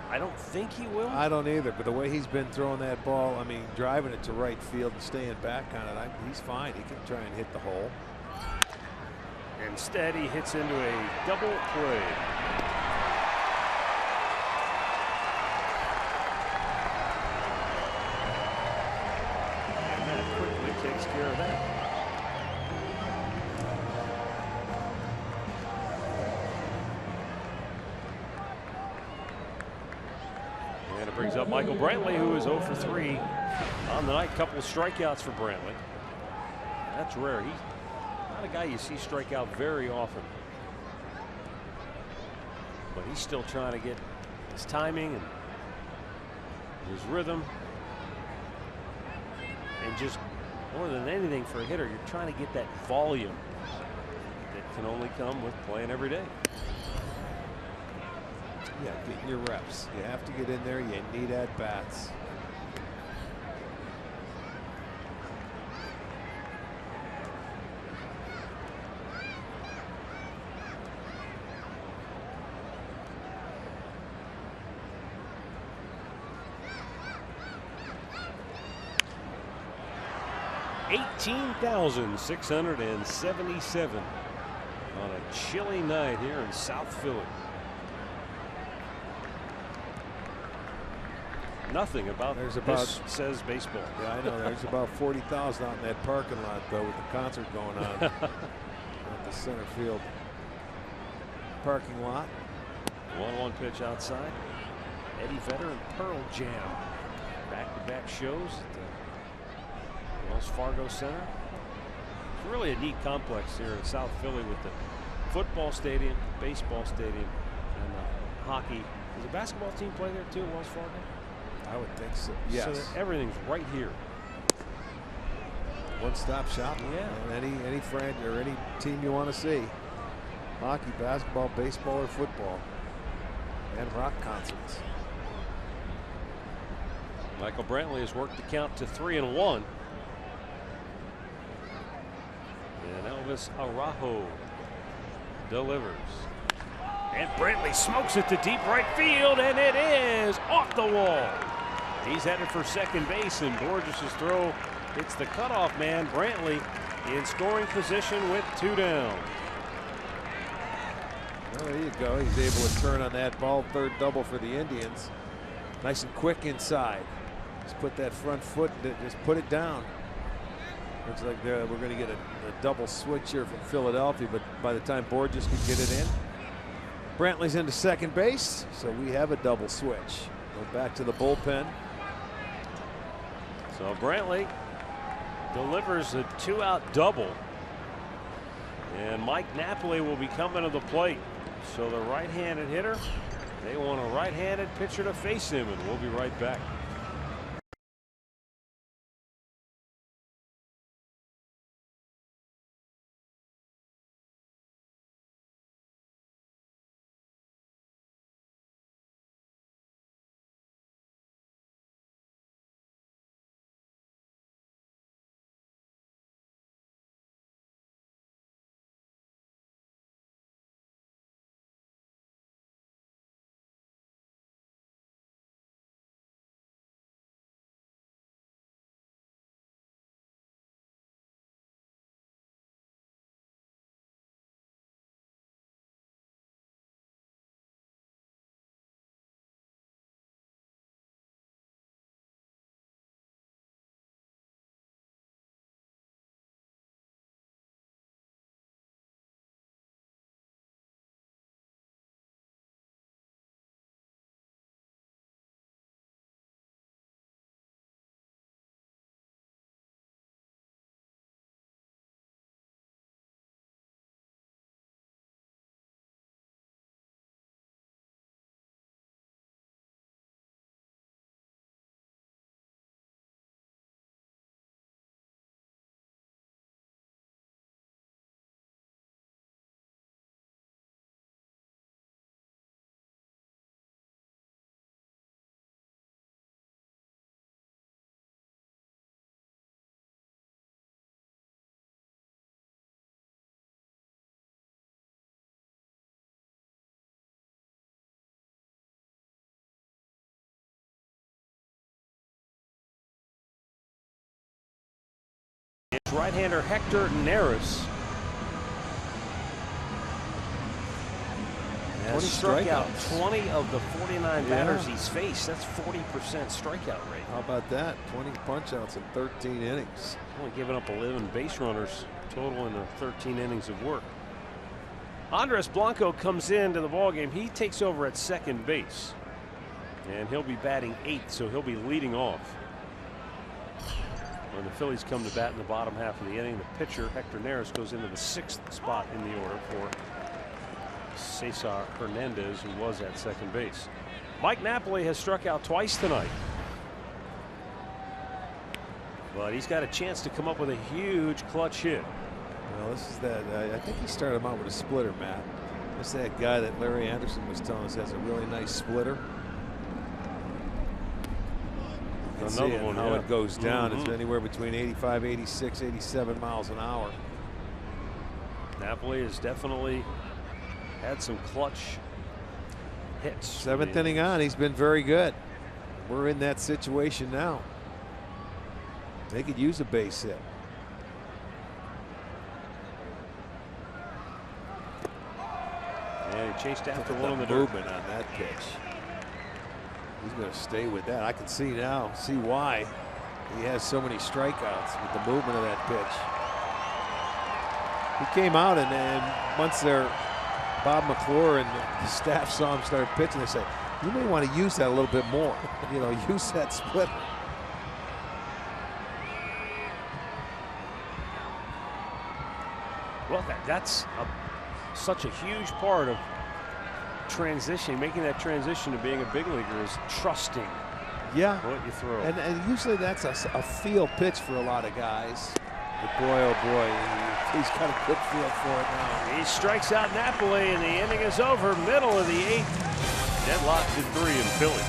I don't think he will. I don't either, but the way he's been throwing that ball, I mean, driving it to right field and staying back on it, he's fine. He can try and hit the hole. Instead, he hits into a double play. And that quickly takes care of that. And it brings up Michael Brantley, who is 0 for 3 on the night. Couple of strikeouts for Brantley. That's rare. He's not a guy you see strike out very often. But he's still trying to get his timing and his rhythm. And just more than anything for a hitter, you're trying to get that volume that can only come with playing every day. Yeah, getting your reps. You have to get in there. You need at-bats. $18,677 on a chilly night here in South Philly. Nothing about this says baseball. Yeah, I know. There's about 40,000 out in that parking lot, though, with the concert going on at the center field parking lot. 1-1 pitch outside. Eddie Vedder and Pearl Jam. Back-to-back shows at the Wells Fargo Center. It's really a neat complex here in South Philly with the football stadium, baseball stadium, and hockey. Does the basketball team play there too, Wells Fargo? I would think so. Yes. So that everything's right here. One-stop shop. Yeah. And any friend or any team you want to see. Hockey, basketball, baseball, or football. And rock concerts. Michael Brantley has worked the count to 3-1. And Elvis Araujo delivers. And Brantley smokes it to deep right field, and it is off the wall. He's headed for second base, and Borges' throw hits the cutoff man. Brantley in scoring position with 2 down. Well, there you go. He's able to turn on that ball. Third double for the Indians. Nice and quick inside. Just put that front foot, just put it down. Looks like we're going to get a double switch here from Philadelphia, but by the time Borges can get it in, Brantley's into second base, so we have a double switch. Go back to the bullpen. So Brantley delivers a 2-out double. And Mike Napoli will be coming to the plate. So the right-handed hitter, they want a right-handed pitcher to face him, and we'll be right back. It's right-hander Hector Neris. Has struck out 20 of the 49 batters he's faced. That's 40% strikeout rate. How about that? 20 punch-outs in 13 innings. Only giving up 11 base runners total in the 13 innings of work. Andres Blanco comes into the ballgame. He takes over at second base. And he'll be batting 8th, so he'll be leading off. When the Phillies come to bat in the bottom half of the inning, the pitcher, Hector Neris, goes into the 6th spot in the order for Cesar Hernandez, who was at second base. Mike Napoli has struck out twice tonight. But he's got a chance to come up with a huge clutch hit. Well, this is that. I think he started him out with a splitter, Matt. This is that guy that Larry Anderson was telling us has a really nice splitter. Another one, how it goes down. It's anywhere between 85, 86, 87 miles an hour. Napoli has definitely had some clutch hits. 7th inning on, he's been very good. We're in that situation now. They could use a base hit. And he chased after one on the movement on that pitch. He's going to stay with that. I can see now, see why he has so many strikeouts with the movement of that pitch. He came out and once Bob McClure and the staff saw him start pitching, they said, you may want to use that a little bit more. You know, use that splitter. Well, that's such a huge part of transition, making that transition to being a big leaguer is trusting what you throw. And usually that's a feel pitch for a lot of guys. But boy, oh boy, he's got a good feel for it now. He strikes out Napoli and the inning is over. Middle of the 8th. Deadlocked at 3 in Philly.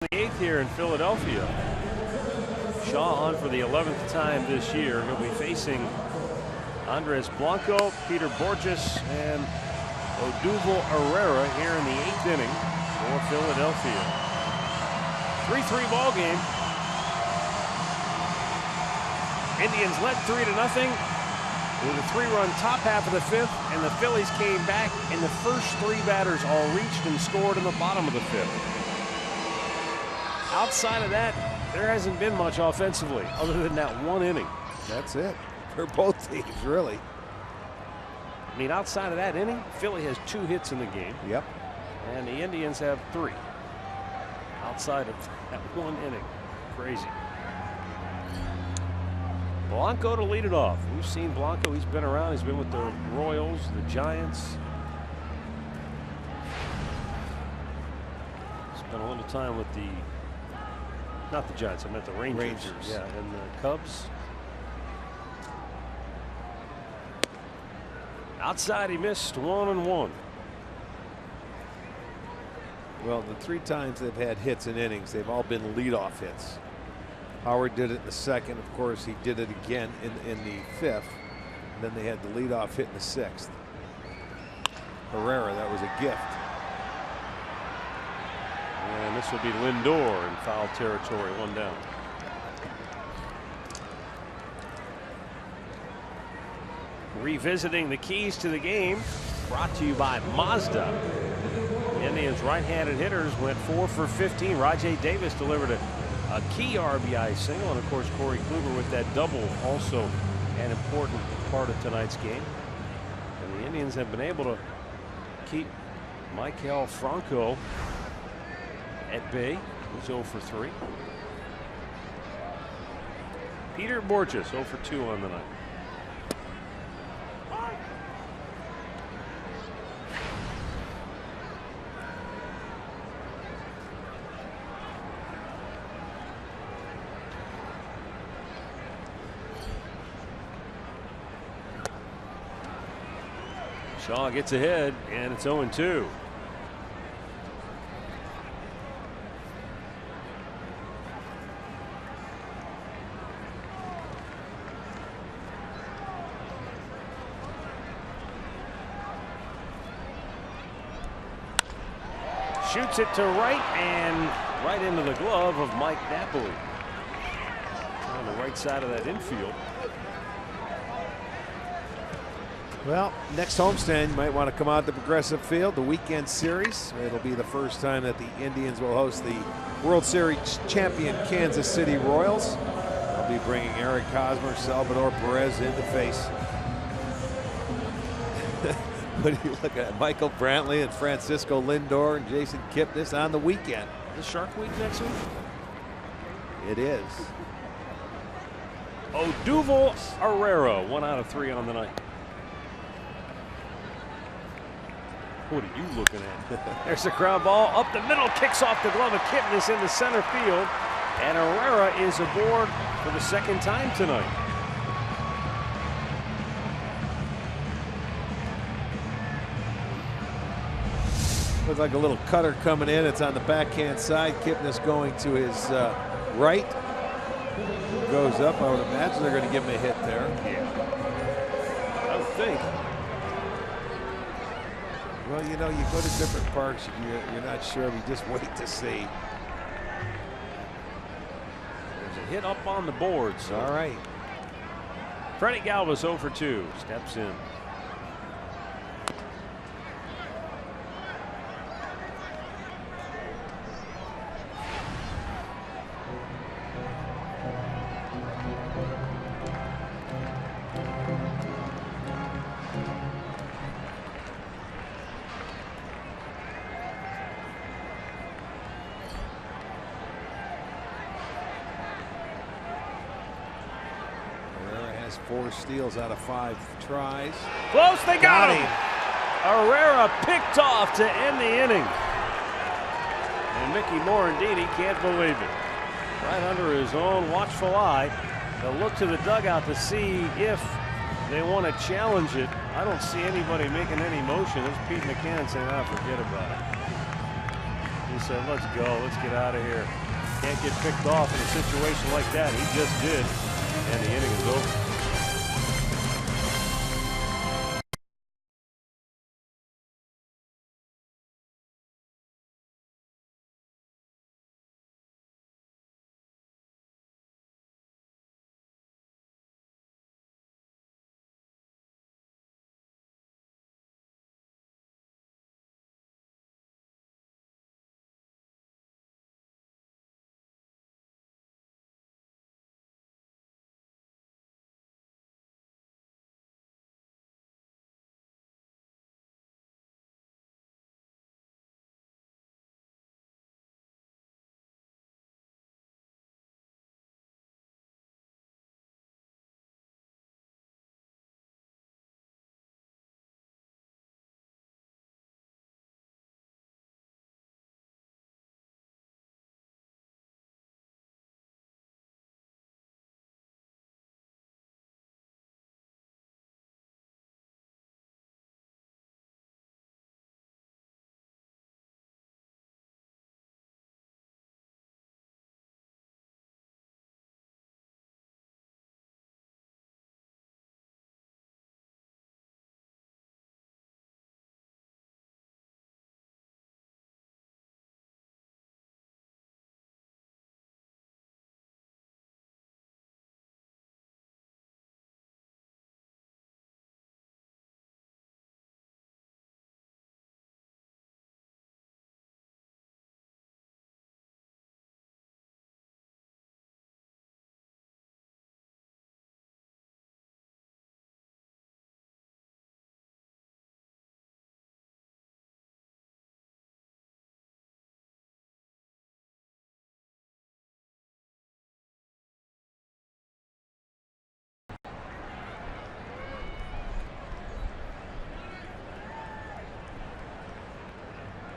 The 8th here in Philadelphia. Shaw on for the 11th time this year. He'll be facing Andres Blanco, Peter Borges, and Odubel Herrera here in the 8th inning for Philadelphia. 3-3 ball game. Indians led 3-0 with a 3-run top half of the 5th, and the Phillies came back, and the first 3 batters all reached and scored in the bottom of the 5th. Outside of that, there hasn't been much offensively other than that 1 inning. That's it for both teams, really. I mean, outside of that inning, Philly has 2 hits in the game. Yep. And the Indians have 3. Outside of that 1 inning. Crazy. Blanco to lead it off. We've seen Blanco. He's been around. He's been with the Royals, the Giants. Spent a little time with the, not the Giants, I meant the Rangers. Yeah, and the Cubs. Outside, he missed 1-1. Well, the 3 times they've had hits in innings, they've all been leadoff hits. Howard did it in the 2nd. Of course, he did it again in the 5th. And then they had the leadoff hit in the 6th. Herrera, that was a gift. And this will be Lindor in foul territory, 1 down. Revisiting the keys to the game, brought to you by Mazda. The Indians' right-handed hitters went 4 for 15. RAJAI Davis delivered a key RBI single, and of course Corey Kluber with that double, also an important part of tonight's game. And the Indians have been able to keep MAIKEL FRANCO at bay. He's 0 for 3. Peter Borges 0 for 2 on the night. Shaw gets ahead, and it's 0-2. Shoots it to right, and right into the glove of Mike Napoli on the right side of that infield. Well, next homestand, you might want to come out to Progressive Field, the weekend series. It'll be the first time that the Indians will host the World Series champion Kansas City Royals. They'll be bringing Eric Hosmer, Salvador Perez in to face. What do you look at? Michael Brantley and Francisco Lindor and Jason Kipnis on the weekend. The Shark Week next week? It is. Odubel Herrera, 1 out of 3 on the night. What are you looking at? There's a ground ball up the middle, kicks off the glove of Kipnis into center field, and Herrera is aboard for the 2nd time tonight. Looks like a little cutter coming in. It's on the backhand side. Kipnis going to his right. Goes up. I would imagine they're going to give him a hit there. Yeah. I would think. Well, you know, you go to different parks, you're not sure. We just wait to see. There's a hit up on the boards. So. All right. Freddie Galvis 0 for 2. Steps in. Has 4 steals out of 5 tries. Close, they got him. Herrera picked off to end the inning. And Mickey Morandini can't believe it. Right under his own watchful eye. They'll look to the dugout to see if they want to challenge it. I don't see anybody making any motion. There's Pete McCann saying, "Ah, forget about it." He said, "Let's go. Let's get out of here." Can't get picked off in a situation like that. He just did. And the inning is over.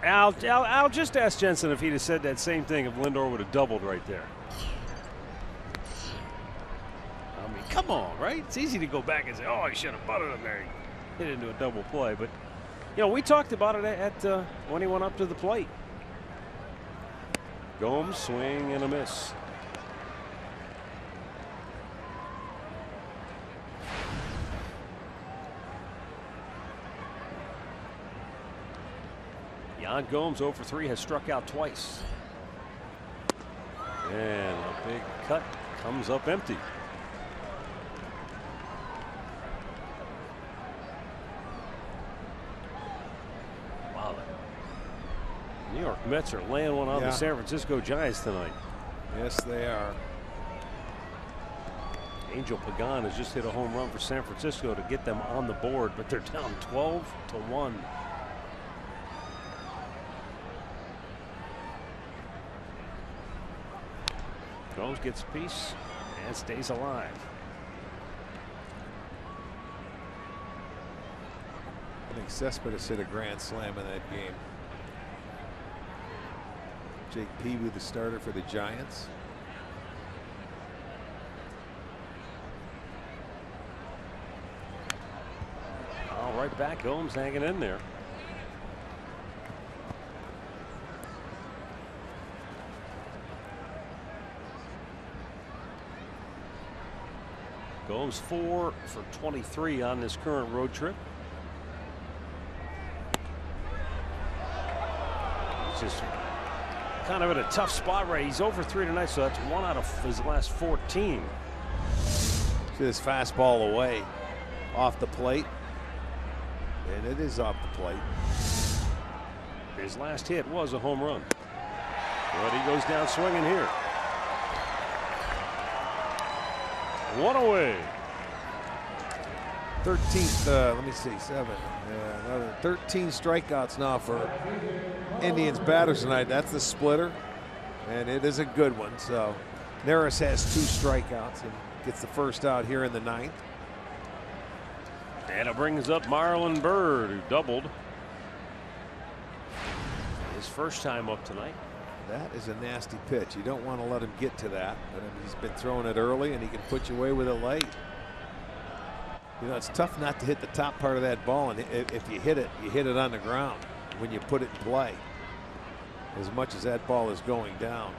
Al just asked Jensen if he'd have said that same thing if Lindor would have doubled right there. I mean, come on, right? It's easy to go back and say, oh, he should have butted him there. He hit into a double play. But, you know, we talked about it at when he went up to the plate. Gomes, swing and a miss. Yan Gomes 0 for 3 has struck out twice. And a big cut comes up empty. Wow. The New York Mets are laying one on the San Francisco Giants tonight. Yes, they are. Angel Pagan has just hit a home run for San Francisco to get them on the board, but they're down 12-1. Gomes gets a piece and stays alive. I think Cespedes hit a grand slam in that game. Jake Peavy, the starter for the Giants. All right, back. Gomes hanging in there. Gomes 4 for 23 on this current road trip. He's just kind of in a tough spot right. He's over 3 tonight, so that's 1 out of his last 14. See this fastball away off the plate. And it is off the plate. His last hit was a home run. But he goes down swinging here. 1 away. 13th, let me see, 7. Yeah, another 13 strikeouts now for Indians batters tonight. That's the splitter, and it is a good one. So Neris has 2 strikeouts and gets the first out here in the 9th. And it brings up Marlon Byrd, who doubled his first time up tonight. That is a nasty pitch. You don't want to let him get to that, but he's been throwing it early and he can put you away with it late. You know, it's tough not to hit the top part of that ball, and if you hit it on the ground when you put it in play, as much as that ball is going down.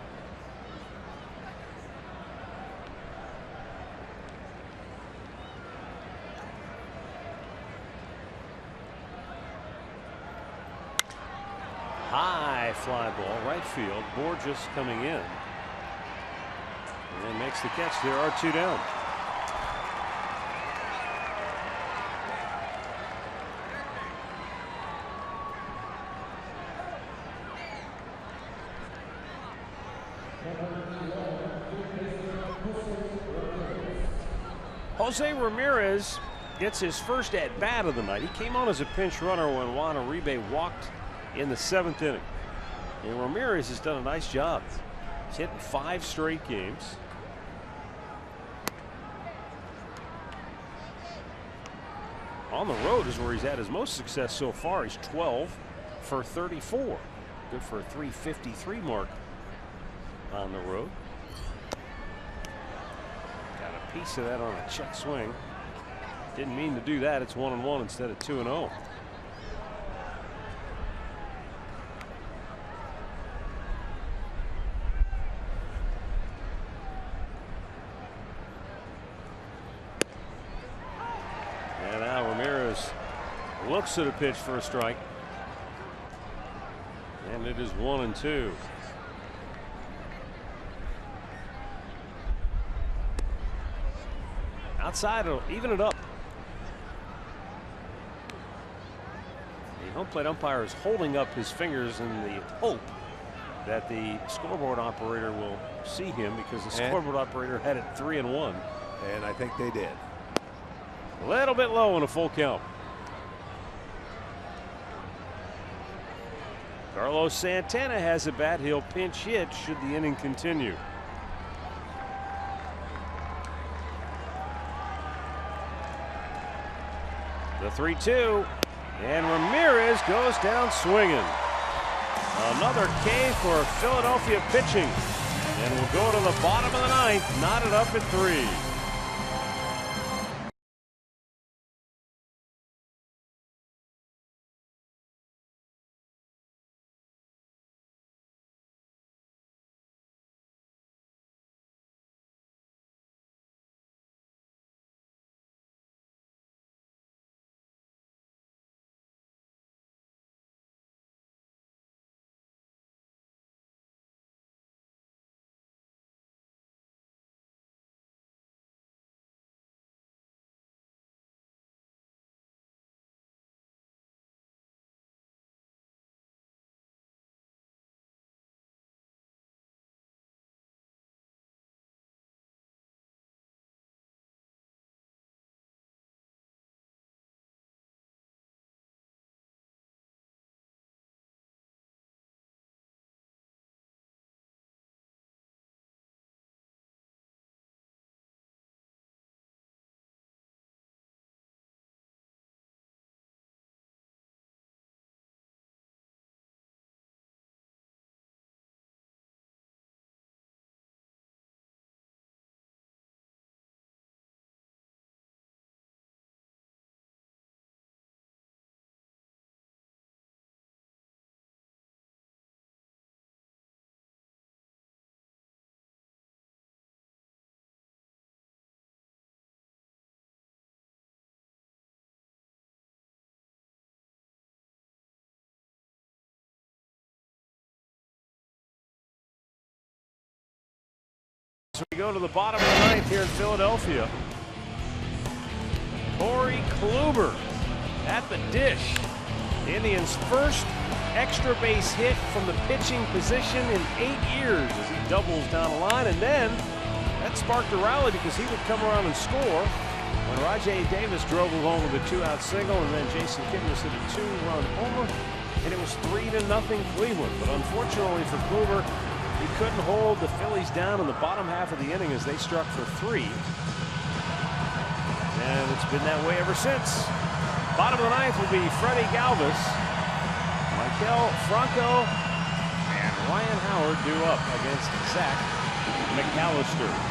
High fly ball, right field. Borges coming in. And makes the catch. There are 2 down. Jose Ramirez gets his first at bat of the night. He came on as a pinch runner when URIBE walked in the 7th inning. And Ramirez has done a nice job. He's hitting 5 straight games. On the road is where he's had his most success so far. He's 12 for 34. Good for a 353 mark on the road. Got a piece of that on a check swing. Didn't mean to do that. It's 1-1 instead of 2-0. And now Ramirez looks at a pitch for a strike. And it is 1-2. Outside, it'll even it up. The home plate umpire is holding up his fingers in the hope that the scoreboard operator will see him, because the scoreboard operator had it 3-1. And I think they did. A little bit low in a full count. Carlos Santana has a bat. He'll pinch hit should the inning continue. The 3-2, and Ramirez goes down swinging. Another K for Philadelphia pitching. And we'll go to the bottom of the ninth, knotted up at 3. So we go to the bottom of the ninth here in Philadelphia. Corey Kluber at the dish. The Indians' first extra base hit from the pitching position in 8 years as he doubles down the line. And then that sparked a rally because he would come around and score when RAJAI Davis drove him home with a 2-out single, and then Jason Kipnis hit a 2-run homer, and it was 3-0 Cleveland. But unfortunately for Kluber, he couldn't hold the Phillies down in the bottom half of the inning as they struck for 3. And it's been that way ever since. Bottom of the ninth will be Freddie Galvis. MAIKEL, FRANCO, and Ryan Howard due up against Zach McAllister.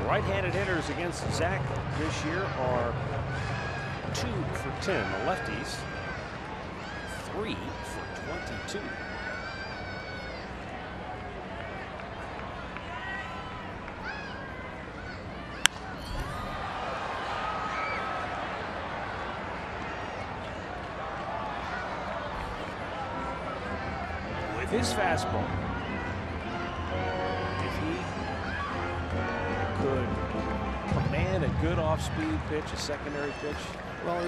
Right-handed hitters against Zach this year are 2 for 10. The lefties 3 for 22. With his fastball, could command a good off-speed pitch, a secondary pitch. Well,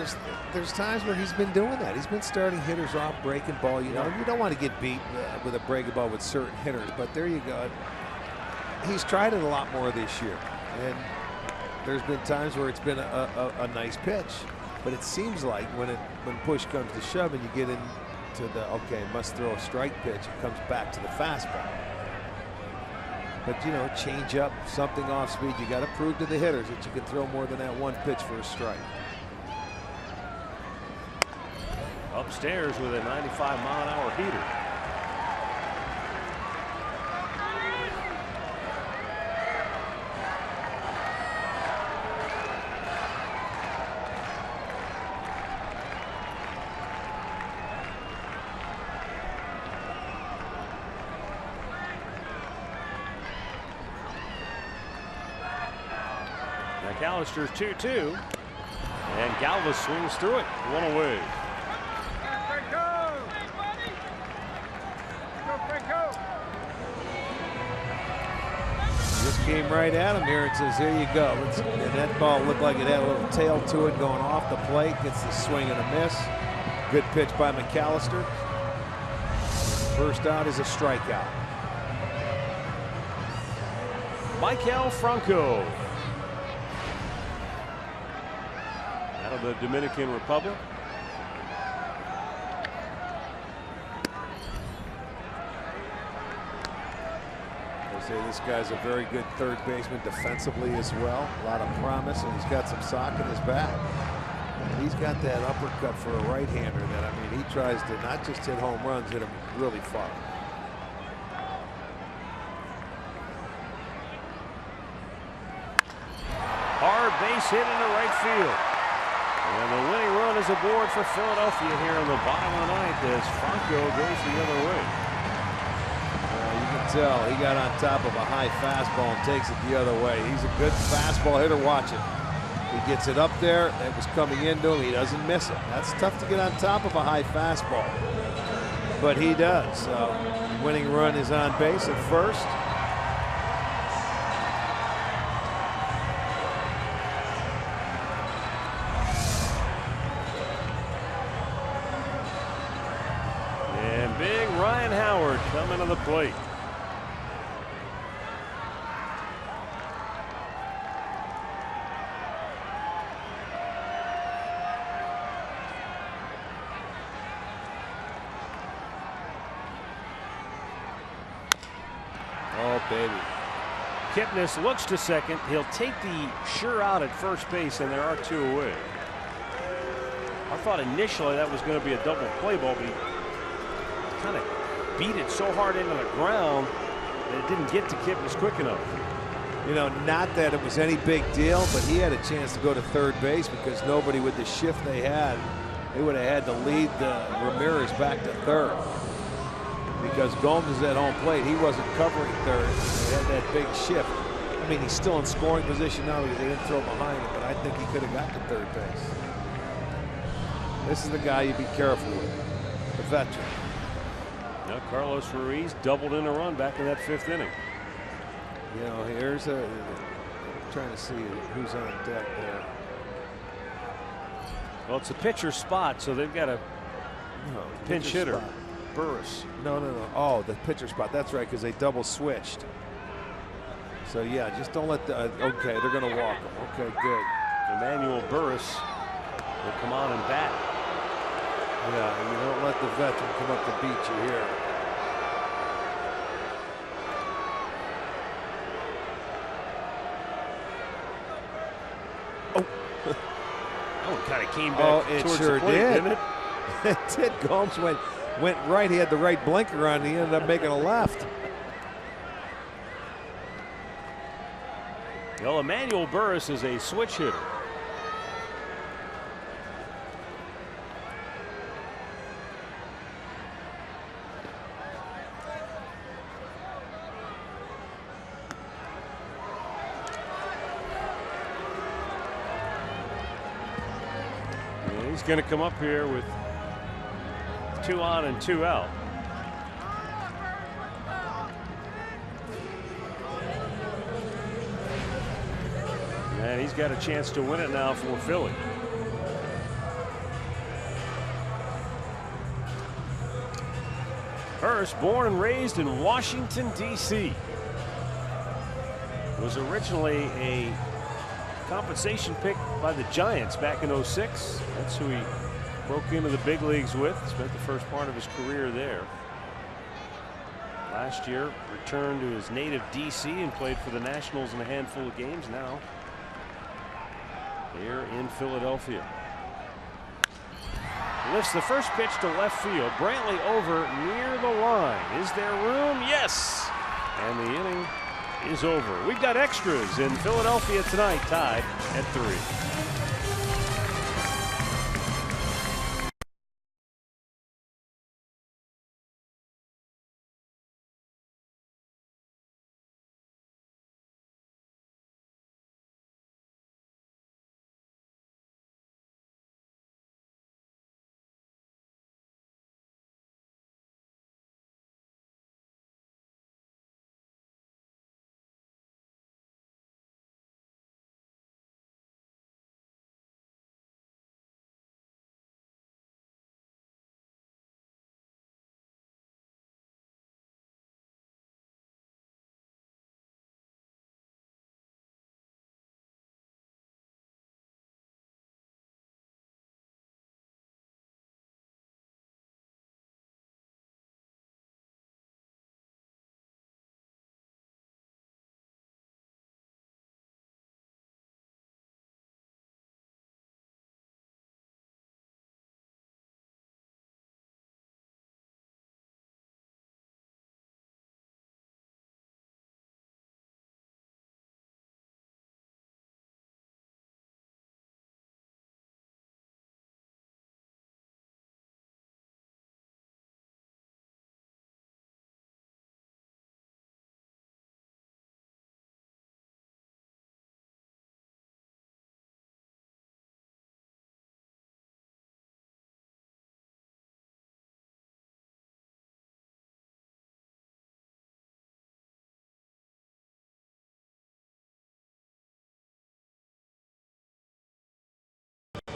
there's times where he's been doing that. He's been starting hitters off breaking ball. You know, you don't want to get beat with a breaking ball with certain hitters, but there you go. He's tried it a lot more this year, and there's been times where it's been a nice pitch, but it seems like when push comes to shove and you get into the must throw a strike pitch, it comes back to the fastball. But, you know, change up, something off speed. You got to prove to the hitters that you can throw more than that one pitch for a strike. Upstairs with a 95-mile-an-hour heater. McAllister's 2-2, and Galvis swings through it, 1 away. came right at him here and says, here you go. And that ball looked like it had a little tail to it going off the plate. Gets the swing and a miss. Good pitch by McAllister. First out is a strikeout. MAIKEL FRANCO out of the Dominican Republic. Say this guy's a very good third baseman defensively as well. A lot of promise, and he's got some sock in his back. And he's got that uppercut for a right-hander that, I mean, he tries to not just hit home runs, hit them really far. Hard base hit into right field. And the winning run is aboard for Philadelphia here in the bottom of the ninth as Franco goes the other way. Tell he got on top of a high fastball and takes it the other way. He's a good fastball hitter. Watch it. He gets it up there. It was coming into him. He doesn't miss it. That's tough to get on top of a high fastball, but he does. Winning run is on base at first. And big Ryan Howard coming to the plate. Baby. Kipnis looks to second. He'll take the sure out at first base, and there are two away. I thought initially that was going to be a double play ball, but he kind of beat it so hard into the ground that it didn't get to Kipnis quick enough. You know, not that it was any big deal, but he had a chance to go to third base because nobody with the shift they had, they would have had to lead Ramirez back to third. Because Gomes is at home plate, he wasn't covering third. They had that big shift. I mean, he's still in scoring position now because they didn't throw behind him, but I think he could have got to third base. This is the guy you be careful with, the veteran. Now Carlos Ruiz doubled in a run back in that fifth inning. You know, here's a trying to see who's on deck there. Well, it's a pitcher spot, so they've got a pinch hitter. Spot. Burris. No. Oh, the pitcher spot. That's right, because they double switched. So yeah, just don't let the. Okay, they're going to walk him. Okay, good. Emmanuel Burris will come on and bat. Yeah, you don't let the veteran come up to beat you here. Oh, that one kind of came back. Oh, it towards sure the plate, did. didn't it? It did. Gomes went right. He had the right blinker on. He ended up making a left. Well, Emmanuel Burris is a switch hitter. And he's going to come up here with 2 on and 2 out. And he's got a chance to win it now for Philly. Hurst, born and raised in Washington, D.C., was originally a compensation pick by the Giants back in '06. That's who he broke into the big leagues with. Spent the first part of his career there. Last year, returned to his native D.C. and played for the Nationals in a handful of games. Now here in Philadelphia. Lifts the first pitch to left field. Brantley over near the line. Is there room? Yes. And the inning is over. We've got extras in Philadelphia tonight, tied at 3.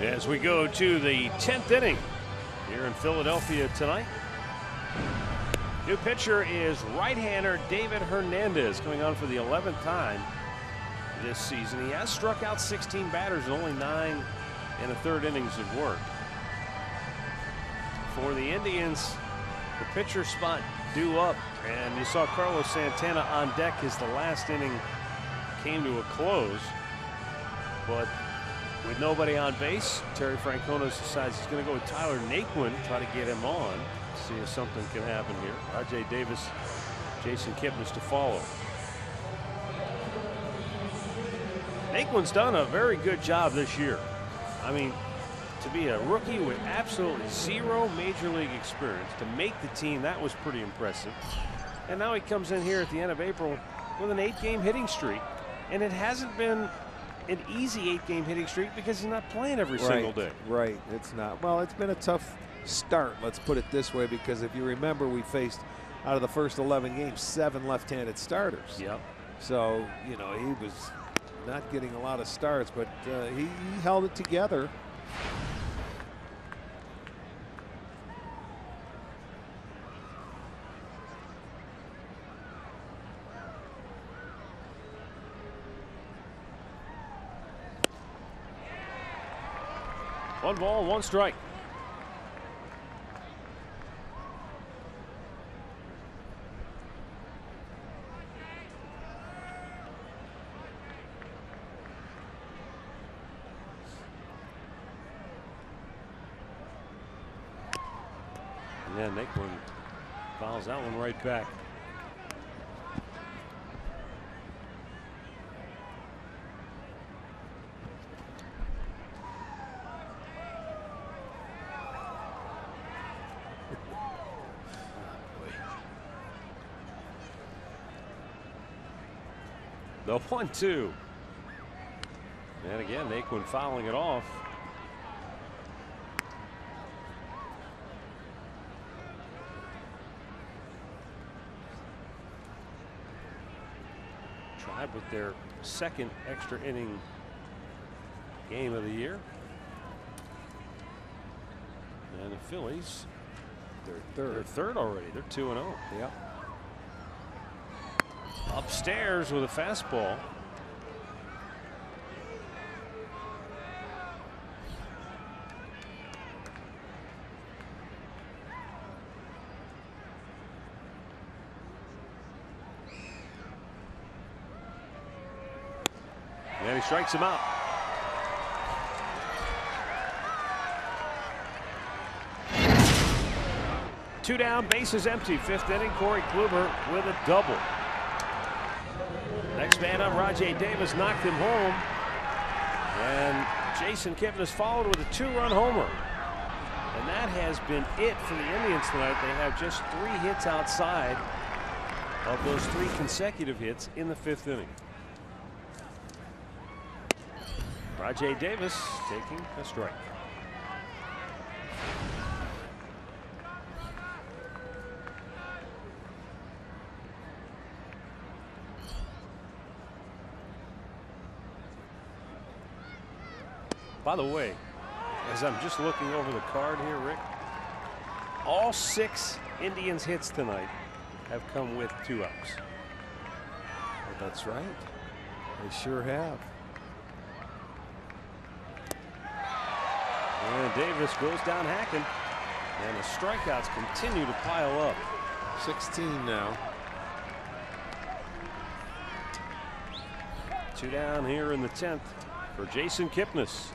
As we go to the 10th inning here in Philadelphia tonight. New pitcher is right-hander David Hernandez, coming on for the 11th time this season. He has struck out 16 batters in only 9 1/3 innings of work. For the Indians, the pitcher spot due up, and you saw Carlos Santana on deck as the last inning came to a close. But with nobody on base, Terry Francona decides he's going to go with Tyler Naquin, try to get him on, see if something can happen here. RJ Davis, Jason Kipnis to follow. Naquin's done a very good job this year. I mean, to be a rookie with absolutely 0 major league experience, to make the team, that was pretty impressive. And now he comes in here at the end of April with an 8-game hitting streak, and it hasn't been an easy 8-game hitting streak because he's not playing every single day. Right, it's not. Well, it's been a tough start, let's put it this way, because if you remember, we faced, out of the first 11 games, 7 left-handed starters. Yep. So, you know, he was not getting a lot of starts, but he held it together. One ball, one strike. And then Naquin fouls that one right back. The 1-2. And again, Naquin fouling it off. Tried with their second extra inning game of the year. And the Phillies, they're third already. They're 2-0. Yep. Upstairs with a fastball. And he strikes him out. Two down, bases empty. 5th inning, Corey Kluber with a double. Next man up, RAJAI Davis knocked him home. And Jason Kipnis followed with a 2-run homer. And that has been it for the Indians tonight. They have just 3 hits outside of those 3 consecutive hits in the 5th inning. RAJAI Davis taking a strike. By the way, as I'm just looking over the card here, Rick, all 6 Indians hits tonight have come with 2 outs. Well, that's right. They sure have. And Davis goes down hacking, and the strikeouts continue to pile up. 16 now. 2 down here in the 10th for Jason Kipnis.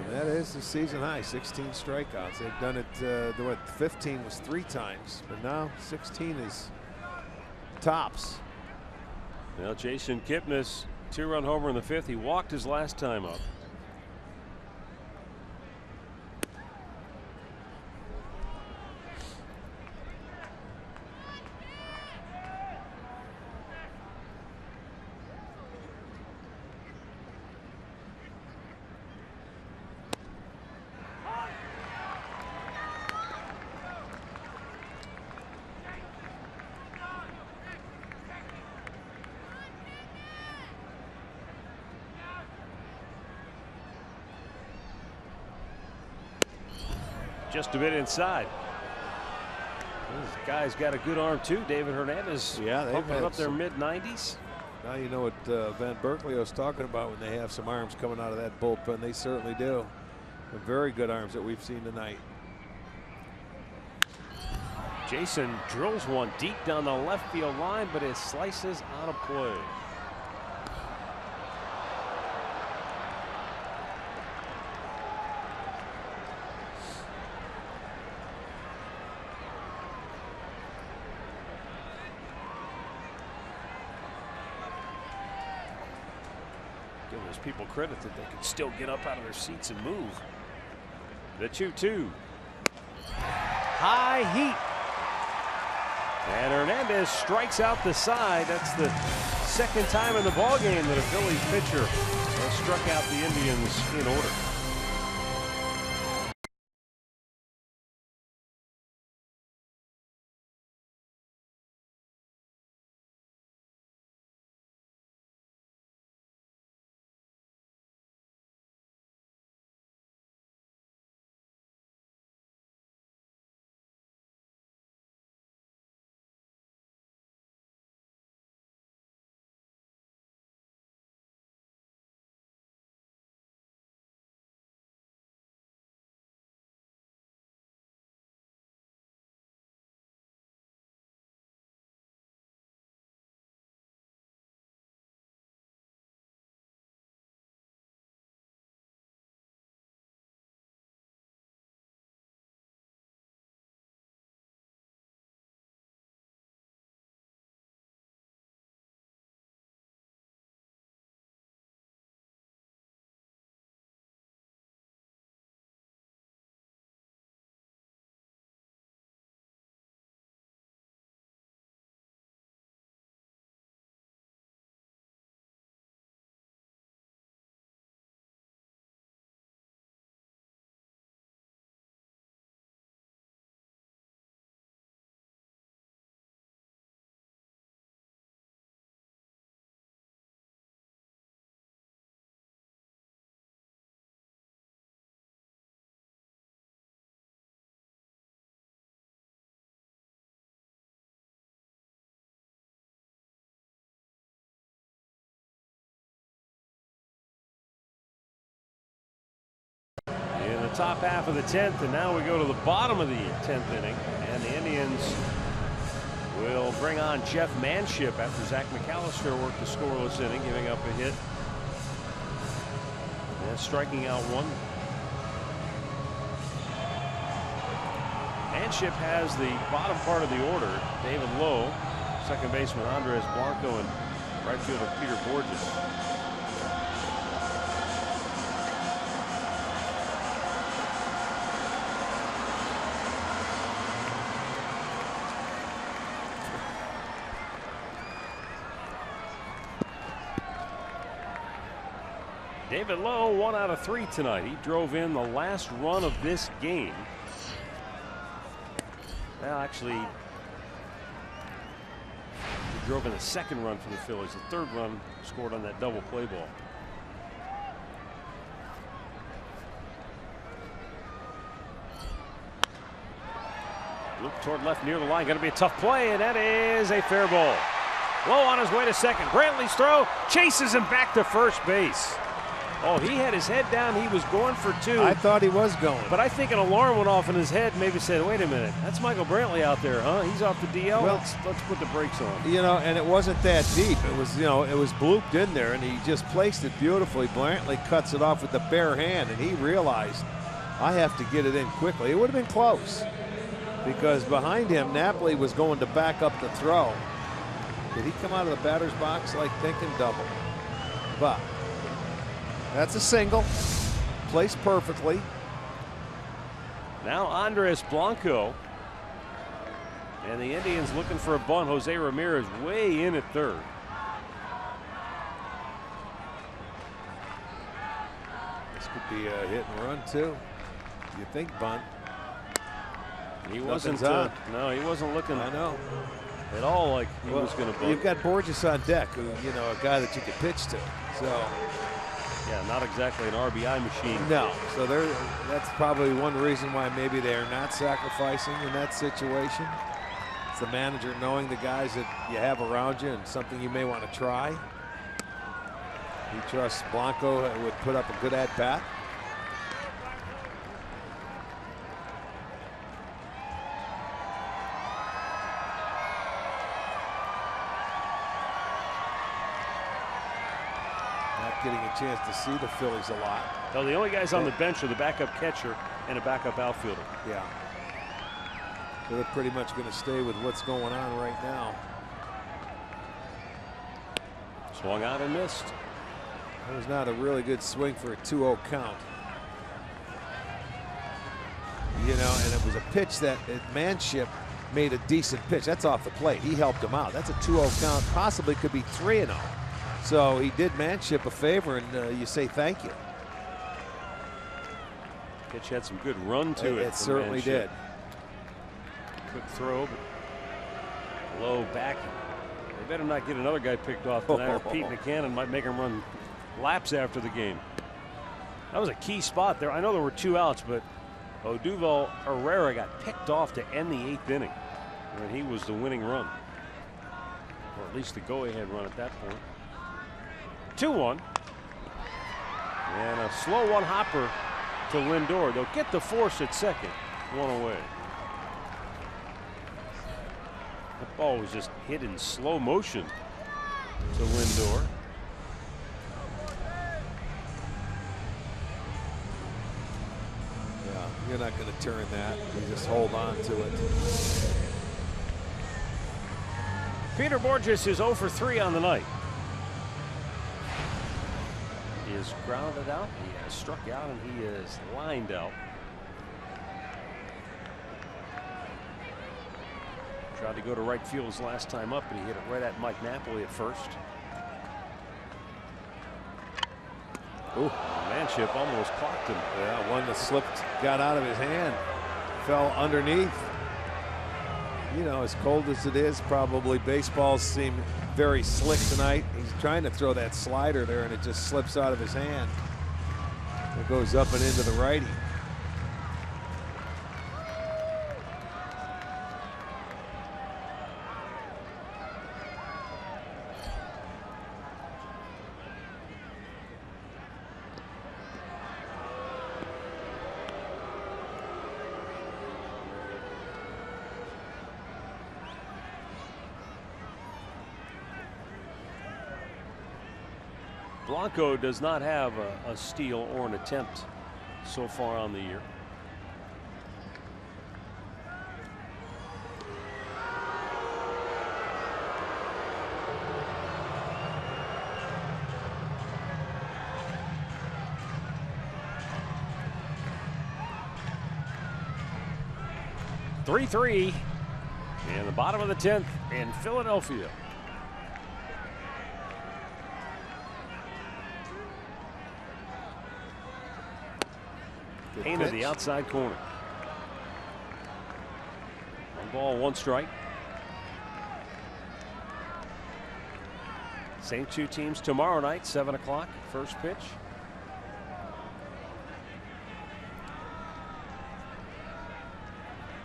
And that is the season high, 16 strikeouts. They've done it, what, 15 was 3 times, but now 16 is tops. Well, Jason Kipnis, 2-run homer in the 5th. He walked his last time up. just a bit inside. This guy's got a good arm too, David Hernandez. Yeah, they've pumping had up their some- mid-90s. Now you know what Van Berkeley was talking about when they have some arms coming out of that bullpen. They certainly do. The very good arms that we've seen tonight. Jason drills one deep down the left field line, but it slices out of play. Give those people credit that they can still get up out of their seats and move. The 2-2. High heat. And Hernandez strikes out the side. That's the second time in the ballgame that a Phillies pitcher has struck out the Indians in order. In the top half of the 10th, and now we go to the bottom of the 10th inning, and the Indians will bring on Jeff Manship after Zach McAllister worked the scoreless inning, giving up a hit and striking out one. Manship has the bottom part of the order. David Lowe, second baseman Andres Blanco, and right fielder Peter Borges. David Lowe, 1 out of 3 tonight. He drove in the last run of this game. Well, actually, he drove in the second run for the Phillies. The third run scored on that double play ball. Loop toward left near the line. Going to be a tough play, and that is a fair ball. Lowe on his way to second. Brantley's throw chases him back to first base. Oh, he had his head down. He was going for 2. I thought he was going. But I think an alarm went off in his head. Maybe said, "Wait a minute, that's Michael Brantley out there, huh? He's off the DL. Well, let's put the brakes on." You know, and it wasn't that deep. It was, you know, it was blooped in there, and he just placed it beautifully. Brantley cuts it off with the bare hand, and he realized, I have to get it in quickly. It would have been close because behind him, Napoli was going to back up the throw. Did he come out of the batter's box like thinking double? But that's a single, placed perfectly. Now Andres Blanco, and the Indians looking for a bunt. Jose Ramirez way in at third. This could be a hit and run too. You think bunt? He wasn't. No, he wasn't looking. I know. At all like he was going to bunt. You've got Borges on deck, who, you know, a guy that you could pitch to. So. Yeah, not exactly an RBI machine. No, so that's probably one reason why maybe they're not sacrificing in that situation. It's the manager knowing the guys that you have around you and something you may want to try. He trusts Blanco would put up a good at-bat. Getting a chance to see the Phillies a lot. No, the only guys on the bench are the backup catcher and a backup outfielder. Yeah. So they're pretty much going to stay with what's going on right now. Swung out and missed. That was not a really good swing for a 2-0 count. You know, and it was a pitch that Manship made a decent pitch. That's off the plate. He helped him out. That's a 2-0 count. Possibly could be 3-0. So he did Manship a favor, and you say thank you. Pitch had some good run to it. It certainly did. Quick throw, but low back. They better not get another guy picked off tonight, or Pete McCannon might make him run laps after the game. That was a key spot there. I know there were 2 outs, but Odubel Herrera got picked off to end the 8th inning, and he was the winning run, or at least the go-ahead run at that point. 2-1, and a slow one hopper to Lindor. They'll get the force at second, 1 away. That ball was just hit in slow motion to Lindor. Yeah, you're not going to turn that. You just hold on to it. Peter Borges is 0 for 3 on the night. He is grounded out, he has struck out, and he is lined out. Tried to go to right field his last time up, and he hit it right at Mike Napoli at first. Ooh, Manship almost clocked him. Yeah, one that slipped, got out of his hand, fell underneath. You know, as cold as it is, probably baseballs seem very slick tonight. He's trying to throw that slider there, and it just slips out of his hand. It goes up and into the righty. Blanco does not have a steal or an attempt so far on the year. Three in the bottom of the 10th in Philadelphia. Painted the outside corner. 1 ball, 1 strike. Same 2 teams tomorrow night, 7 o'clock, first pitch.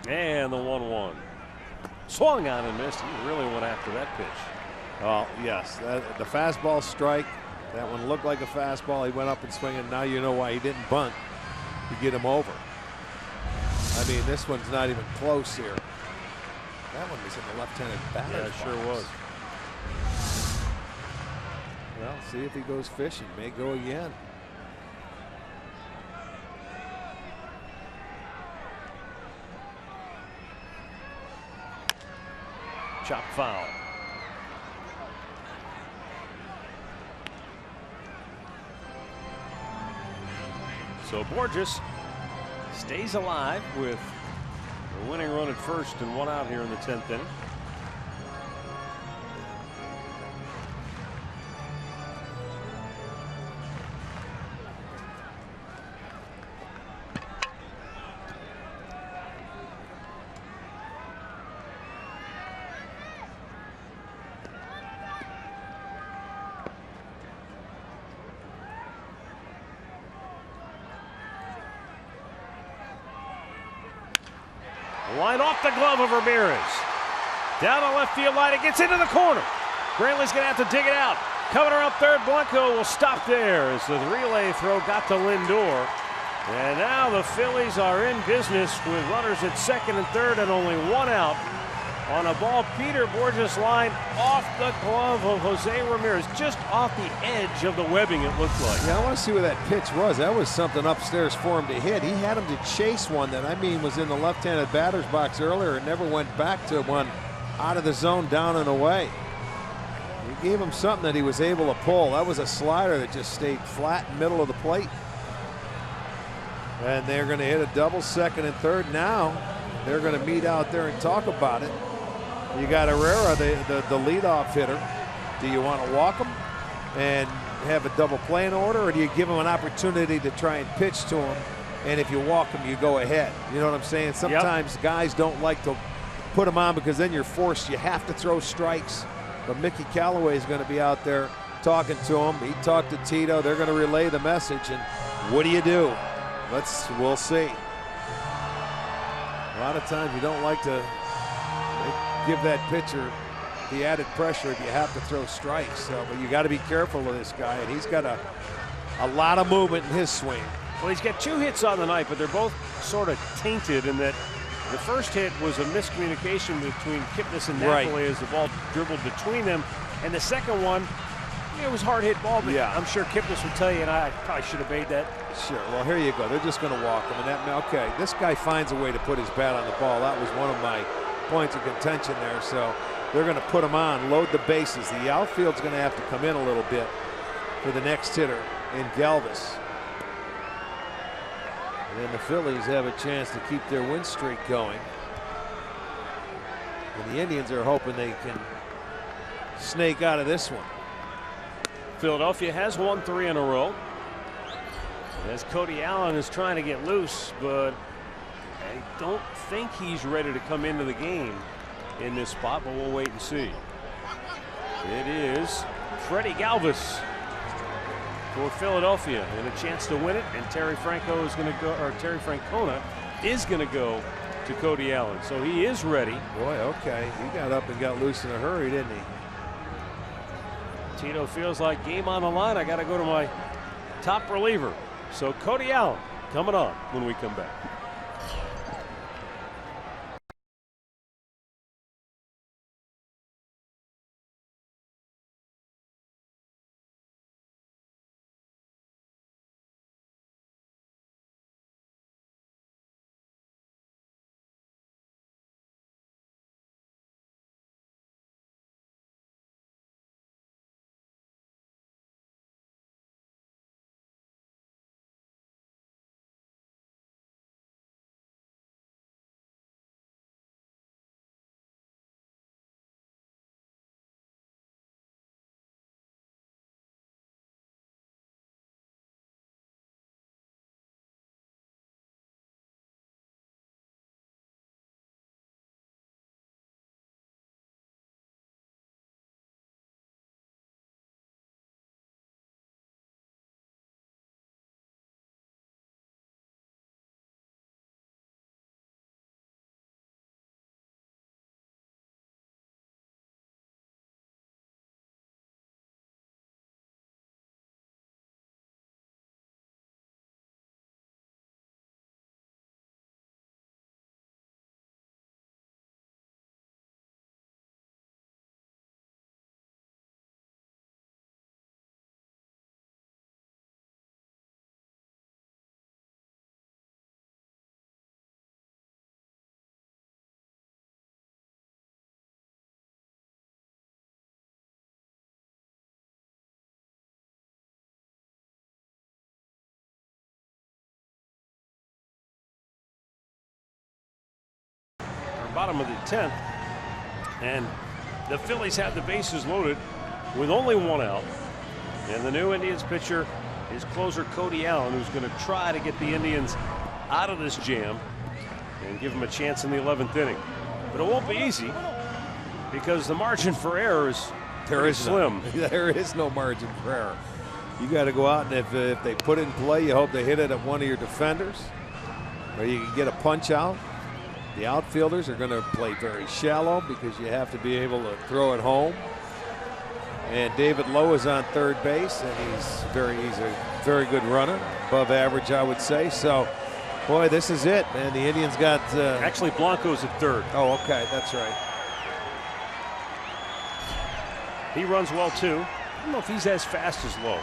And the 1-1. Swung on and missed. He really went after that pitch. Well, yes, the fastball strike. That one looked like a fastball. He went up and swung, and now you know why he didn't bunt to get him over. I mean, this one's not even close here. That one was in the left-handed batter's Yeah, it box. sure was. Well, see if he goes fishing. May go again. Chop foul. So Borges stays alive with the winning run at first and 1 out here in the 10th inning. Line off the glove of Ramirez. Down the left field line, it gets into the corner. Brantley's going to have to dig it out. Coming around third, Blanco will stop there as the relay throw got to Lindor. And now the Phillies are in business with runners at second and third and only one out on a ball Peter Borges line off the glove of Jose Ramirez, just off the edge of the webbing, it looked like. Yeah, I want to see where that pitch was. That was something upstairs for him to hit. He had him to chase one that, I mean, was in the left-handed batter's box earlier and never went back to one out of the zone, down and away. He gave him something that he was able to pull. That was a slider that just stayed flat in the middle of the plate. And they're going to hit a double second and third. Now they're going to meet out there and talk about it. You got Herrera, the leadoff hitter. Do you want to walk him and have a double play in order, or do you give him an opportunity to try and pitch to him? And if you walk him, you go ahead. You know what I'm saying? Sometimes guys don't like to put him on because then you're forced. You have to throw strikes. But Mickey Callaway is going to be out there talking to him. He talked to Tito. They're going to relay the message. And what do you do? We'll see. A lot of times you don't like to give that pitcher the added pressure if you have to throw strikes. But you got to be careful of this guy, and he's got a lot of movement in his swing. Well, he's got 2 hits on the night, but they're both sort of tainted in that the first hit was a miscommunication between Kipnis and Napoli as the ball dribbled between them, and the second one, it was hard hit ball, but I'm sure Kipnis would tell you, and I probably should have made that. Sure. Well, here you go. They're just going to walk him, and okay, this guy finds a way to put his bat on the ball. That was one of my points of contention there. So they're going to put him on, load the bases. The outfield's going to have to come in a little bit for the next hitter in Galvis. And then the Phillies have a chance to keep their win streak going. And the Indians are hoping they can snake out of this one. Philadelphia has won 3 in a row. As Cody Allen is trying to get loose, but I don't think he's ready to come into the game in this spot, but we'll wait and see. It is Freddie Galvis for Philadelphia and a chance to win it, and Terry Francona is going to go to Cody Allen. So he is ready. Boy, okay. He got up and got loose in a hurry, didn't he? Tito feels like game on the line. I got to go to my top reliever. So Cody Allen coming on when we come back. Bottom of the 10th, and the Phillies have the bases loaded with only 1 out, and the new Indians pitcher is closer Cody Allen, who's going to try to get the Indians out of this jam and give them a chance in the 11th inning. But it won't be easy because the margin for error is slim. There is no margin for error. You got to go out, and if they put it in play, you hope they hit it at one of your defenders, or you can get a punch out. The outfielders are going to play very shallow because you have to be able to throw it home. And David Lowe is on third base, and he's a very good runner, above average, I would say. So, boy, this is it, man. The Indians got actually Blanco's at third. Oh, okay, that's right. He runs well too. I don't know if he's as fast as Lowe.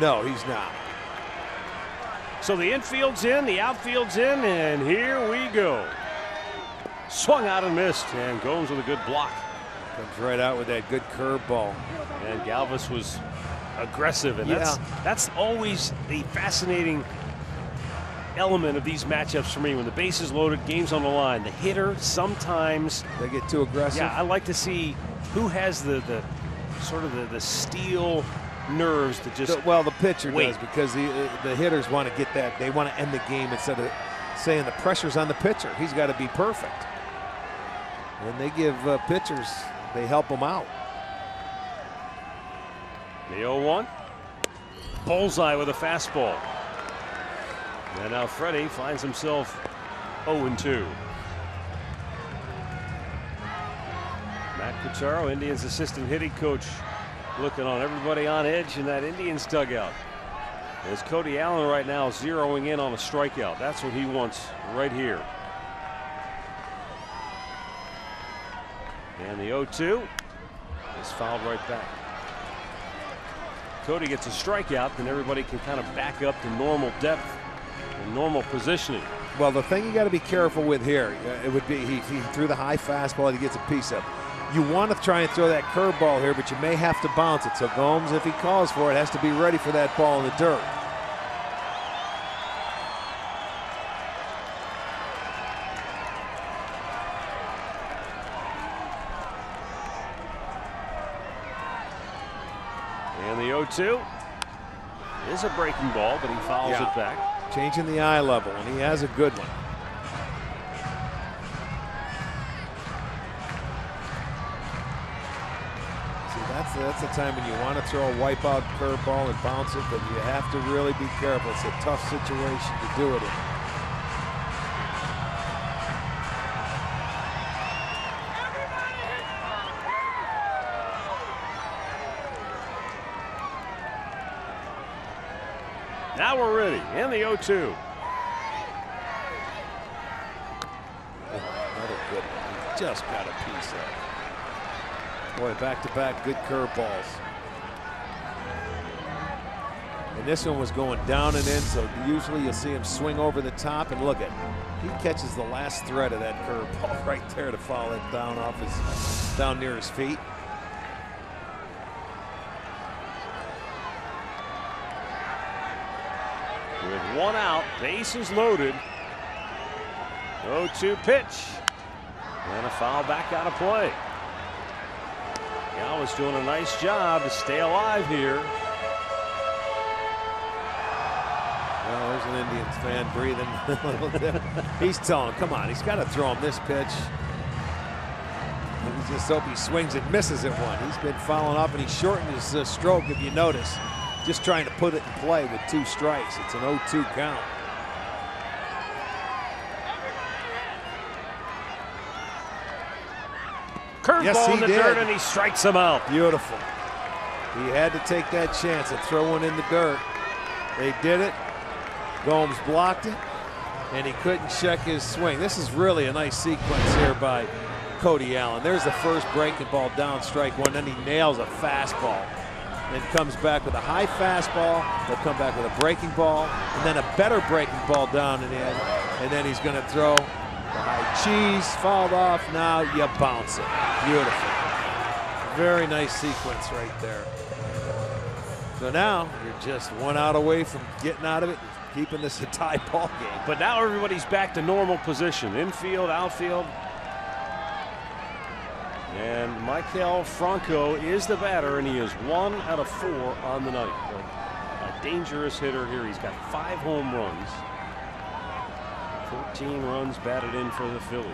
No, he's not. So the infield's in, the outfield's in, and here we go. Swung out and missed, and Gomes with a good block. Comes right out with that good curveball. And Galvis was aggressive, and that's always the fascinating element of these matchups for me. When the base is loaded, game's on the line, the hitter sometimes they get too aggressive. Yeah, I like to see who has the sort of the steel nerves to just well, the pitcher wait. does, because the hitters want to get that. They want to end the game instead of saying the pressure's on the pitcher. He's got to be perfect. And they give pitchers, they help them out. The 0-1. Bullseye with a fastball. And now Freddie finds himself 0-2. Matt Quattaro, Indians assistant hitting coach, looking on everybody on edge in that Indians dugout. As Cody Allen right now zeroing in on a strikeout. That's what he wants right here. And the 0-2 is fouled right back. Cody gets a strikeout, then everybody can kind of back up to normal depth and normal positioning. Well, the thing you got to be careful with here, it would be he threw the high fastball, he gets a piece of. You want to try and throw that curveball here, but you may have to bounce it. So Gomes, if he calls for it, has to be ready for that ball in the dirt. And the 0-2 is a breaking ball, but he fouls it back. Changing the eye level, and he has a good one. See, that's the time when you want to throw a wipeout curveball and bounce it, but you have to really be careful. It's a tough situation to do it in. Now we're ready. And the 0-2. Another good one. He just got a piece of it. Boy, back-to-back good curveballs. And this one was going down and in, so usually you'll see him swing over the top, and look at, he catches the last thread of that curveball right there to foul it down near his feet. With one out, bases loaded. 0-2 pitch. And a foul back out of play. Galvis doing a nice job to stay alive here. Well, there's an Indians fan breathing a little bit. He's telling him, come on, he's got to throw him this pitch. He just hope he swings and misses at one. He's been fouling up, and he shortened his stroke, if you notice. Just trying to put it in play with 2 strikes. It's an 0-2 count. Curveball in the dirt, and he strikes him out. Beautiful. He had to take that chance and throw one in the dirt. They did it. Gomes blocked it, and he couldn't check his swing. This is really a nice sequence here by Cody Allen. There's the first breaking ball down, strike one. Then he nails a fastball. And comes back with a high fastball. He'll come back with a breaking ball, and then a better breaking ball down and in. And then he's going to throw the high cheese, fouled off. Now you bounce it. Beautiful. Very nice sequence right there. So now you're just one out away from getting out of it and keeping this a tie ball game. But now everybody's back to normal position. Infield, outfield. And MAIKEL FRANCO is the batter, and he is 1 out of 4 on the night. A dangerous hitter here. He's got 5 home runs. 14 runs batted in for the Phillies.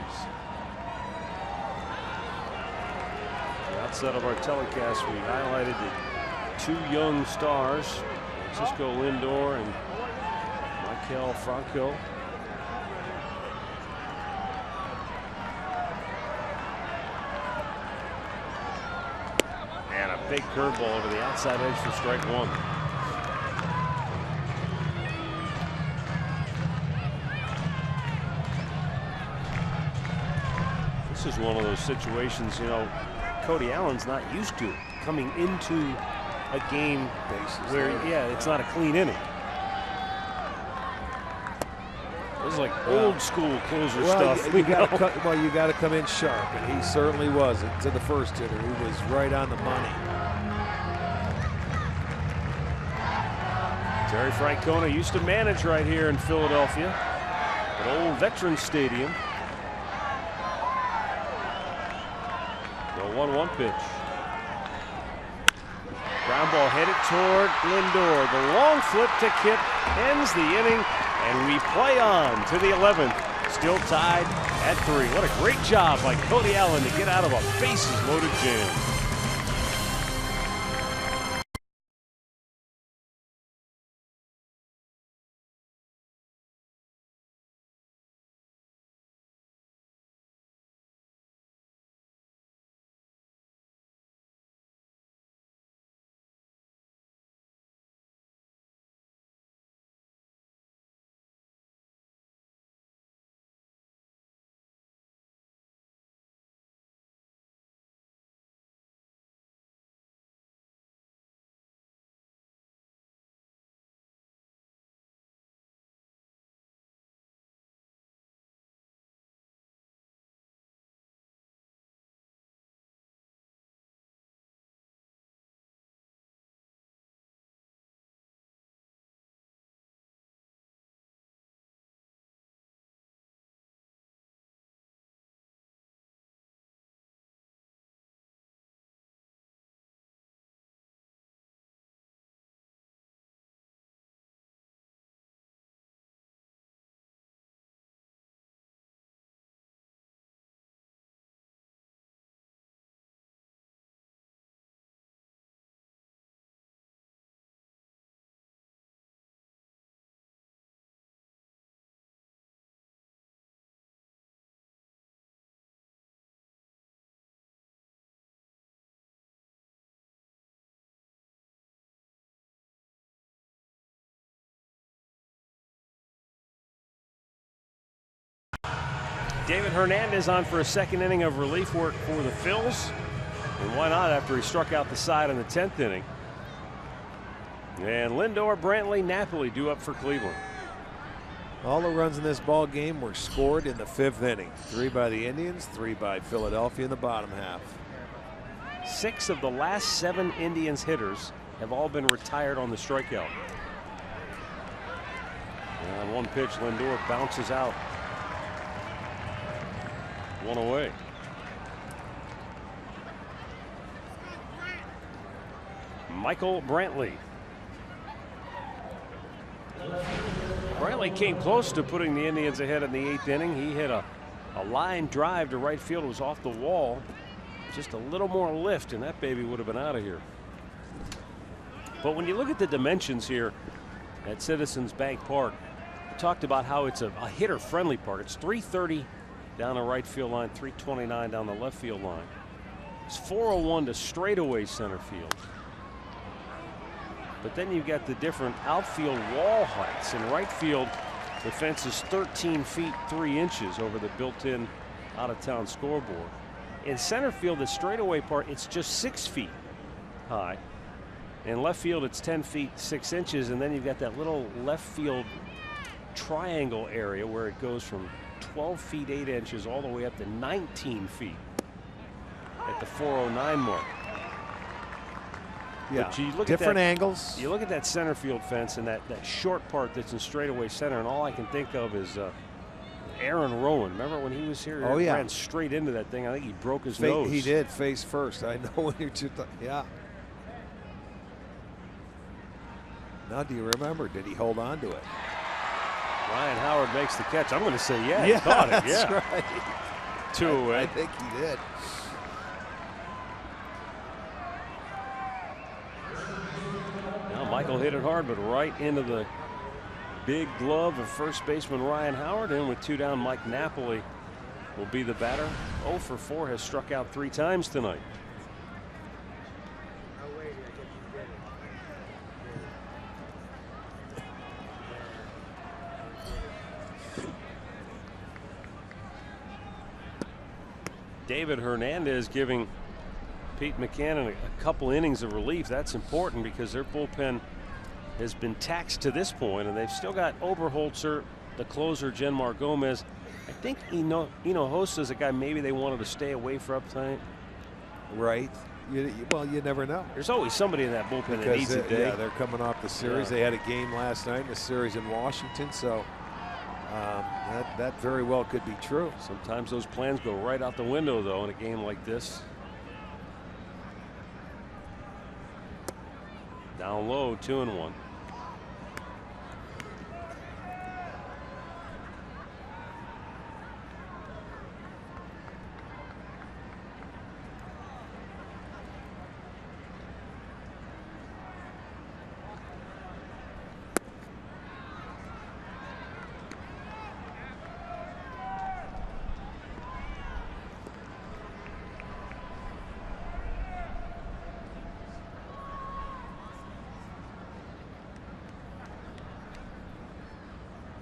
The outset of our telecast, we highlighted the 2 young stars, Francisco Lindor and MAIKEL FRANCO. fake curveball over the outside edge for strike one. This is one of those situations, you know, Cody Allen's not used to coming into a game where, yeah, it's not a clean inning. This is like old school closer stuff. You got to come in sharp, and he certainly was. To the first hitter, he was right on the money. Terry Francona used to manage right here in Philadelphia, at old Veterans Stadium. The 1-1 pitch. Ground ball headed toward Lindor. The long flip to Kip ends the inning, and we play on to the 11th. Still tied at 3. What a great job by Cody Allen to get out of a bases-loaded jam. David Hernandez on for a second inning of relief work for the Phils. And why not after he struck out the side in the 10th inning. And Lindor, Brantley, Napoli due up for Cleveland. All the runs in this ball game were scored in the 5th inning. 3 by the Indians, 3 by Philadelphia in the bottom half. 6 of the last 7 Indians hitters have all been retired on the strikeout. And one pitch, Lindor bounces out. 1 away. Michael Brantley. Brantley came close to putting the Indians ahead in the 8th inning. He hit a line drive to right field. It was off the wall. Just a little more lift, and that baby would have been out of here. But when you look at the dimensions here at Citizens Bank Park, we talked about how it's a hitter-friendly park. It's 330 down the right field line, 329 down the left field line. It's 401 to straightaway center field. But then you've got the different outfield wall heights. In right field, the fence is 13 feet 3 inches over the built-in out-of-town scoreboard. In center field, the straightaway part, it's just 6 feet high. In left field, it's 10 feet 6 inches, and then you've got that little left field triangle area where it goes from 12 feet 8 inches all the way up to 19 feet at the 409 mark. Yeah, but you look different at that, angles. You look at that center field fence and that short part that's in straightaway center, and all I can think of is Aaron Rowan. Remember when he was here? Oh, He yeah. ran straight into that thing. I think he broke his nose. He did, face first. I know when you're yeah. Now, do you remember? Did he hold on to it? Ryan Howard makes the catch. I'm going to say, yeah, Yeah, he caught it. that's Yeah, right. 2 away. I think he did. Now Michael hit it hard, but right into the big glove of first baseman Ryan Howard. And with 2 down, Mike Napoli will be the batter. 0 for 4, has struck out 3 times tonight. David Hernandez giving Pete Mackanin a couple innings of relief. That's important because their bullpen has been taxed to this point, and they've still got Oberholzer, the closer, Genmar Gomez. I think Hinojosa is a guy maybe they wanted to stay away from tonight. Right. Well, you never know. There's always somebody in that bullpen that needs a day. Yeah, they're coming off the series. Yeah. They had a game last night in the series in Washington, so that very well could be true. Sometimes those plans go right out the window, though, in a game like this. Down low, 2-1.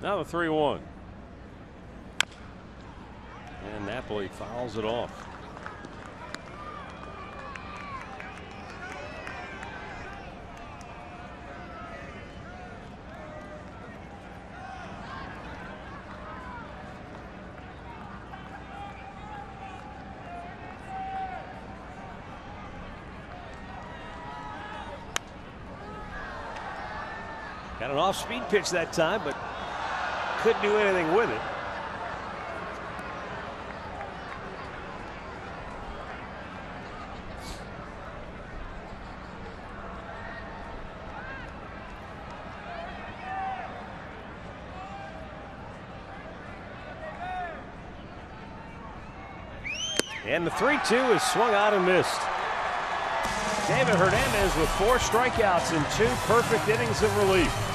Now the 3-1. And Napoli fouls it off. Got an off-speed pitch that time, but couldn't do anything with it. And the 3-2 is swung out and missed. David Hernandez with 4 strikeouts and 2 perfect innings of relief.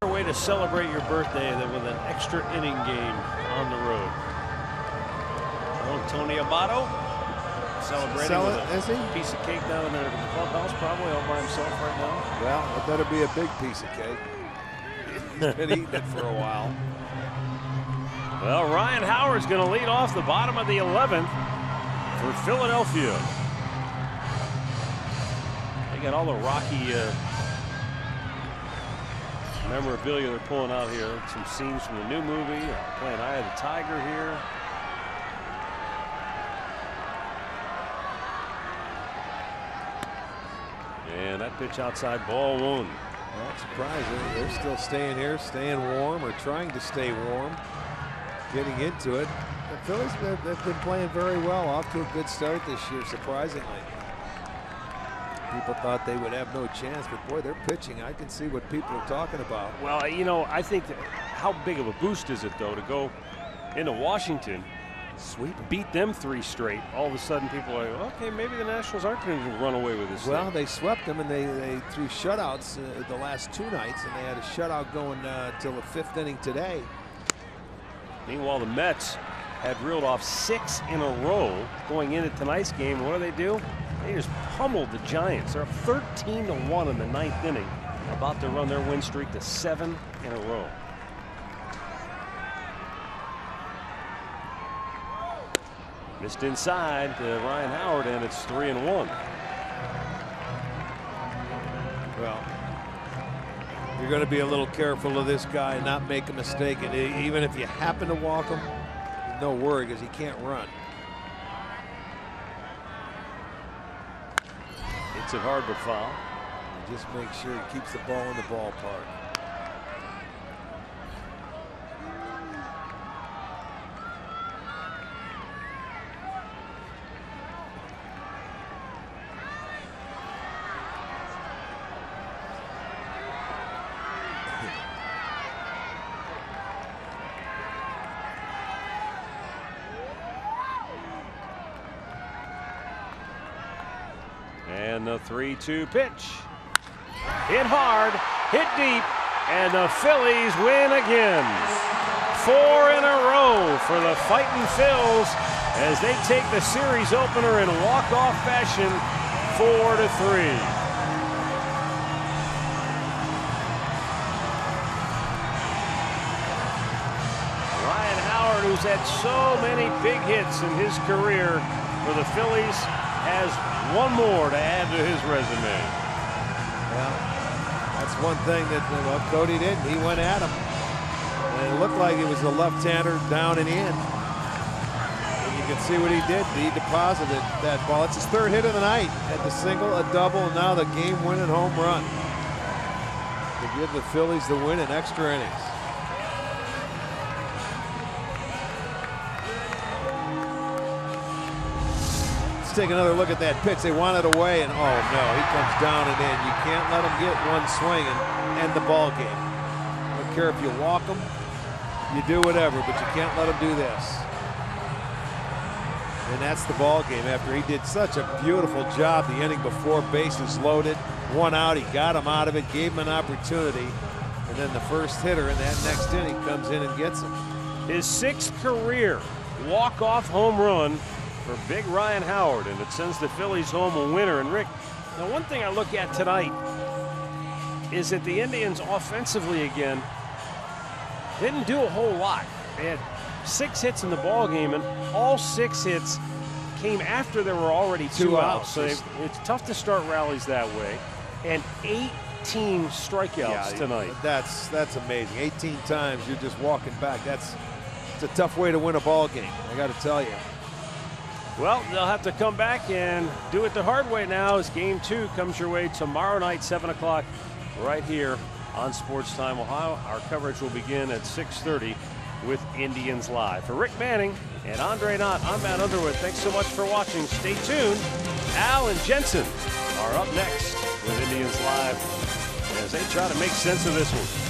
Better way to celebrate your birthday than with an extra inning game on the road. Oh, Tony Abato celebrating with a piece of cake down there at the clubhouse, probably all by himself right now. Well, it better be a big piece of cake. He's been eating it for a while. Well, Ryan Howard's going to lead off the bottom of the 11th for Philadelphia. They got all the Rocky memorabilia they're pulling out here. Some scenes from the new movie, playing Eye of the Tiger here. And that pitch outside, ball 1. Not surprising. They're still staying here, staying warm, or trying to stay warm, getting into it. The Phillies, they've been playing very well, off to a good start this year, surprisingly. People thought they would have no chance, but boy, they're pitching. I can see what people are talking about. Well, you know, I think that how big of a boost is it, though, to go into Washington, Sweep. beat them 3 straight? All of a sudden, people are like, okay, maybe the Nationals aren't going to run away with this Well, thing. they swept them, and they threw shutouts the last 2 nights, and they had a shutout going till the 5th inning today. Meanwhile, the Mets had reeled off 6 in a row going into tonight's game. What do? They just pummeled the Giants. They're up 13-1 in the 9th inning, about to run their win streak to 7 in a row. Missed inside to Ryan Howard, and it's 3-1. Well, you're going to be a little careful of this guy and not make a mistake. And even if you happen to walk him, no worry, because he can't run. Hits it hard but foul. And just make sure he keeps the ball in the ballpark. And the 3-2 pitch. Hit hard, hit deep, and the Phillies win again. 4 in a row for the Fightin' Phils as they take the series opener in walk-off fashion, 4-3. Ryan Howard, who's had so many big hits in his career for the Phillies, has one more to add to his resume. Well, that's one thing that Cody did. He went at him. And it looked like it was the left-hander down and in. And you can see what he did. He deposited that ball. It's his 3rd hit of the night. Had the single, a double, and now the game-winning home run to give the Phillies the win in extra innings. Take another look at that pitch. They want it away, and oh no, he comes down and in. You can't let him get one swing and end the ball game. I don't care if you walk him, you do whatever, but you can't let him do this. And that's the ball game after he did such a beautiful job the inning before, bases loaded, 1 out. He got him out of it, gave him an opportunity, and then the first hitter in that next inning comes in and gets him. His 6th career walk-off home run for big Ryan Howard, and it sends the Phillies home a winner. And Rick, now one thing I look at tonight is that the Indians offensively again didn't do a whole lot. They had 6 hits in the ball game, and all 6 hits came after there were already 2 outs. So it's tough to start rallies that way. And 18 strikeouts tonight. That's amazing. 18 times you're just walking back. It's a tough way to win a ball game, I got to tell you. Well, they'll have to come back and do it the hard way now as Game 2 comes your way tomorrow night, 7 o'clock, right here on Sports Time Ohio. Our coverage will begin at 6:30 with Indians Live. For Rick Manning and Andre Knott, I'm Matt Underwood. Thanks so much for watching. Stay tuned. Al and Jensen are up next with Indians Live as they try to make sense of this one.